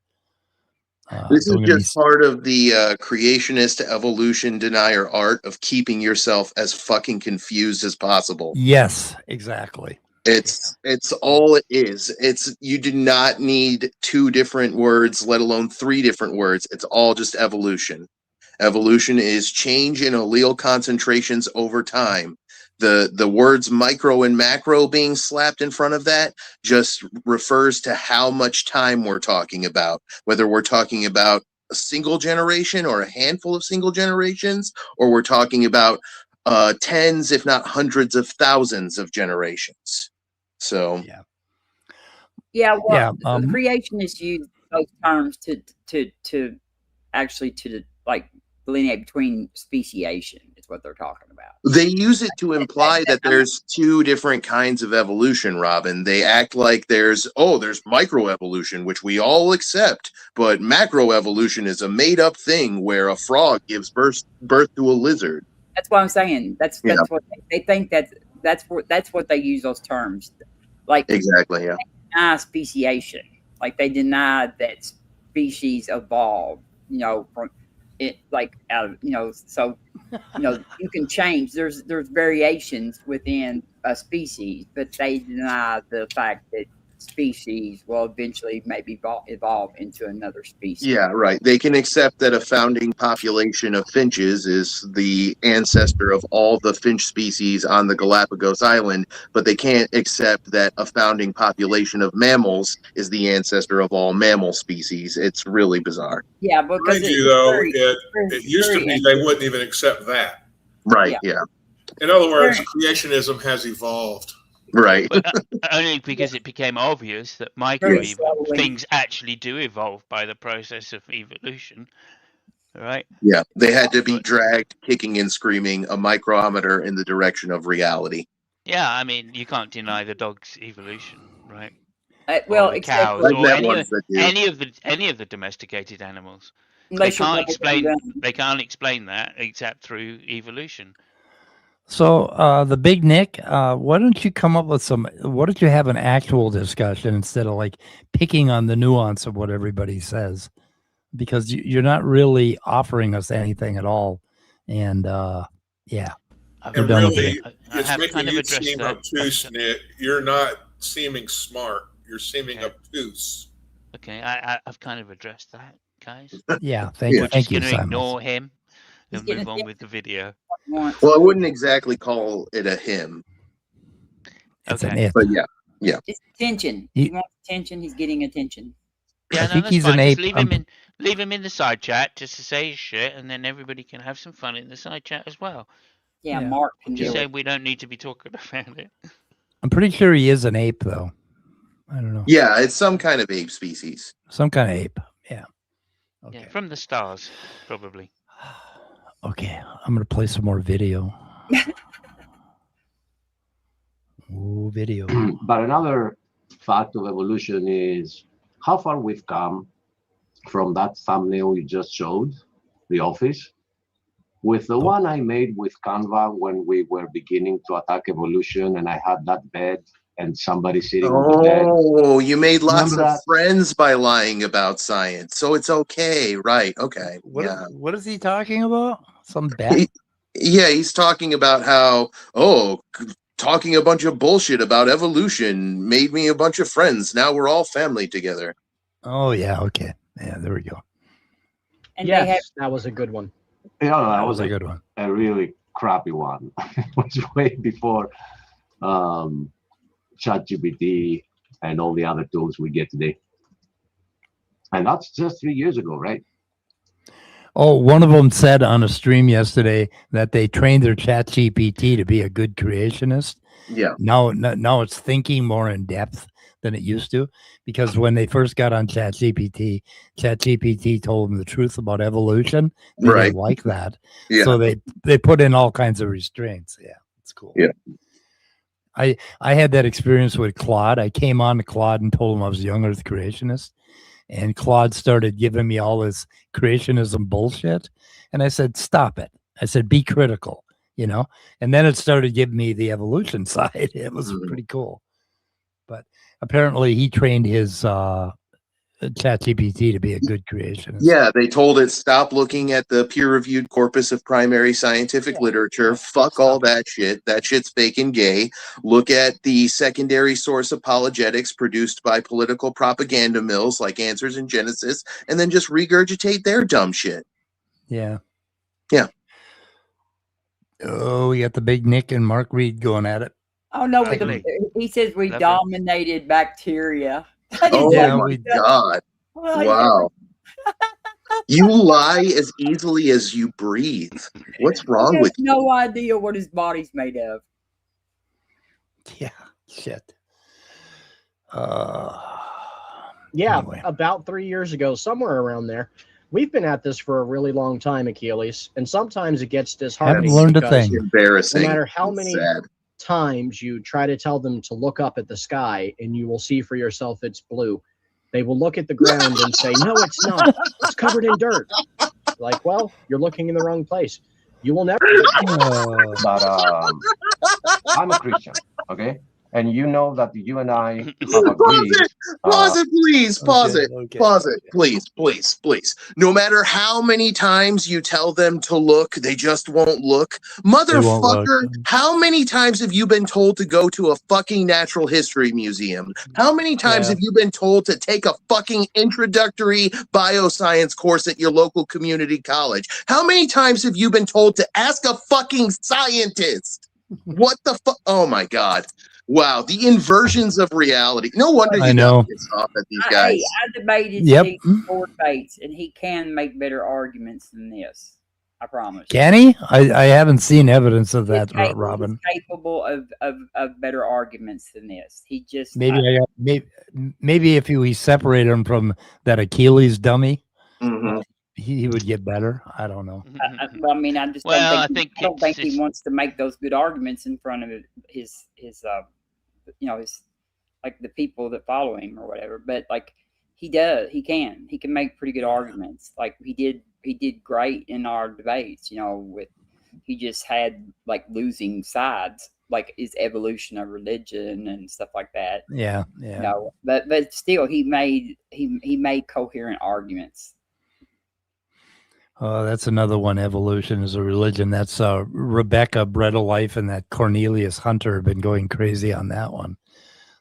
S8: This is just part of the creationist evolution denier art of keeping yourself as fucking confused as possible.
S1: Yes, exactly.
S8: It's all it is. You do not need two different words, let alone three different words. It's all just evolution. Evolution is change in allele concentrations over time. The words micro and macro being slapped in front of that just refers to how much time we're talking about, whether we're talking about a single generation or a handful of single generations, or we're talking about tens, if not hundreds of thousands of generations. So,
S1: yeah.
S5: Yeah, well,
S1: Yeah,
S5: the creationists use those terms to actually to like delineate between speciation is what they're talking about.
S8: They use it to imply that there's two different kinds of evolution, Robin. They act like there's microevolution, which we all accept, but macroevolution is a made-up thing where a frog gives birth to a lizard.
S5: That's what I'm saying. That's what they think that's what they use those terms. Like
S8: exactly, yeah.
S5: Deny speciation. Like they deny that species evolved, from it, like out of, so you can change. There's variations within a species, but they deny the fact that species will eventually maybe evolve into another species.
S8: Yeah, right. They can accept that a founding population of finches is the ancestor of all the finch species on the Galapagos Island, but they can't accept that a founding population of mammals is the ancestor of all mammal species. It's really bizarre.
S5: Yeah, because
S2: it used to be they wouldn't even accept that.
S8: Right, yeah.
S2: In other words, creationism has evolved.
S8: Right.
S3: But only because it became obvious that things actually do evolve by the process of evolution. Right?
S8: Yeah, they had to be dragged kicking and screaming a micrometer in the direction of reality.
S3: Yeah, I mean, you can't deny the dog's evolution, right?
S5: Well,
S3: the cows or any of the domesticated animals. They can't explain that except through evolution.
S1: So the Big Nick, why don't you come up with why don't you have an actual discussion instead of like picking on the nuance of what everybody says? Because you're not really offering us anything at all. And yeah.
S2: And really, it's making you seem obtuse, Nick. You're not seeming smart. You're seeming obtuse.
S3: Okay, I've kind of addressed that, guys.
S1: Yeah, thank you.
S3: We're just going to ignore him and move on with the video.
S8: Well, I wouldn't exactly call it a him.
S1: It's an it.
S8: But yeah.
S5: It's attention. He wants attention. He's getting attention.
S3: Yeah,
S1: I think he's an ape.
S3: Leave him in the side chat just to say his shit, and then everybody can have some fun in the side chat as well.
S5: Yeah. Mark can
S3: just say we don't need to be talking about it.
S1: I'm pretty sure he is an ape, though. I don't know.
S8: Yeah, it's some kind of ape species.
S1: Some kind of ape. Yeah.
S3: Okay. Yeah, from the stars, probably.
S1: Okay, I'm going to play some more video. Ooh, video.
S6: But another fact of evolution is how far we've come from that thumbnail you just showed, The Office, with the one I made with Canva when we were beginning to attack evolution, and I had that bed and somebody sitting on the bed.
S8: Oh, you made lots of friends by lying about science, so it's okay, right? Okay.
S1: What is he talking about? Some bed?
S8: He's talking about how talking a bunch of bullshit about evolution made me a bunch of friends. Now we're all family together.
S1: Oh yeah, okay, yeah, there we go.
S7: And yes, that was a good one.
S6: Yeah, that was a good one. A really crappy one. It was way before ChatGPT and all the other tools we get today. And that's just 3 years ago, right?
S1: Oh, one of them said on a stream yesterday that they trained their ChatGPT to be a good creationist.
S8: Yeah.
S1: Now it's thinking more in depth than it used to, because when they first got on ChatGPT told them the truth about evolution. They didn't like that. Yeah. So they put in all kinds of restraints. Yeah, it's cool.
S8: Yeah.
S1: I had that experience with Claude. I came on to Claude and told him I was a young earth creationist. And Claude started giving me all this creationism bullshit. And I said, stop it. I said, be critical, And then it started giving me the evolution side. It was pretty cool. But apparently he trained his ChatGPT to be a good creationist.
S8: Yeah, they told it, stop looking at the peer-reviewed corpus of primary scientific literature. Fuck all that shit. That shit's fake and gay. Look at the secondary source apologetics produced by political propaganda mills like Answers in Genesis, and then just regurgitate their dumb shit.
S1: Yeah.
S8: Yeah.
S1: Oh, we got the Big Nick and Mark Reed going at it.
S5: Oh, no, he says we dominated bacteria.
S8: Oh my God. Wow. You lie as easily as you breathe. What's wrong with you?
S5: No idea what his body's made of.
S1: Yeah, shit. Anyway.
S7: About 3 years ago, somewhere around there. We've been at this for a really long time, Achilles, and sometimes it gets disheartening.
S1: Haven't learned a
S7: because
S1: thing.
S8: Embarrassing.
S7: No matter how
S8: It's
S7: many
S8: sad.
S7: times you try to tell them to look up at the sky and you will see for yourself it's blue, they will look at the ground and say, no, it's not. It's covered in dirt. Like, well, you're looking in the wrong place. You will never.
S6: But I'm a Christian, okay? And you know that you and I have agreed.
S8: Pause it, please. Pause
S1: Okay,
S8: it.
S1: okay,
S8: Pause it, please, please, please. No matter how many times you tell them to look, they just won't look. Motherfucker, how many times have you been told to go to a fucking natural history museum? How many times have you been told to take a fucking introductory bioscience course at your local community college? How many times have you been told to ask a fucking scientist? What the fuck? Oh my God. Wow, the inversions of reality. No wonder you got pissed off at these guys.
S5: I debated Steve before debates, and he can make better arguments than this. I promise.
S1: Can he? I haven't seen evidence of that, Robin.
S5: He's capable of better arguments than this. He just
S1: maybe if we separate him from that Achilles dummy, he would get better. I don't know.
S5: I mean, I just don't think he wants to make those good arguments in front of his his like the people that follow him or whatever. But like he can make pretty good arguments. Like he did great in our debates. He just had like losing sides, like his evolution of religion and stuff like that.
S1: Yeah.
S5: But still, he made coherent arguments.
S1: That's another one. Evolution is a religion. That's Rebecca, Bread of Life, and that Cornelius Hunter have been going crazy on that one.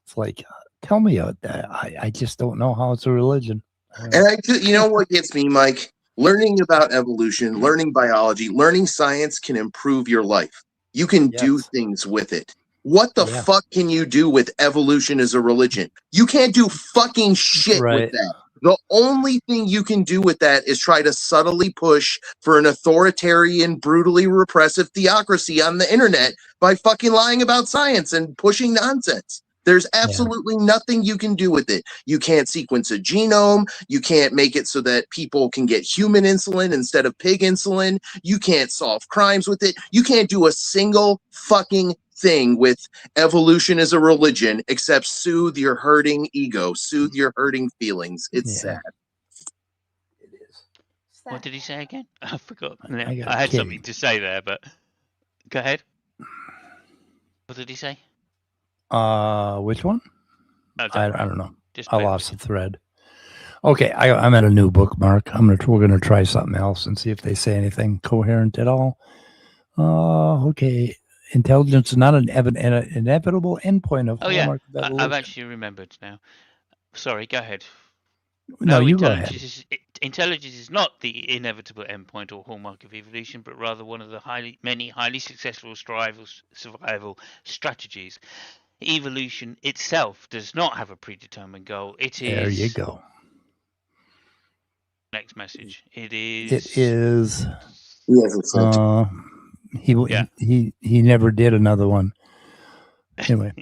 S1: It's like, tell me, I just don't know how it's a religion.
S8: And you know what gets me, Mike? Learning about evolution, learning biology, learning science can improve your life. You can do things with it. What the fuck can you do with evolution as a religion? You can't do fucking shit with that. The only thing you can do with that is try to subtly push for an authoritarian, brutally repressive theocracy on the internet by fucking lying about science and pushing nonsense. There's absolutely nothing you can do with it. You can't sequence a genome. You can't make it so that people can get human insulin instead of pig insulin. You can't solve crimes with it. You can't do a single fucking thing with evolution as a religion except soothe your hurting ego, soothe your hurting feelings. It's sad.
S3: It is. What did he say again? I forgot. I
S1: had
S3: something to say there, but go ahead. What did he say?
S1: Which one? I don't know.
S3: I
S1: lost the thread. Okay, I'm at a new bookmark. We're gonna try something else and see if they say anything coherent at all. Okay. Intelligence is not an inevitable endpoint of hallmark of evolution.
S3: I've actually remembered now. Sorry, go ahead.
S1: No, you go ahead.
S3: Intelligence is not the inevitable endpoint or hallmark of evolution, but rather one of the many highly successful survival strategies. Evolution itself does not have a predetermined goal.
S1: There you go.
S3: Next message. It
S1: is. He never did another one. Anyway,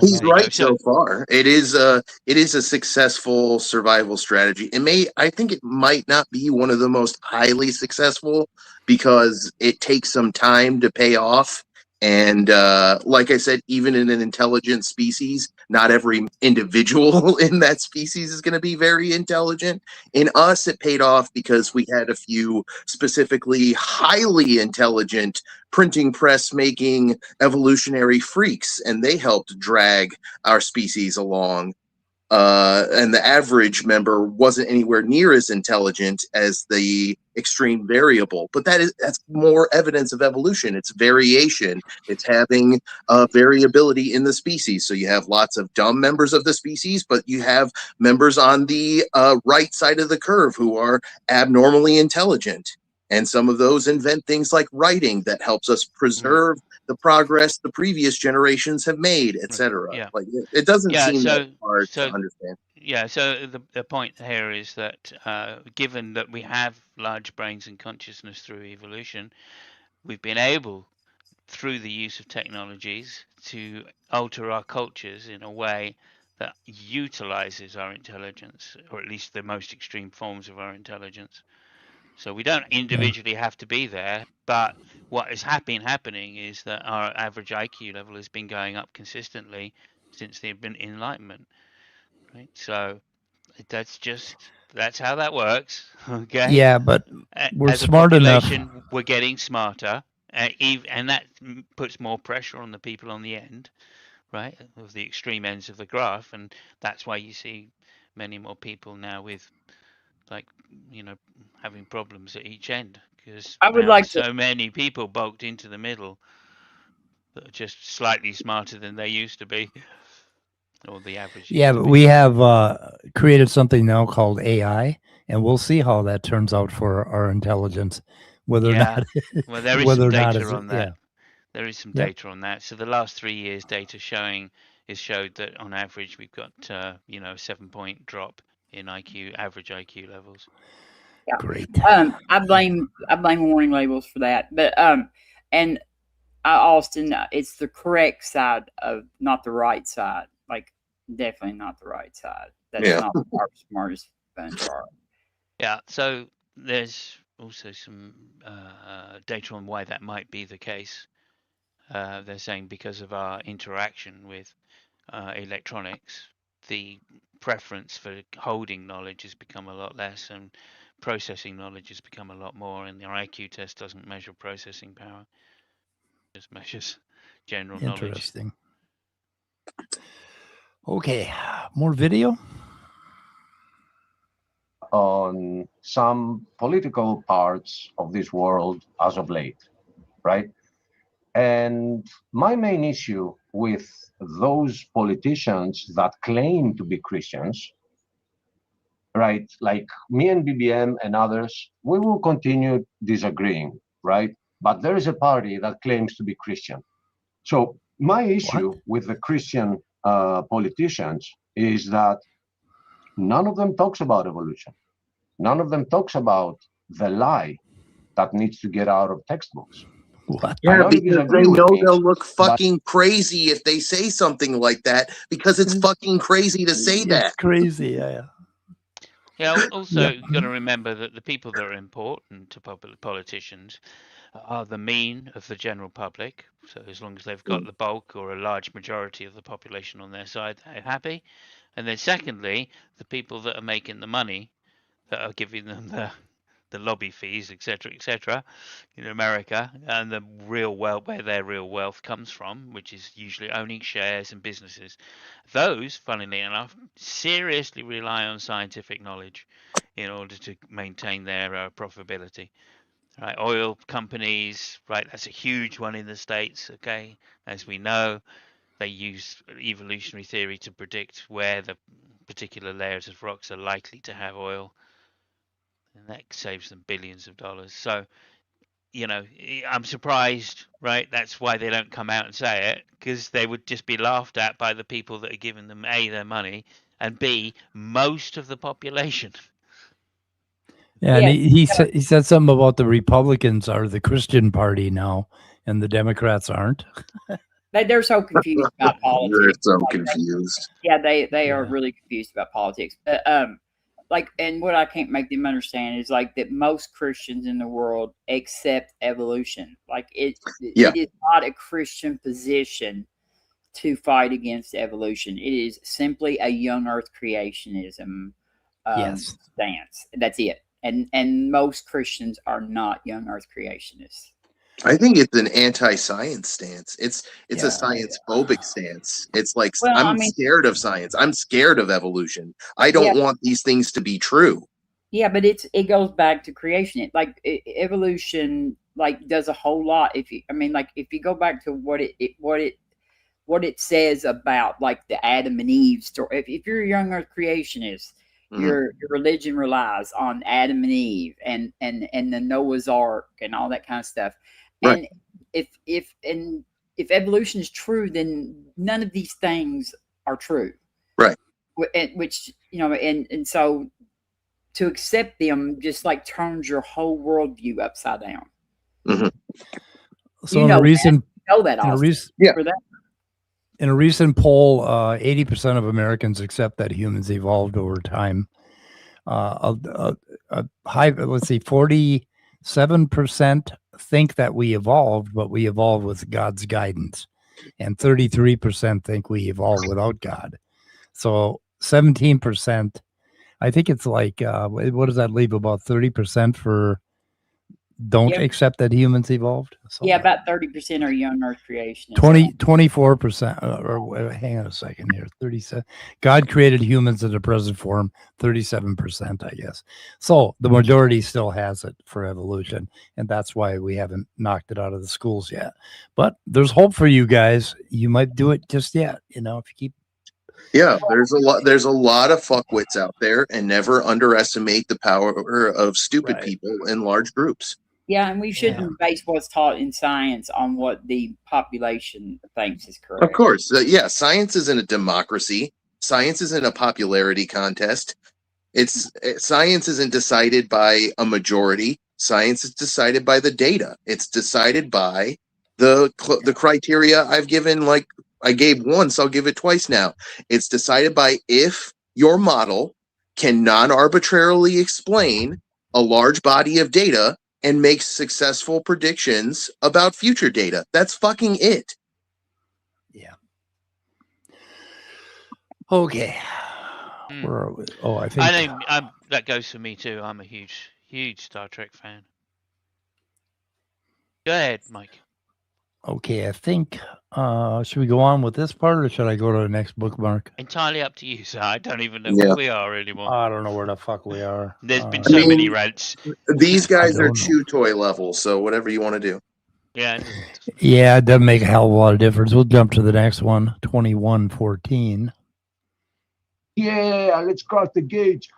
S8: he's right so far. It is a successful survival strategy. I think it might not be one of the most highly successful because it takes some time to pay off. And like I said, even in an intelligent species, not every individual in that species is going to be very intelligent. In us, it paid off because we had a few specifically highly intelligent printing press making evolutionary freaks, and they helped drag our species along. And the average member wasn't anywhere near as intelligent as the extreme variable. But that's more evidence of evolution. It's variation. It's having variability in the species. So you have lots of dumb members of the species, but you have members on the right side of the curve who are abnormally intelligent. And some of those invent things like writing that helps us preserve the progress the previous generations have made, etc.
S3: Yeah.
S8: Like it doesn't seem that hard to understand.
S3: Yeah. So the point here is that given that we have large brains and consciousness through evolution, we've been able, through the use of technologies, to alter our cultures in a way that utilizes our intelligence, or at least the most extreme forms of our intelligence. So we don't individually have to be there, but what has happening is that our average IQ level has been going up consistently since the Enlightenment, right? So that's how that works. Okay.
S1: Yeah, but we're
S3: as
S1: smart
S3: a
S1: enough.
S3: population, we're getting smarter, and that puts more pressure on the people on the end, right, of the extreme ends of the graph, and that's why you see many more people now with, like, having problems at each end, because
S5: I would
S3: now
S5: like
S3: there's so many people bulked into the middle that are just slightly smarter than they used to be, or the average.
S1: Yeah, but we have created something now called AI, and we'll see how that turns out for our intelligence. Whether or not,
S3: well, there is
S1: whether
S3: some
S1: or not
S3: data on that.
S1: Yeah.
S3: There is some
S1: Yep.
S3: data on that. So the last 3 years data showed that on average we've got a 7-point drop in average IQ levels.
S5: Yeah.
S1: Great.
S5: I blame warning labels for that, but and Austin, it's the correct side of, not the right side. Like, definitely not the right side. That's not our smartest bunch are.
S3: Yeah. So there's also some data on why that might be the case. They're saying because of our interaction with electronics, the preference for holding knowledge has become a lot less, and processing knowledge has become a lot more, and the IQ test doesn't measure processing power, it just measures general knowledge.
S1: Interesting. Okay, more video?
S6: On some political parts of this world as of late, right? And my main issue with those politicians that claim to be Christians, right, like me and BBM and others, we will continue disagreeing, right? But there is a party that claims to be Christian. So my issue with the Christian politicians is that none of them talks about evolution. None of them talks about the lie that needs to get out of textbooks.
S1: What?
S8: Yeah, because they know they'll look fucking crazy if they say something like that, because it's fucking crazy to say that.
S1: It's crazy, yeah.
S3: Yeah, also, you've got to remember that the people that are important to politicians are the mean of the general public. So as long as they've got the bulk or a large majority of the population on their side, they're happy. And then secondly, the people that are making the money, that are giving them the lobby fees, etc., in America, and the real wealth, where their real wealth comes from, which is usually owning shares and businesses. Those, funnily enough, seriously rely on scientific knowledge in order to maintain their profitability. Right, oil companies, right? That's a huge one in the States. Okay, as we know, they use evolutionary theory to predict where the particular layers of rocks are likely to have oil, and that saves them billions of dollars. So, I'm surprised, right? That's why they don't come out and say it, because they would just be laughed at by the people that are giving them A, their money, and B, most of the population.
S1: Yeah, and he said something about the Republicans are the Christian party now, and the Democrats aren't.
S5: They're so confused about politics.
S8: They're so confused.
S5: Yeah, they are really confused about politics. And what I can't make them understand is like that most Christians in the world accept evolution. Like it is not a Christian position to fight against evolution. It is simply a young Earth creationism stance. That's it. And most Christians are not young Earth creationists.
S8: I think it's an anti-science stance. It's a science-phobic stance. It's like, I'm scared of science. I'm scared of evolution. I don't want these things to be true.
S5: Yeah, but it goes back to creation. Evolution does a whole lot. If you go back to what it says about like the Adam and Eve story. If you're a young Earth creationist, your religion relies on Adam and Eve and the Noah's Ark and all that kind of stuff.
S8: Right.
S5: And if evolution is true, then none of these things are true.
S8: Right.
S5: Which and so to accept them just like turns your whole worldview upside down.
S1: So in a recent,
S5: for that.
S1: In a recent poll, 80% of Americans accept that humans evolved over time. Let's see, 47% think that we evolved, but we evolved with God's guidance, and 33% think we evolved without God. So 17%, I think it's like, what does that leave? About 30% for don't accept that humans evolved. So
S5: yeah, about 30% are young Earth creationists.
S1: 24%. Or hang on a second here. 37. God created humans in the present form. 37%, I guess. So the majority still has it for evolution, and that's why we haven't knocked it out of the schools yet. But there's hope for you guys. You might do it just yet. You know, if you keep.
S8: Yeah, there's a lot of fuckwits out there, and never underestimate the power of stupid people in large groups.
S5: Yeah, and we shouldn't base what's taught in science on what the population thinks is correct.
S8: Of course. Science isn't a democracy. Science isn't a popularity contest. Science isn't decided by a majority. Science is decided by the data. It's decided by the criteria I've given, like I gave once, I'll give it twice now. It's decided by if your model can non-arbitrarily explain a large body of data and make successful predictions about future data. That's fucking it.
S1: Yeah. Okay. Where are we? Oh, I think
S3: that goes for me too. I'm a huge Star Trek fan. Go ahead, Mike.
S1: Okay, I think, should we go on with this part, or should I go to the next bookmark?
S3: Entirely up to you, sir. I don't even know where we are anymore.
S1: I don't know where the fuck we are.
S3: There's been so many rants.
S8: These guys are chew toy level, so whatever you want to do.
S3: Yeah.
S1: Yeah, it doesn't make a hell of a lot of difference. We'll jump to the next one, 2114.
S6: Yeah, let's guard the gauge.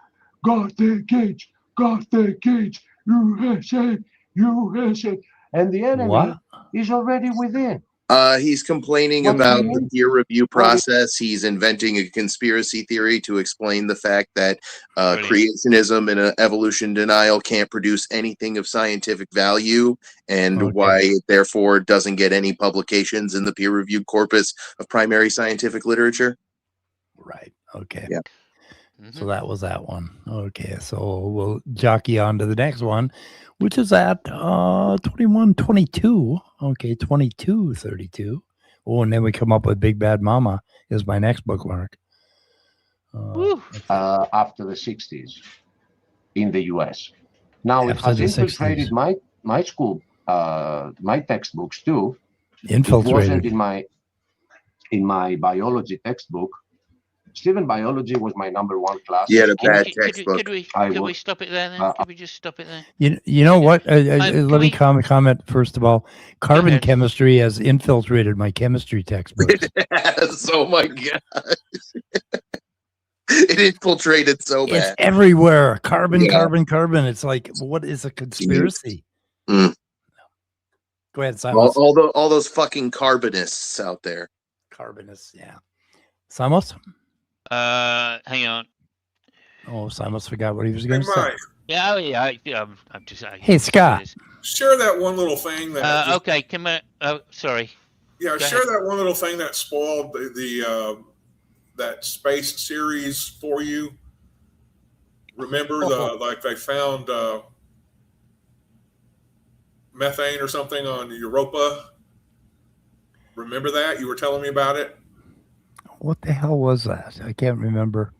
S6: Guard the gauge. Guard the gauge. USA. USA. And the enemy is already within.
S8: He's complaining about the peer review process. He's inventing a conspiracy theory to explain the fact that creationism and evolution denial can't produce anything of scientific value, and why it therefore doesn't get any publications in the peer-reviewed corpus of primary scientific literature.
S1: Right. Okay.
S8: Yeah.
S1: So that was that one. Okay. So we'll jockey on to the next one, which is at 2122. Okay, 2232. Oh, and then we come up with Big Bad Mama is my next bookmark.
S6: After the 60s in the US. Now it has infiltrated my school, my textbooks too.
S1: Infiltrated.
S6: It wasn't in my biology textbook. Still, biology was my number one class.
S8: You had a bad textbook.
S3: Could we stop it there then? Could we just stop it there?
S1: You know what? Let me comment first of all. Carbon chemistry has infiltrated my chemistry textbook.
S8: Oh my god. It infiltrated so bad.
S1: It's everywhere. Carbon. It's like, what is a conspiracy?
S8: Mm.
S1: Go ahead, Simon.
S8: All those fucking carbonists out there.
S1: Carbonists, yeah. Simos?
S3: Hang on.
S1: Oh, Simos forgot what he was going to say.
S3: Yeah, I'm just.
S1: Hey, Scott.
S2: Share that one little thing that.
S3: Okay, come on. Oh, sorry.
S2: Yeah, share that one little thing that spoiled the that space series for you. Remember they found methane or something on Europa. Remember that? You were telling me about it.
S1: What the hell was that? I can't remember.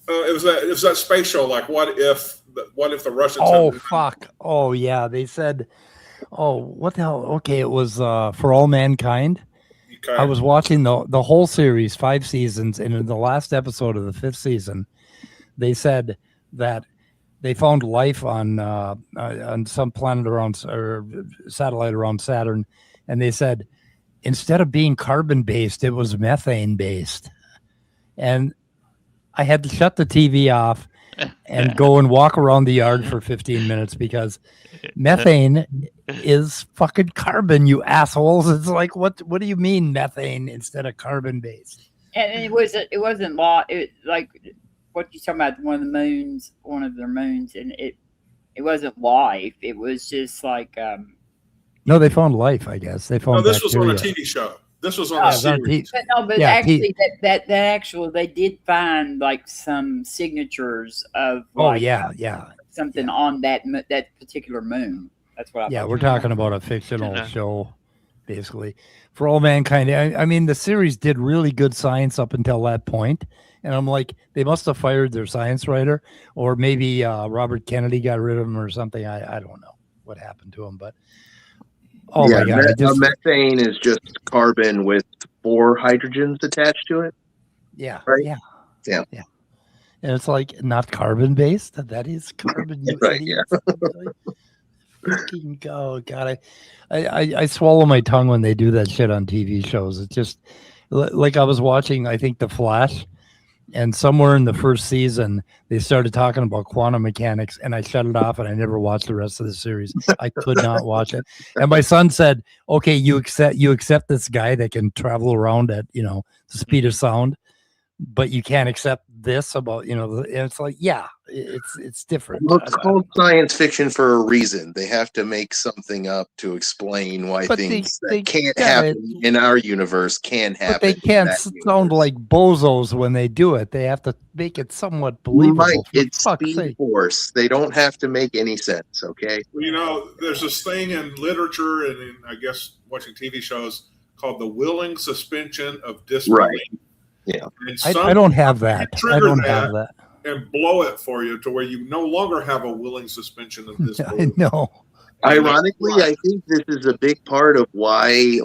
S2: It was that space show. Like, what if the Russians?
S1: Oh fuck! Oh yeah, they said. Oh, what the hell? Okay, it was For All Mankind. Okay. I was watching the whole series, 5 seasons, and in the last episode of the 5th season, they said that they found life on some planet around or satellite around Saturn, and they said, instead of being carbon-based, it was methane-based. And I had to shut the TV off and go and walk around the yard for 15 minutes because methane is fucking carbon, you assholes. It's like, what do you mean methane instead of carbon-based?
S5: And it wasn't like what you talking about, one of their moons, and it wasn't life. It was just like...
S1: No, they found life, I guess. They found
S2: this
S1: bacteria.
S2: was on a TV show. This was on a series.
S5: But actually, that they did find like some signatures of something on that particular moon. That's what
S1: we're talking about a fictional show, basically, for all mankind. I mean, the series did really good science up until that point, and I'm like, they must have fired their science writer, or maybe Robert Kennedy got rid of him or something. I don't know what happened to him, but my God,
S8: methane is just carbon with 4 hydrogens attached to it.
S1: Yeah,
S8: right.
S1: Yeah. And it's like not carbon based. That is carbon.
S8: Right. Yeah.
S1: Fucking go, God! I swallow my tongue when they do that shit on TV shows. It's just like I was watching, I think, The Flash, and somewhere in the first season they started talking about quantum mechanics, and I shut it off and I never watched the rest of the series. I could not watch it. And my son said, "Okay, you accept this guy that can travel around at the speed of sound, but you can't accept this about and it's like, yeah, it's different."
S8: Well, it's called science fiction for a reason. They have to make something up to explain why things that can't happen in our universe can happen.
S1: But they can't sound like bozos when they do it. They have to make it somewhat believable.
S8: Mike, it's Speed Force. They don't have to make any sense, okay?
S2: Well, there's this thing in literature and in, I guess, watching TV shows called the willing suspension of disbelief.
S8: Right. Yeah,
S1: I don't have that. I don't have that.
S2: And blow it for you to where you no longer have a willing suspension of disbelief.
S1: I know.
S8: Ironically, I think this is a big part of why,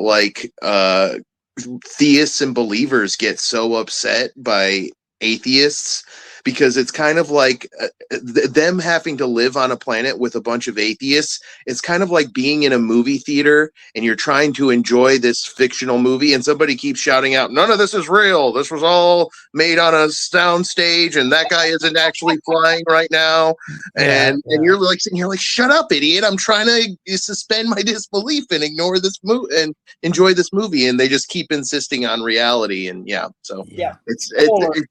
S8: theists and believers get so upset by atheists, because it's kind of like them having to live on a planet with a bunch of atheists. It's kind of like being in a movie theater and you're trying to enjoy this fictional movie and somebody keeps shouting out, "None of this is real. This was all made on a sound stage and that guy isn't actually flying right now." And you're like sitting here like, "Shut up, idiot. I'm trying to suspend my disbelief and ignore this movie and enjoy this movie." And they just keep insisting on reality. And it's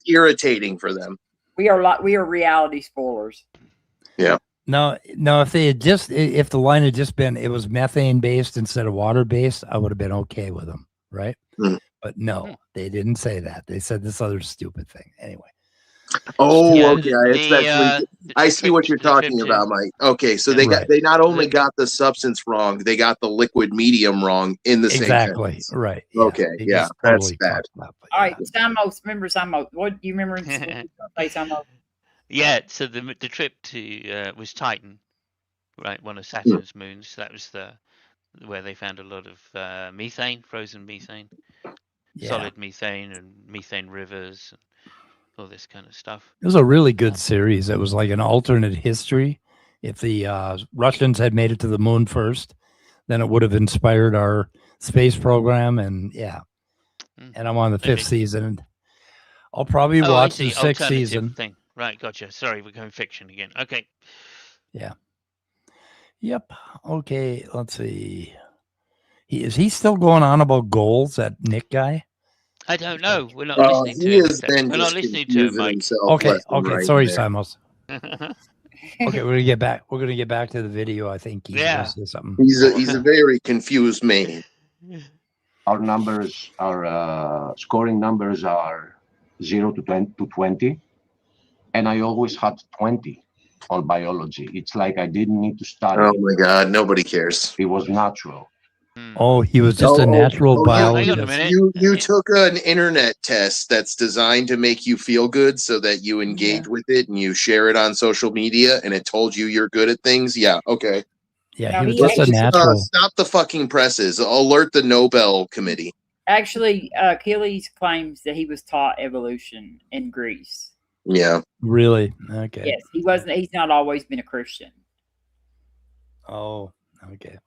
S8: irritating for them.
S5: We are reality spoilers.
S8: Yeah.
S1: No, if the line had just been it was methane based instead of water based, I would have been okay with them, right?
S8: Mm.
S1: But no, they didn't say that. They said this other stupid thing. Anyway.
S8: Oh, okay. I see what you're talking about, Mike. Okay, so they not only got the substance wrong, they got the liquid medium wrong in the same sentence.
S1: Right.
S8: Yeah. Okay, yeah, that's bad.
S5: All right, Samos, remember Samos? What do you remember? Samos?
S3: Yeah, so the trip to was Titan, right? One of Saturn's moons. That was where they found a lot of methane, frozen methane, solid methane, and methane rivers. And all this kind of stuff.
S1: It was a really good series. It was like an alternate history. If the Russians had made it to the moon first, then it would have inspired our space program. And and I'm on the 5th season. I'll probably watch the 6th season.
S3: Thing. Right, gotcha. Sorry, we're going fiction again. Okay.
S1: Yeah. Yep. Okay, let's see. Is he still going on about goals, that Nick guy?
S3: I don't know. We're not listening to him. We're not listening to him, Mike.
S1: Okay. Sorry, Samos. Okay, we're gonna get back. We're gonna get back to the video. I think he's gonna say something.
S8: He's a very confused man.
S6: Our numbers, our scoring numbers are 0 to 20, and I always had 20 on biology. It's like I didn't need to study.
S8: Oh my God, nobody cares.
S6: It was natural.
S1: Oh, he was just a natural biologist.
S8: You took an internet test that's designed to make you feel good so that you engage with it and you share it on social media and it told you you're good at things. Yeah, okay.
S1: Yeah, he was just a natural.
S8: Stop the fucking presses. Alert the Nobel Committee.
S5: Actually, Achilles claims that he was taught evolution in Greece.
S8: Yeah.
S1: Really? Okay.
S5: Yes, he wasn't. He's not always been a Christian.
S1: Oh, okay.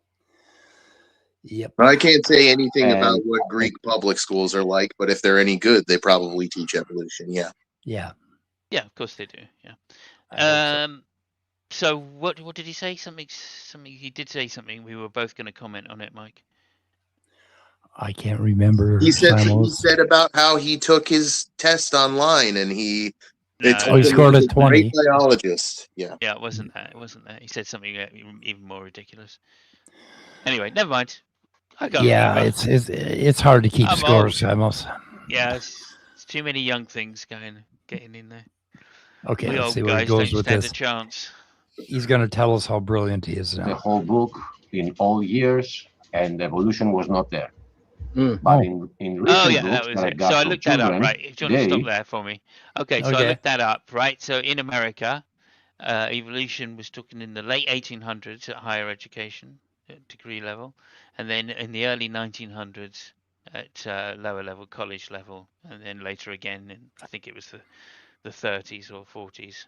S1: Yep.
S8: I can't say anything about what Greek public schools are like, but if they're any good, they probably teach evolution. Yeah.
S1: Yeah.
S3: Yeah, of course they do. Yeah. So what did he say? Something. He did say something. We were both going to comment on it, Mike.
S1: I can't remember.
S8: He said about how he took his test online and he
S1: scored a 20.
S8: Great biologist. Yeah.
S3: Yeah, it wasn't that. He said something even more ridiculous. Anyway, never mind. I can't
S1: Yeah,
S3: remember.
S1: it's hard to keep scores.
S3: Yeah, it's too many young things getting in there.
S1: Okay,
S3: we
S1: let's
S3: old
S1: see where he
S3: guys
S1: goes
S3: don't
S1: with
S3: stand
S1: this.
S3: a chance.
S1: He's going to tell us how brilliant he is
S6: The
S1: now.
S6: whole book in all years, and evolution was not there.
S7: Mm.
S6: But
S1: Oh.
S6: in recent books
S3: that was
S6: I
S3: it.
S6: got
S3: So I
S6: for
S3: looked that up,
S6: children,
S3: right? If you want to stop there for me. Okay, so I
S1: Okay.
S3: looked that up, right? So in America, evolution was taken in the late 1800s at higher education, at degree level, and then in the early 1900s at lower level, college level, and then later again in, I think it was the 30s or 40s.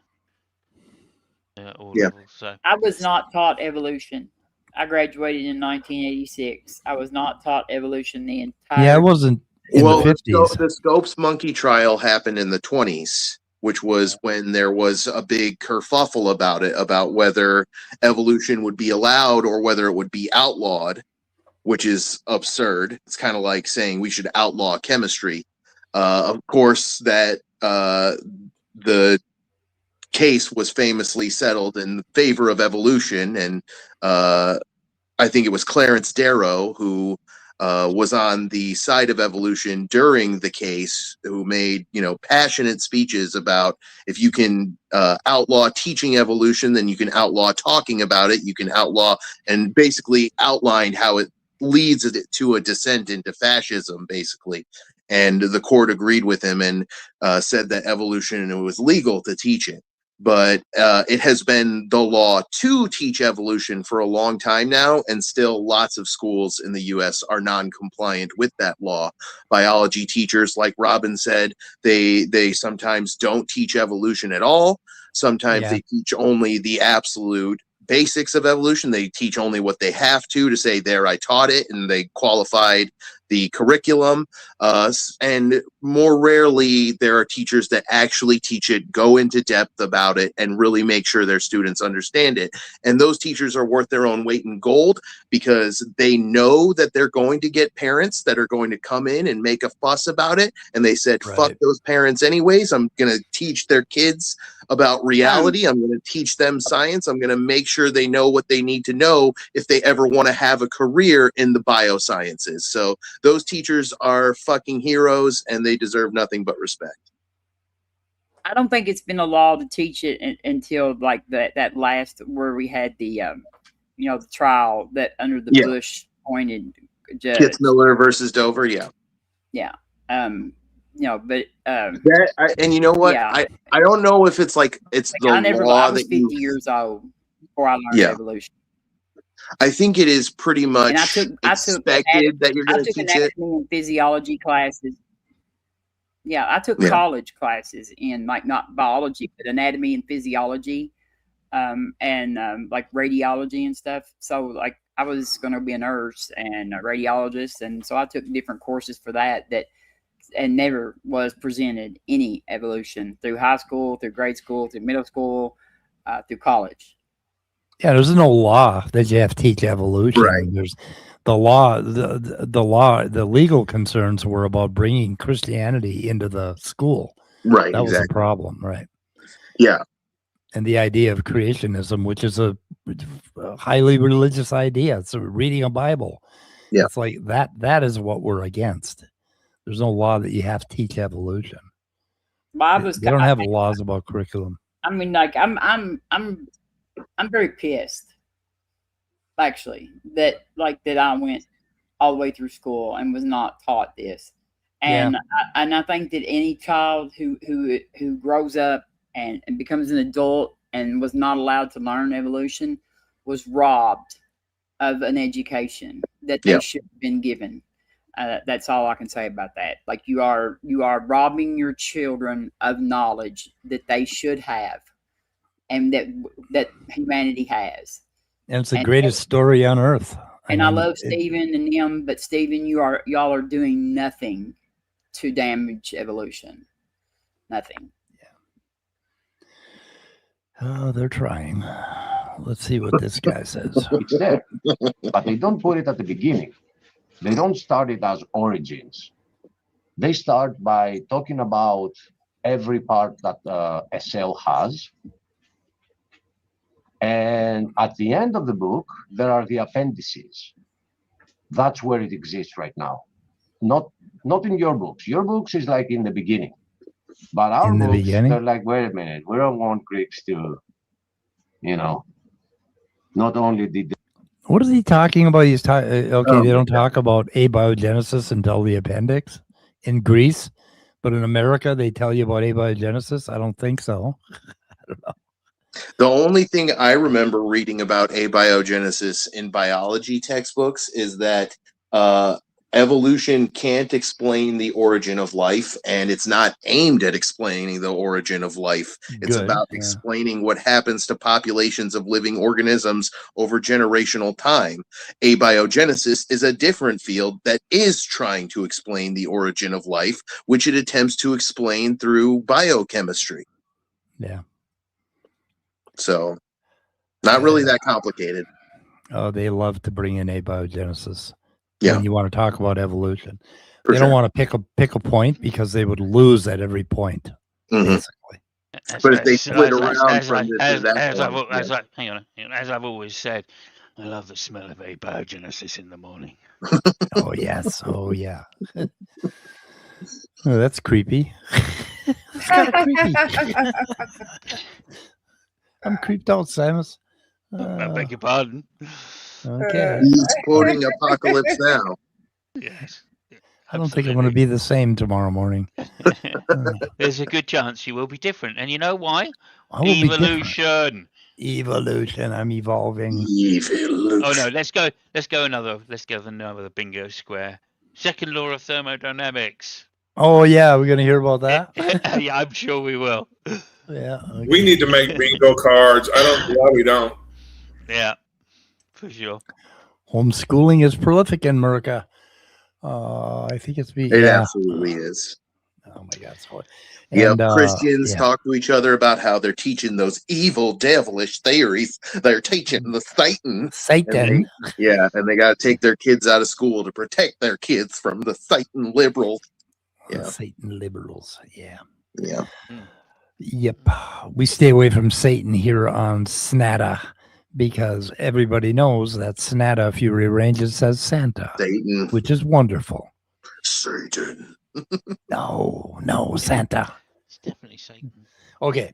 S3: All levels. So
S5: I was not taught evolution. I graduated in 1986. I was not taught evolution the entire.
S1: Yeah, I wasn't in the 50s.
S8: The Scopes monkey trial happened in the 20s, which was when there was a big kerfuffle about it, about whether evolution would be allowed or whether it would be outlawed, which is absurd. It's kind of like saying we should outlaw chemistry. Of course, that the case was famously settled in favor of evolution, and I think it was Clarence Darrow who was on the side of evolution during the case, who made passionate speeches about if you can outlaw teaching evolution, then you can outlaw talking about it. You can outlaw, and basically outlined how it leads it to a descent into fascism, basically. And the court agreed with him and said that evolution, it was legal to teach it. But it has been the law to teach evolution for a long time now, and still lots of schools in the U.S. are non-compliant with that law. Biology teachers, like Robin said, they sometimes don't teach evolution at all. Sometimes they teach only the absolute basics of evolution. They teach only what they have to say, there, I taught it, and they qualified the curriculum. And more rarely, there are teachers that actually teach it, go into depth about it, and really make sure their students understand it. And those teachers are worth their own weight in gold, because they know that they're going to get parents that are going to come in and make a fuss about it. And they said, fuck those parents anyways. I'm going to teach their kids about reality. I'm going to teach them science. I'm going to make sure they know what they need to know if they ever want to have a career in the biosciences. So those teachers are fucking heroes, and they deserve nothing but respect.
S5: I don't think it's been a law to teach it until like that last, where we had the the trial that under the Bush appointed judge.
S8: Kitzmiller versus Dover.
S5: But
S8: and you know what? I don't know if it's like it's the law. I was 50
S5: years old before I learned evolution.
S8: I think it is pretty much expected that you're going to teach it.
S5: And physiology classes. Yeah, I took college classes in not biology, but anatomy and physiology, and like radiology and stuff. So like I was going to be a nurse and a radiologist, and so I took different courses for that and never was presented any evolution through high school, through grade school, through middle school, through college.
S1: Yeah, there's no law that you have to teach evolution.
S8: Right.
S1: There's the law, the legal concerns were about bringing Christianity into the school.
S8: Right.
S1: That was a problem, right?
S8: Yeah.
S1: And the idea of creationism, which is a highly religious idea. It's reading a Bible.
S8: Yeah.
S1: It's like that is what we're against. There's no law that you have to teach evolution. They don't have laws about curriculum.
S5: I mean, like I'm very pissed, actually, that I went all the way through school and was not taught this. And I think that any child who grows up and becomes an adult and was not allowed to learn evolution was robbed of an education that they should have been given. That's all I can say about that. Like you are robbing your children of knowledge that they should have, and that humanity has.
S1: And it's the greatest story on earth.
S5: I love Stephen and them, but Stephen, y'all are doing nothing to damage evolution. Nothing.
S1: Oh, they're trying. Let's see what this guy says.
S6: It's there, but they don't put it at the beginning. They don't start it as origins. They start by talking about every part that a cell has. And at the end of the book, there are the appendices. That's where it exists right now. Not in your books. Your books is like in the beginning. But our books, they're like, wait a minute, we don't want Greeks to, not only did they...
S1: What is he talking about? He's they don't talk about abiogenesis until the appendix in Greece, but in America, they tell you about abiogenesis? I don't think so. I don't know.
S8: The only thing I remember reading about abiogenesis in biology textbooks is that evolution can't explain the origin of life, and it's not aimed at explaining the origin of life. It's about explaining what happens to populations of living organisms over generational time. Abiogenesis is a different field that is trying to explain the origin of life, which it attempts to explain through biochemistry.
S1: Yeah.
S8: So, not really that complicated.
S1: Oh, they love to bring in abiogenesis.
S8: Yeah.
S1: When you want to talk about evolution, they don't want to pick a point because they would lose at every point, basically.
S8: But if they split around from this to that,
S3: as I've always said, I love the smell of abiogenesis in the morning.
S1: Oh yes, oh yeah. Oh, that's creepy. It's kind of creepy. I'm creeped out, Samus.
S3: I beg your pardon.
S1: Okay.
S8: He's quoting Apocalypse Now.
S3: Yes.
S1: I don't think I'm going to be the same tomorrow morning.
S3: There's a good chance you will be different. And you know why?
S1: Evolution. Evolution. I'm evolving.
S8: Evolution.
S3: Oh no, let's go another bingo square. Second law of thermodynamics.
S1: Oh yeah, we're going to hear about that?
S3: Yeah, I'm sure we will.
S1: Yeah. Okay.
S2: We need to make bingo cards. I don't know why we don't.
S3: Yeah. For sure.
S1: Homeschooling is prolific in America. I think it's
S8: It absolutely is.
S1: Oh my God!
S8: Christians talk to each other about how they're teaching those evil, devilish theories. They're teaching the Satan.
S1: Satan.
S8: And they got to take their kids out of school to protect their kids from the Satan liberals. Yeah,
S1: Satan liberals. Yeah.
S8: Yeah.
S1: Yep. We stay away from Satan here on SNATA. Because everybody knows that SNATA, if you rearrange it, says Santa.
S8: Satan.
S1: Which is wonderful.
S8: Satan.
S1: No, Santa.
S3: It's definitely Satan.
S1: Okay.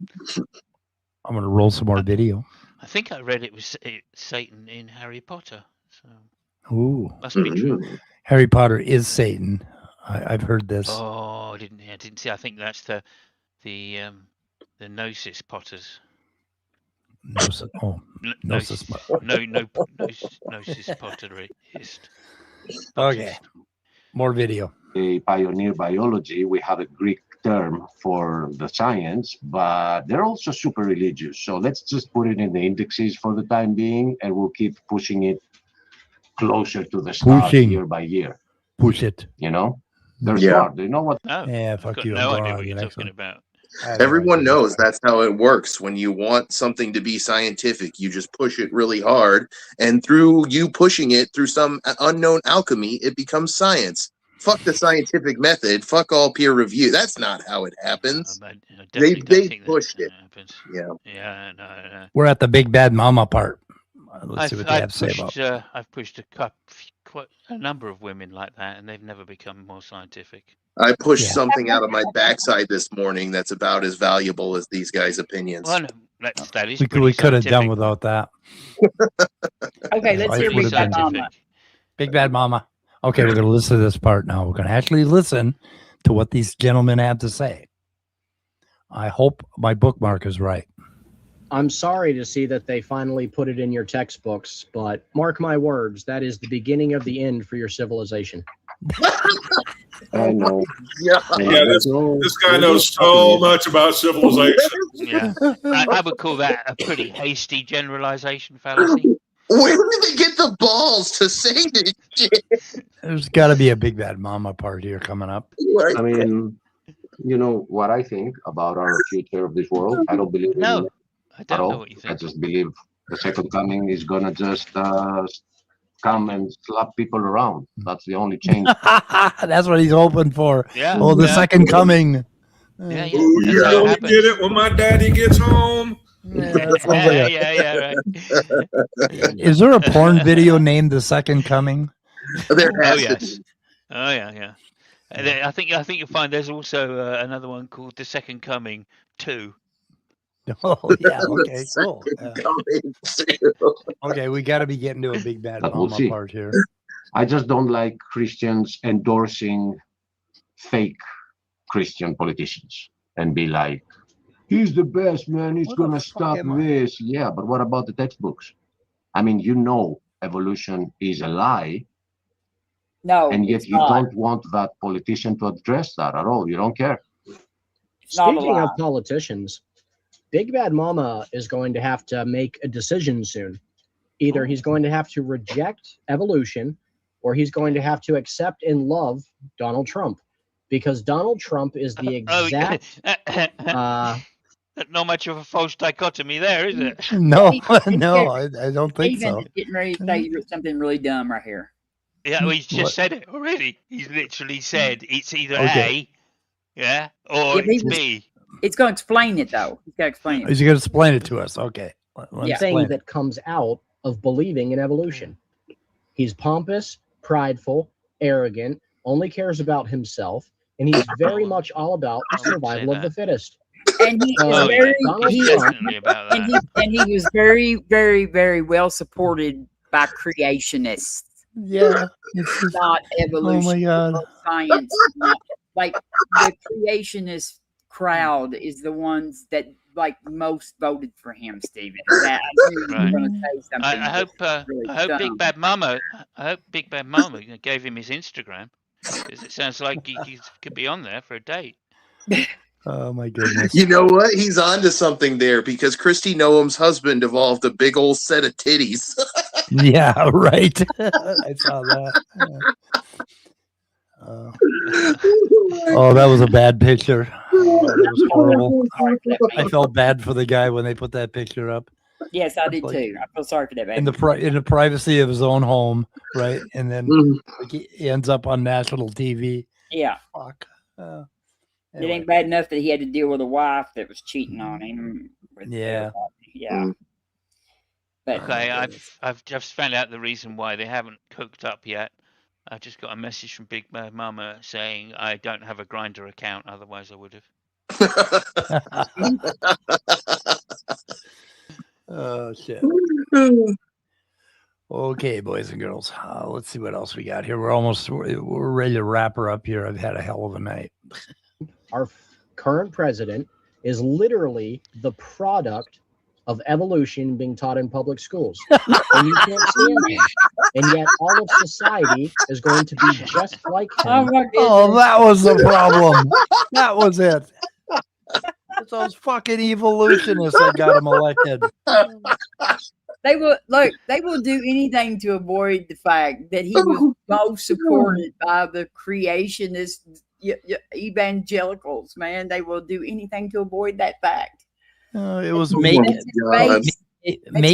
S1: I'm going to roll some more video.
S3: I think I read it was Satan in Harry Potter. So
S1: Ooh.
S3: Must be true.
S1: Harry Potter is Satan. I've heard this.
S3: Oh, I didn't see. I think that's the Gnosis Potters.
S1: Gnosis
S3: potteryist.
S1: Okay. More video.
S6: A pioneer biology, we have a Greek term for the science, but they're also super religious. So let's just put it in the indexes for the time being, and we'll keep pushing it closer to the start year by year.
S1: Push it.
S6: They're smart. They know what.
S1: Yeah, fuck you.
S3: No idea what you're talking about.
S8: Everyone knows that's how it works. When you want something to be scientific, you just push it really hard, and through you pushing it through some unknown alchemy, it becomes science. Fuck the scientific method. Fuck all peer review. That's not how it happens. They pushed it.
S3: Yeah. No.
S1: We're at the big bad mama part. Let's see what they have to say about.
S3: I've pushed quite a number of women like that, and they've never become more scientific.
S8: I pushed something out of my backside this morning that's about as valuable as these guys' opinions.
S3: Well, that is
S1: we could have done without that.
S5: Okay, let's hear Big Bad Mama.
S1: Big Bad Mama. Okay, we're going to listen to this part now. We're going to actually listen to what these gentlemen have to say. I hope my bookmark is right.
S7: I'm sorry to see that they finally put it in your textbooks, but mark my words, that is the beginning of the end for your civilization.
S6: I know.
S2: This guy knows so much about civilization.
S3: Yeah, I would call that a pretty hasty generalization fallacy.
S8: Where did they get the balls to say this shit?
S1: There's got to be a Big Bad Mama part here coming up.
S6: I mean, you know what I think about our future of this world? I don't believe in it.
S3: I don't know what you think.
S6: I just believe the second coming is gonna just come and slap people around. That's the only change.
S1: That's what he's hoping for.
S3: Yeah.
S1: Oh, the second coming.
S2: Yeah. We get it when my daddy gets home.
S1: Yeah,
S3: right.
S1: Is there a porn video named The Second Coming?
S8: There
S3: Oh
S8: has to
S3: yes.
S8: be.
S3: Oh yeah. And then I think you'll find there's also another one called The Second Coming 2.
S1: Oh yeah. Okay.
S8: Second
S1: Cool.
S8: coming too.
S1: Okay, we got to be getting to a big bad
S6: But we'll
S1: mama
S6: see.
S1: part here.
S6: I just don't like Christians endorsing fake Christian politicians and be like, he's the best, man. He's
S1: What the
S6: going to
S1: fuck
S6: stop
S1: am I?
S6: this. Yeah, but what about the textbooks? I mean, evolution is a lie,
S5: No,
S6: and yet
S5: it's
S6: you
S5: not.
S6: don't want that politician to address that at all. You don't care.
S5: It's not a
S7: Speaking
S5: lie.
S7: of politicians, Big Bad Mama is going to have to make a decision soon. Either he's going to have to reject evolution, or he's going to have to accept and love Donald Trump, because Donald Trump is the exact.
S3: Not much of a false dichotomy there, is it?
S1: No,
S5: Steve,
S1: no, I don't think
S5: Stephen
S1: so.
S5: is getting ready to say something really dumb right here.
S3: Yeah, well, he's just
S1: What?
S3: said it already. He's literally said it's either
S1: Okay.
S3: A, yeah, or
S5: Yeah, but
S3: it's B.
S5: It's going to explain it, though. He's got to explain it.
S1: Is he going to explain it to us? Okay.
S5: Yeah.
S7: Thing that comes out of believing in evolution. He's pompous, prideful, arrogant, only cares about himself, and he's very much all about survival of the fittest.
S5: And he is
S3: definitely about that.
S5: and he was very, very, very well supported by creationists.
S1: Yeah.
S5: Not evolution.
S1: Oh my God.
S5: Science. Not, like the creationist crowd is the ones that like most voted for him, Stephen. That I knew you were going to say something.
S3: I hope
S5: really
S3: I hope
S5: dumb.
S3: Big Bad Mama. I hope Big Bad Mama gave him his Instagram, because it sounds like he could be on there for a date.
S1: Oh my goodness.
S8: You know what? He's onto something there, because Christy Noam's husband evolved a big old set of titties.
S1: Yeah, right. I saw that. Oh, that was a bad picture. Oh, that was horrible. I felt bad for the guy when they put that picture up.
S5: Yes, I did too. I feel sorry for that man.
S1: In the privacy of his own home, right? And then like, he ends up on national TV.
S5: Yeah.
S1: Fuck.
S5: It ain't bad enough that he had to deal with a wife that was cheating on him.
S1: Yeah.
S5: Yeah. But
S3: Okay, I've just found out the reason why they haven't cooked up yet. I just got a message from Big Bad Mama saying I don't have a Grindr account, otherwise I would have.
S1: Oh shit. Okay, boys and girls. Let's see what else we got here. We're ready to wrap her up here. I've had a hell of a night.
S7: Our current president is literally the product of evolution being taught in public schools. And you can't stand him. And yet all of society is going to be just like him.
S1: Oh, that was the problem. That was it. It's those fucking evolutionists that got him elected.
S5: they will do anything to avoid the fact that he was most supported by the creationist evangelicals, man. They will do anything to avoid that fact.
S1: It was
S5: make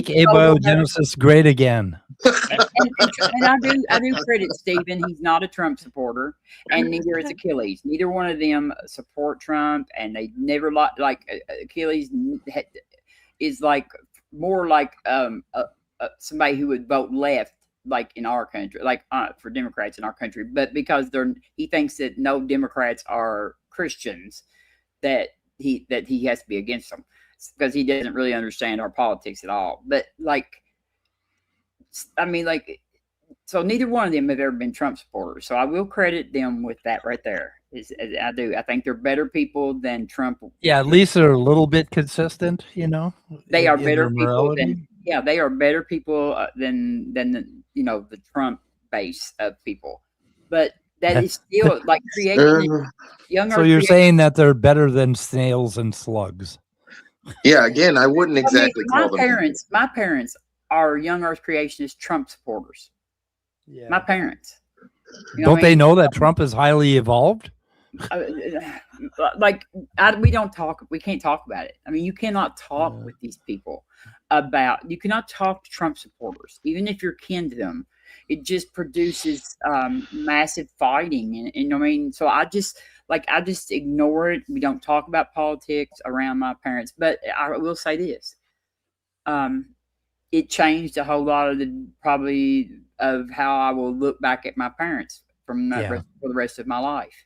S1: abiogenesis great again.
S5: And I do credit Stephen. He's not a Trump supporter, and neither is Achilles. Neither one of them support Trump, and they never like Achilles is like more like somebody who would vote left, like in our country, like for Democrats in our country, but because he thinks that no Democrats are Christians, that he has to be against them, because he doesn't really understand our politics at all. But so neither one of them have ever been Trump supporters. So I will credit them with that right there. I do. I think they're better people than Trump.
S1: Yeah, at least they're a little bit consistent,
S5: They are better people than they are better people than the Trump base of people. But that is still like creating younger.
S1: So you're saying that they're better than snails and slugs?
S8: Yeah, again, I wouldn't exactly call them.
S5: My parents are young Earth creationist Trump supporters.
S1: Yeah.
S5: My parents.
S1: Don't they know that Trump is highly evolved?
S5: We don't talk. We can't talk about it. I mean, you cannot talk with these people about. You cannot talk to Trump supporters, even if you're kin to them. It just produces massive fighting, and I mean, so I just ignore it. We don't talk about politics around my parents. But I will say this: it changed a whole lot of of how I will look back at my parents from for the rest of my life.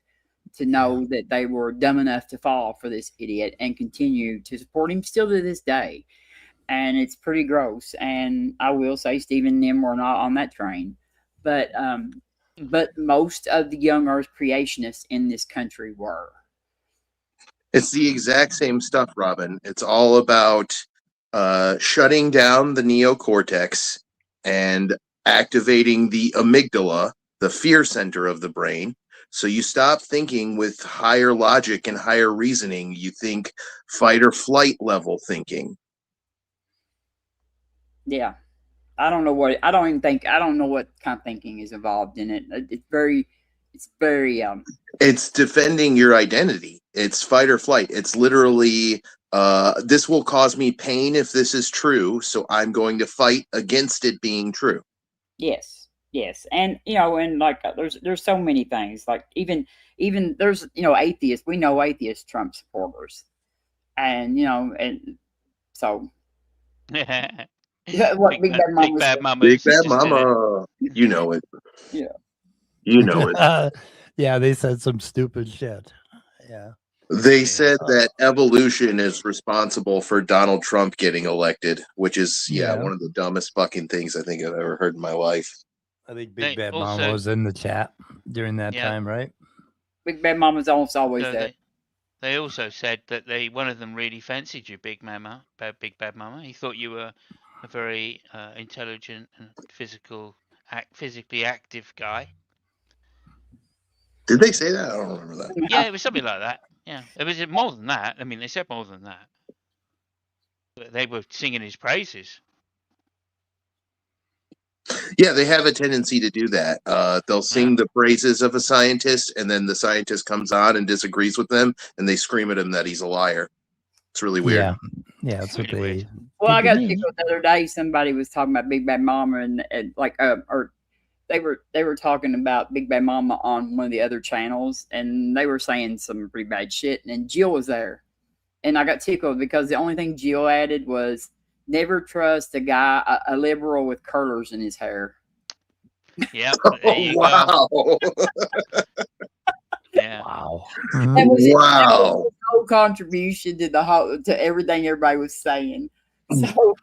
S5: To know that they were dumb enough to fall for this idiot and continue to support him still to this day. And it's pretty gross. And I will say Stephen and them were not on that train. But most of the young earth creationists in this country were.
S8: It's the exact same stuff, Robin. It's all about shutting down the neocortex and activating the amygdala, the fear center of the brain. So you stop thinking with higher logic and higher reasoning. You think fight or flight level thinking.
S5: Yeah. I don't know what kind of thinking is involved in it. It's very
S8: it's defending your identity. It's fight or flight. It's literally this will cause me pain if this is true, so I'm going to fight against it being true.
S5: Yes. And and like there's so many things. Like even there's atheists. We know atheist Trump supporters. And and so what Big Bad Mama.
S8: Big Bad Mama. You know it.
S5: Yeah.
S8: You know it.
S1: Yeah, they said some stupid shit. Yeah.
S8: They said that evolution is responsible for Donald Trump getting elected, which is one of the dumbest fucking things I think I've ever heard in my life.
S1: I think Big Bad Mama was in the chat during that time, right?
S5: Big Bad Mama's almost always there.
S3: They also said that one of them really fancied you, Big Bad Mama. He thought you were a very intelligent and physically active guy.
S8: Did they say that? I don't remember that.
S3: Yeah, it was something like that. Yeah, it was more than that. I mean, they said more than that. But they were singing his praises.
S8: Yeah, they have a tendency to do that. They'll sing the praises of a scientist, and then the scientist comes on and disagrees with them, and they scream at him that he's a liar. It's really weird.
S1: Yeah, it's really weird.
S5: Well, I got the other day. Somebody was talking about Big Bad Mama, and like, or they were talking about Big Bad Mama on one of the other channels, and they were saying some pretty bad shit. And Jill was there, and I got tickled because the only thing Jill added was, "Never trust a guy, a liberal with curlers in his hair."
S3: Yeah. There you go. Yeah.
S1: Wow.
S5: That was no contribution to everything everybody was saying. So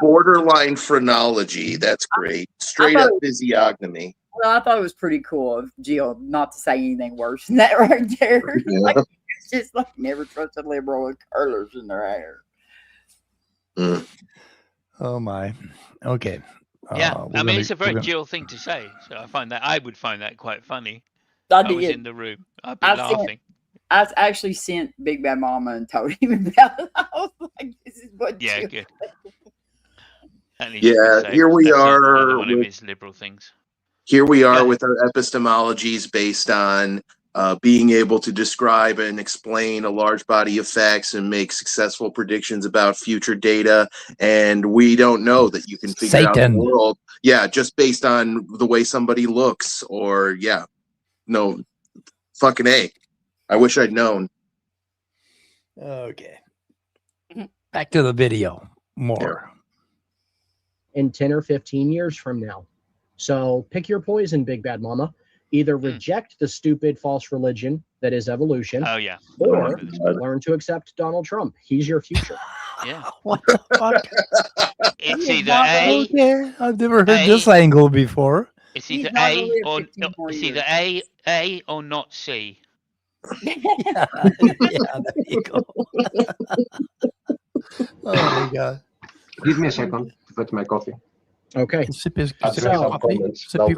S8: borderline phrenology. That's great. Straight up physiognomy.
S5: Well, I thought it was pretty cool of Jill not to say anything worse than that right there.
S8: Yeah.
S5: Like, it's just like never trust a liberal with curlers in their hair.
S1: Oh my. Okay.
S3: Yeah, I mean it's a very Jill thing to say, so I would find that quite funny.
S5: I
S3: was in the room. I'd be laughing.
S5: I actually sent Big Bad Mama and told him about it. I was like, "This is what."
S3: Yeah,
S5: Jill
S3: good.
S8: Yeah, here we are.
S3: One of his liberal things.
S8: Here we are with our epistemologies based on being able to describe and explain a large body of facts and make successful predictions about future data. And we don't know that you can figure out the world. Yeah, just based on the way somebody looks or, no, fucking A. I wish I'd known.
S1: Okay. Back to the video. More.
S7: In 10 or 15 years from now. So pick your poison, Big Bad Mama. Either reject the stupid false religion that is evolution, or learn to accept Donald Trump. He's your future.
S3: Yeah.
S1: What the fuck?
S3: It's either A.
S1: Okay. I've never heard this angle before.
S3: It's either A or A or not C.
S1: Yeah, there you go. Oh my god.
S6: Give me a second to put my coffee.
S7: Okay.
S1: Sip your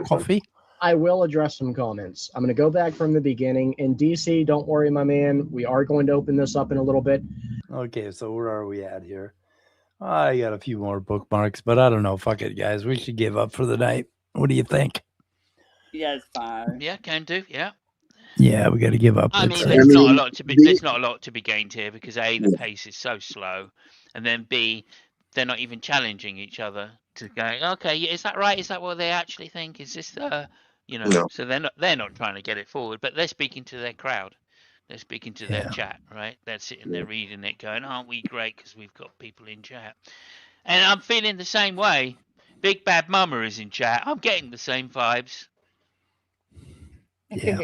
S1: coffee.
S7: I will address some comments. I'm going to go back from the beginning. In DC, don't worry, my man. We are going to open this up in a little bit.
S1: Okay, so where are we at here? I got a few more bookmarks, but I don't know. Fuck it, guys. We should give up for the night. What do you think?
S5: Yeah, it's fine.
S3: Yeah, can do. Yeah.
S1: Yeah, we got to give up.
S3: I mean, there's not a lot to be gained here because A, the pace is so slow, and then B, they're not even challenging each other to go, okay, is that right? Is that what they actually think? Is this so they're not trying to get it forward, but they're speaking to their crowd. They're speaking to their chat, right? They're sitting there reading it going, aren't we great because we've got people in chat. And I'm feeling the same way Big Bad Mama is in chat. I'm getting the same vibes.
S1: Yeah.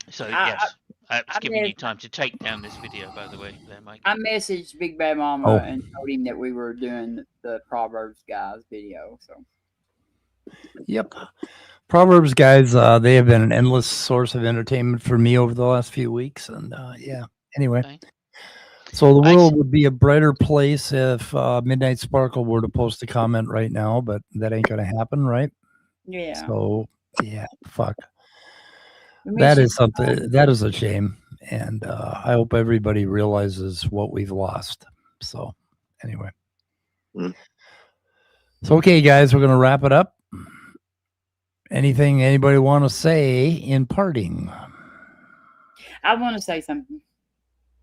S3: So yes, it's giving you time to take down this video, by the way, there, Mike.
S5: I messaged Big Bad Mama and told him that we were doing the Proverbs guys video. So.
S1: Yep. Proverbs guys, they have been an endless source of entertainment for me over the last few weeks, and yeah. Anyway. Okay. So the world would be a brighter place if Midnight Sparkle were to post a comment right now, but that ain't going to happen, right?
S5: Yeah.
S1: So, yeah, fuck. That is something, that is a shame. And I hope everybody realizes what we've lost. So, anyway. So, okay, guys, we're going to wrap it up. Anything anybody want to say in parting?
S5: I want to say something.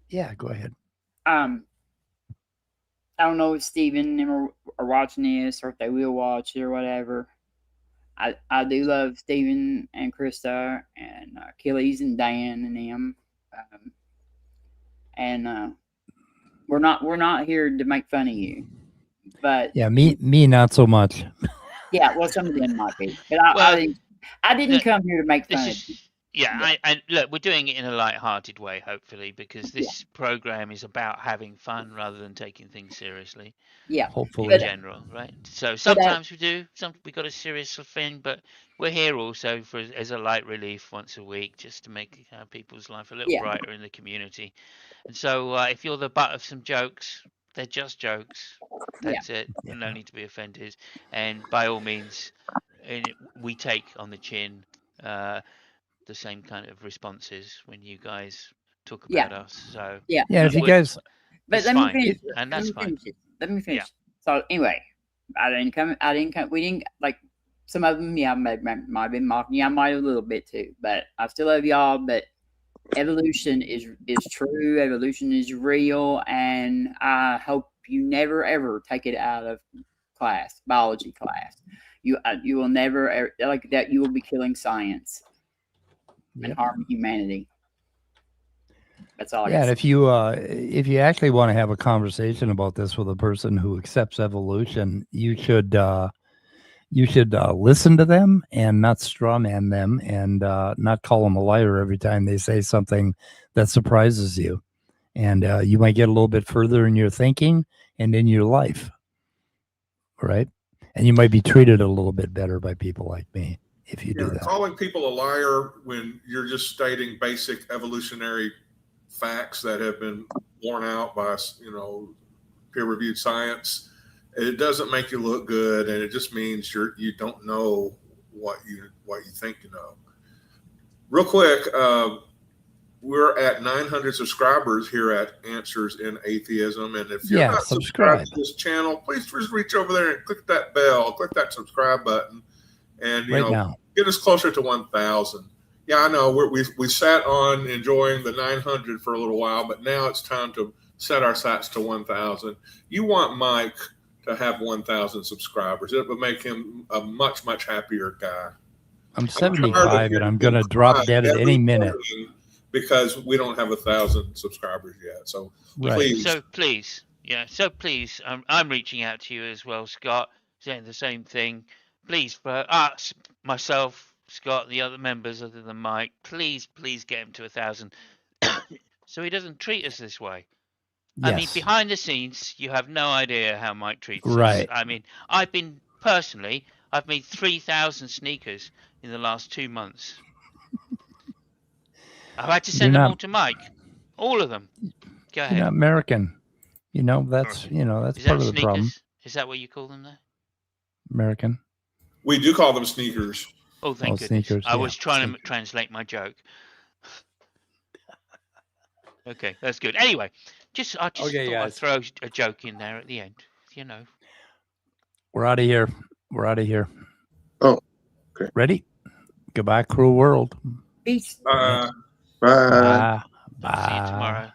S1: Yeah, go ahead.
S5: I don't know if Steven and them are watching this or if they will watch it or whatever. I do love Steven and Krista and Achilles and Dan and them. We're not here to make fun of you. But
S1: yeah, me not so much.
S5: Yeah, well, some of them might be. But I didn't come here to make fun of you.
S3: Yeah, I look, we're doing it in a light-hearted way, hopefully, because this program is about having fun rather than taking things seriously.
S5: Yeah,
S1: hopefully.
S3: In general, right? So sometimes we do. We got a serious thing, but we're here also as a light relief once a week, just to make people's life a little brighter in the community. And so, if you're the butt of some jokes, they're just jokes. That's it. Yeah. No need to be offended. And by all means, we take on the chin the same kind of responses when you guys talk about us. So
S1: if you guys,
S5: but let me finish,
S3: and that's fine.
S5: Let me finish. Yeah. So anyway, I didn't come. We didn't like some of them. Yeah, might have been mocking. Yeah, I might have a little bit too. But I still love y'all. But evolution is true. Evolution is real, and I hope you never ever take it out of biology class. You will never like that. You will be killing science. And harm humanity. That's all.
S1: Yeah, and if you actually want to have a conversation about this with a person who accepts evolution, you should listen to them and not strawman them, and not call them a liar every time they say something that surprises you, and you might get a little bit further in your thinking and in your life, right? And you might be treated a little bit better by people like me. If you do that.
S2: Calling people a liar when you're just stating basic evolutionary facts that have been borne out by, peer-reviewed science, it doesn't make you look good, and it just means you don't know what you think you know. Real quick, we're at 900 subscribers here at Answers in Atheism, and if you're not subscribed to this channel, please just reach over there and click that bell, click that subscribe button. And get us closer to 1,000. Yeah, I know we sat on enjoying the 900 for a little while, but now it's time to set our sights to 1,000. You want Mike to have 1,000 subscribers? It would make him a much happier guy.
S1: I'm 75, and I'm going to drop dead at any minute
S2: because we don't have 1,000 subscribers yet. So please,
S3: I'm reaching out to you as well, Scott, saying the same thing. Please, for us, myself, Scott, the other members other than Mike, please get him to 1,000 so he doesn't treat us this way. Yes. I mean, behind the scenes, you have no idea how Mike treats us. I mean, I've made 3,000 sneakers in the last 2 months. I've had to send them all to Mike. All of them. Go ahead.
S1: You're not American. That's part of the problem.
S3: Is that what you call them there?
S1: American.
S2: We do call them sneakers.
S3: Oh, thank goodness. Sneakers, I was trying to translate my joke. Okay, that's good. Anyway, I just thought I'd throw a joke in there at the end.
S1: We're out of here.
S8: Oh, okay.
S1: Ready? Goodbye, cruel world.
S5: Peace.
S8: Bye.
S1: Bye.
S3: See you tomorrow.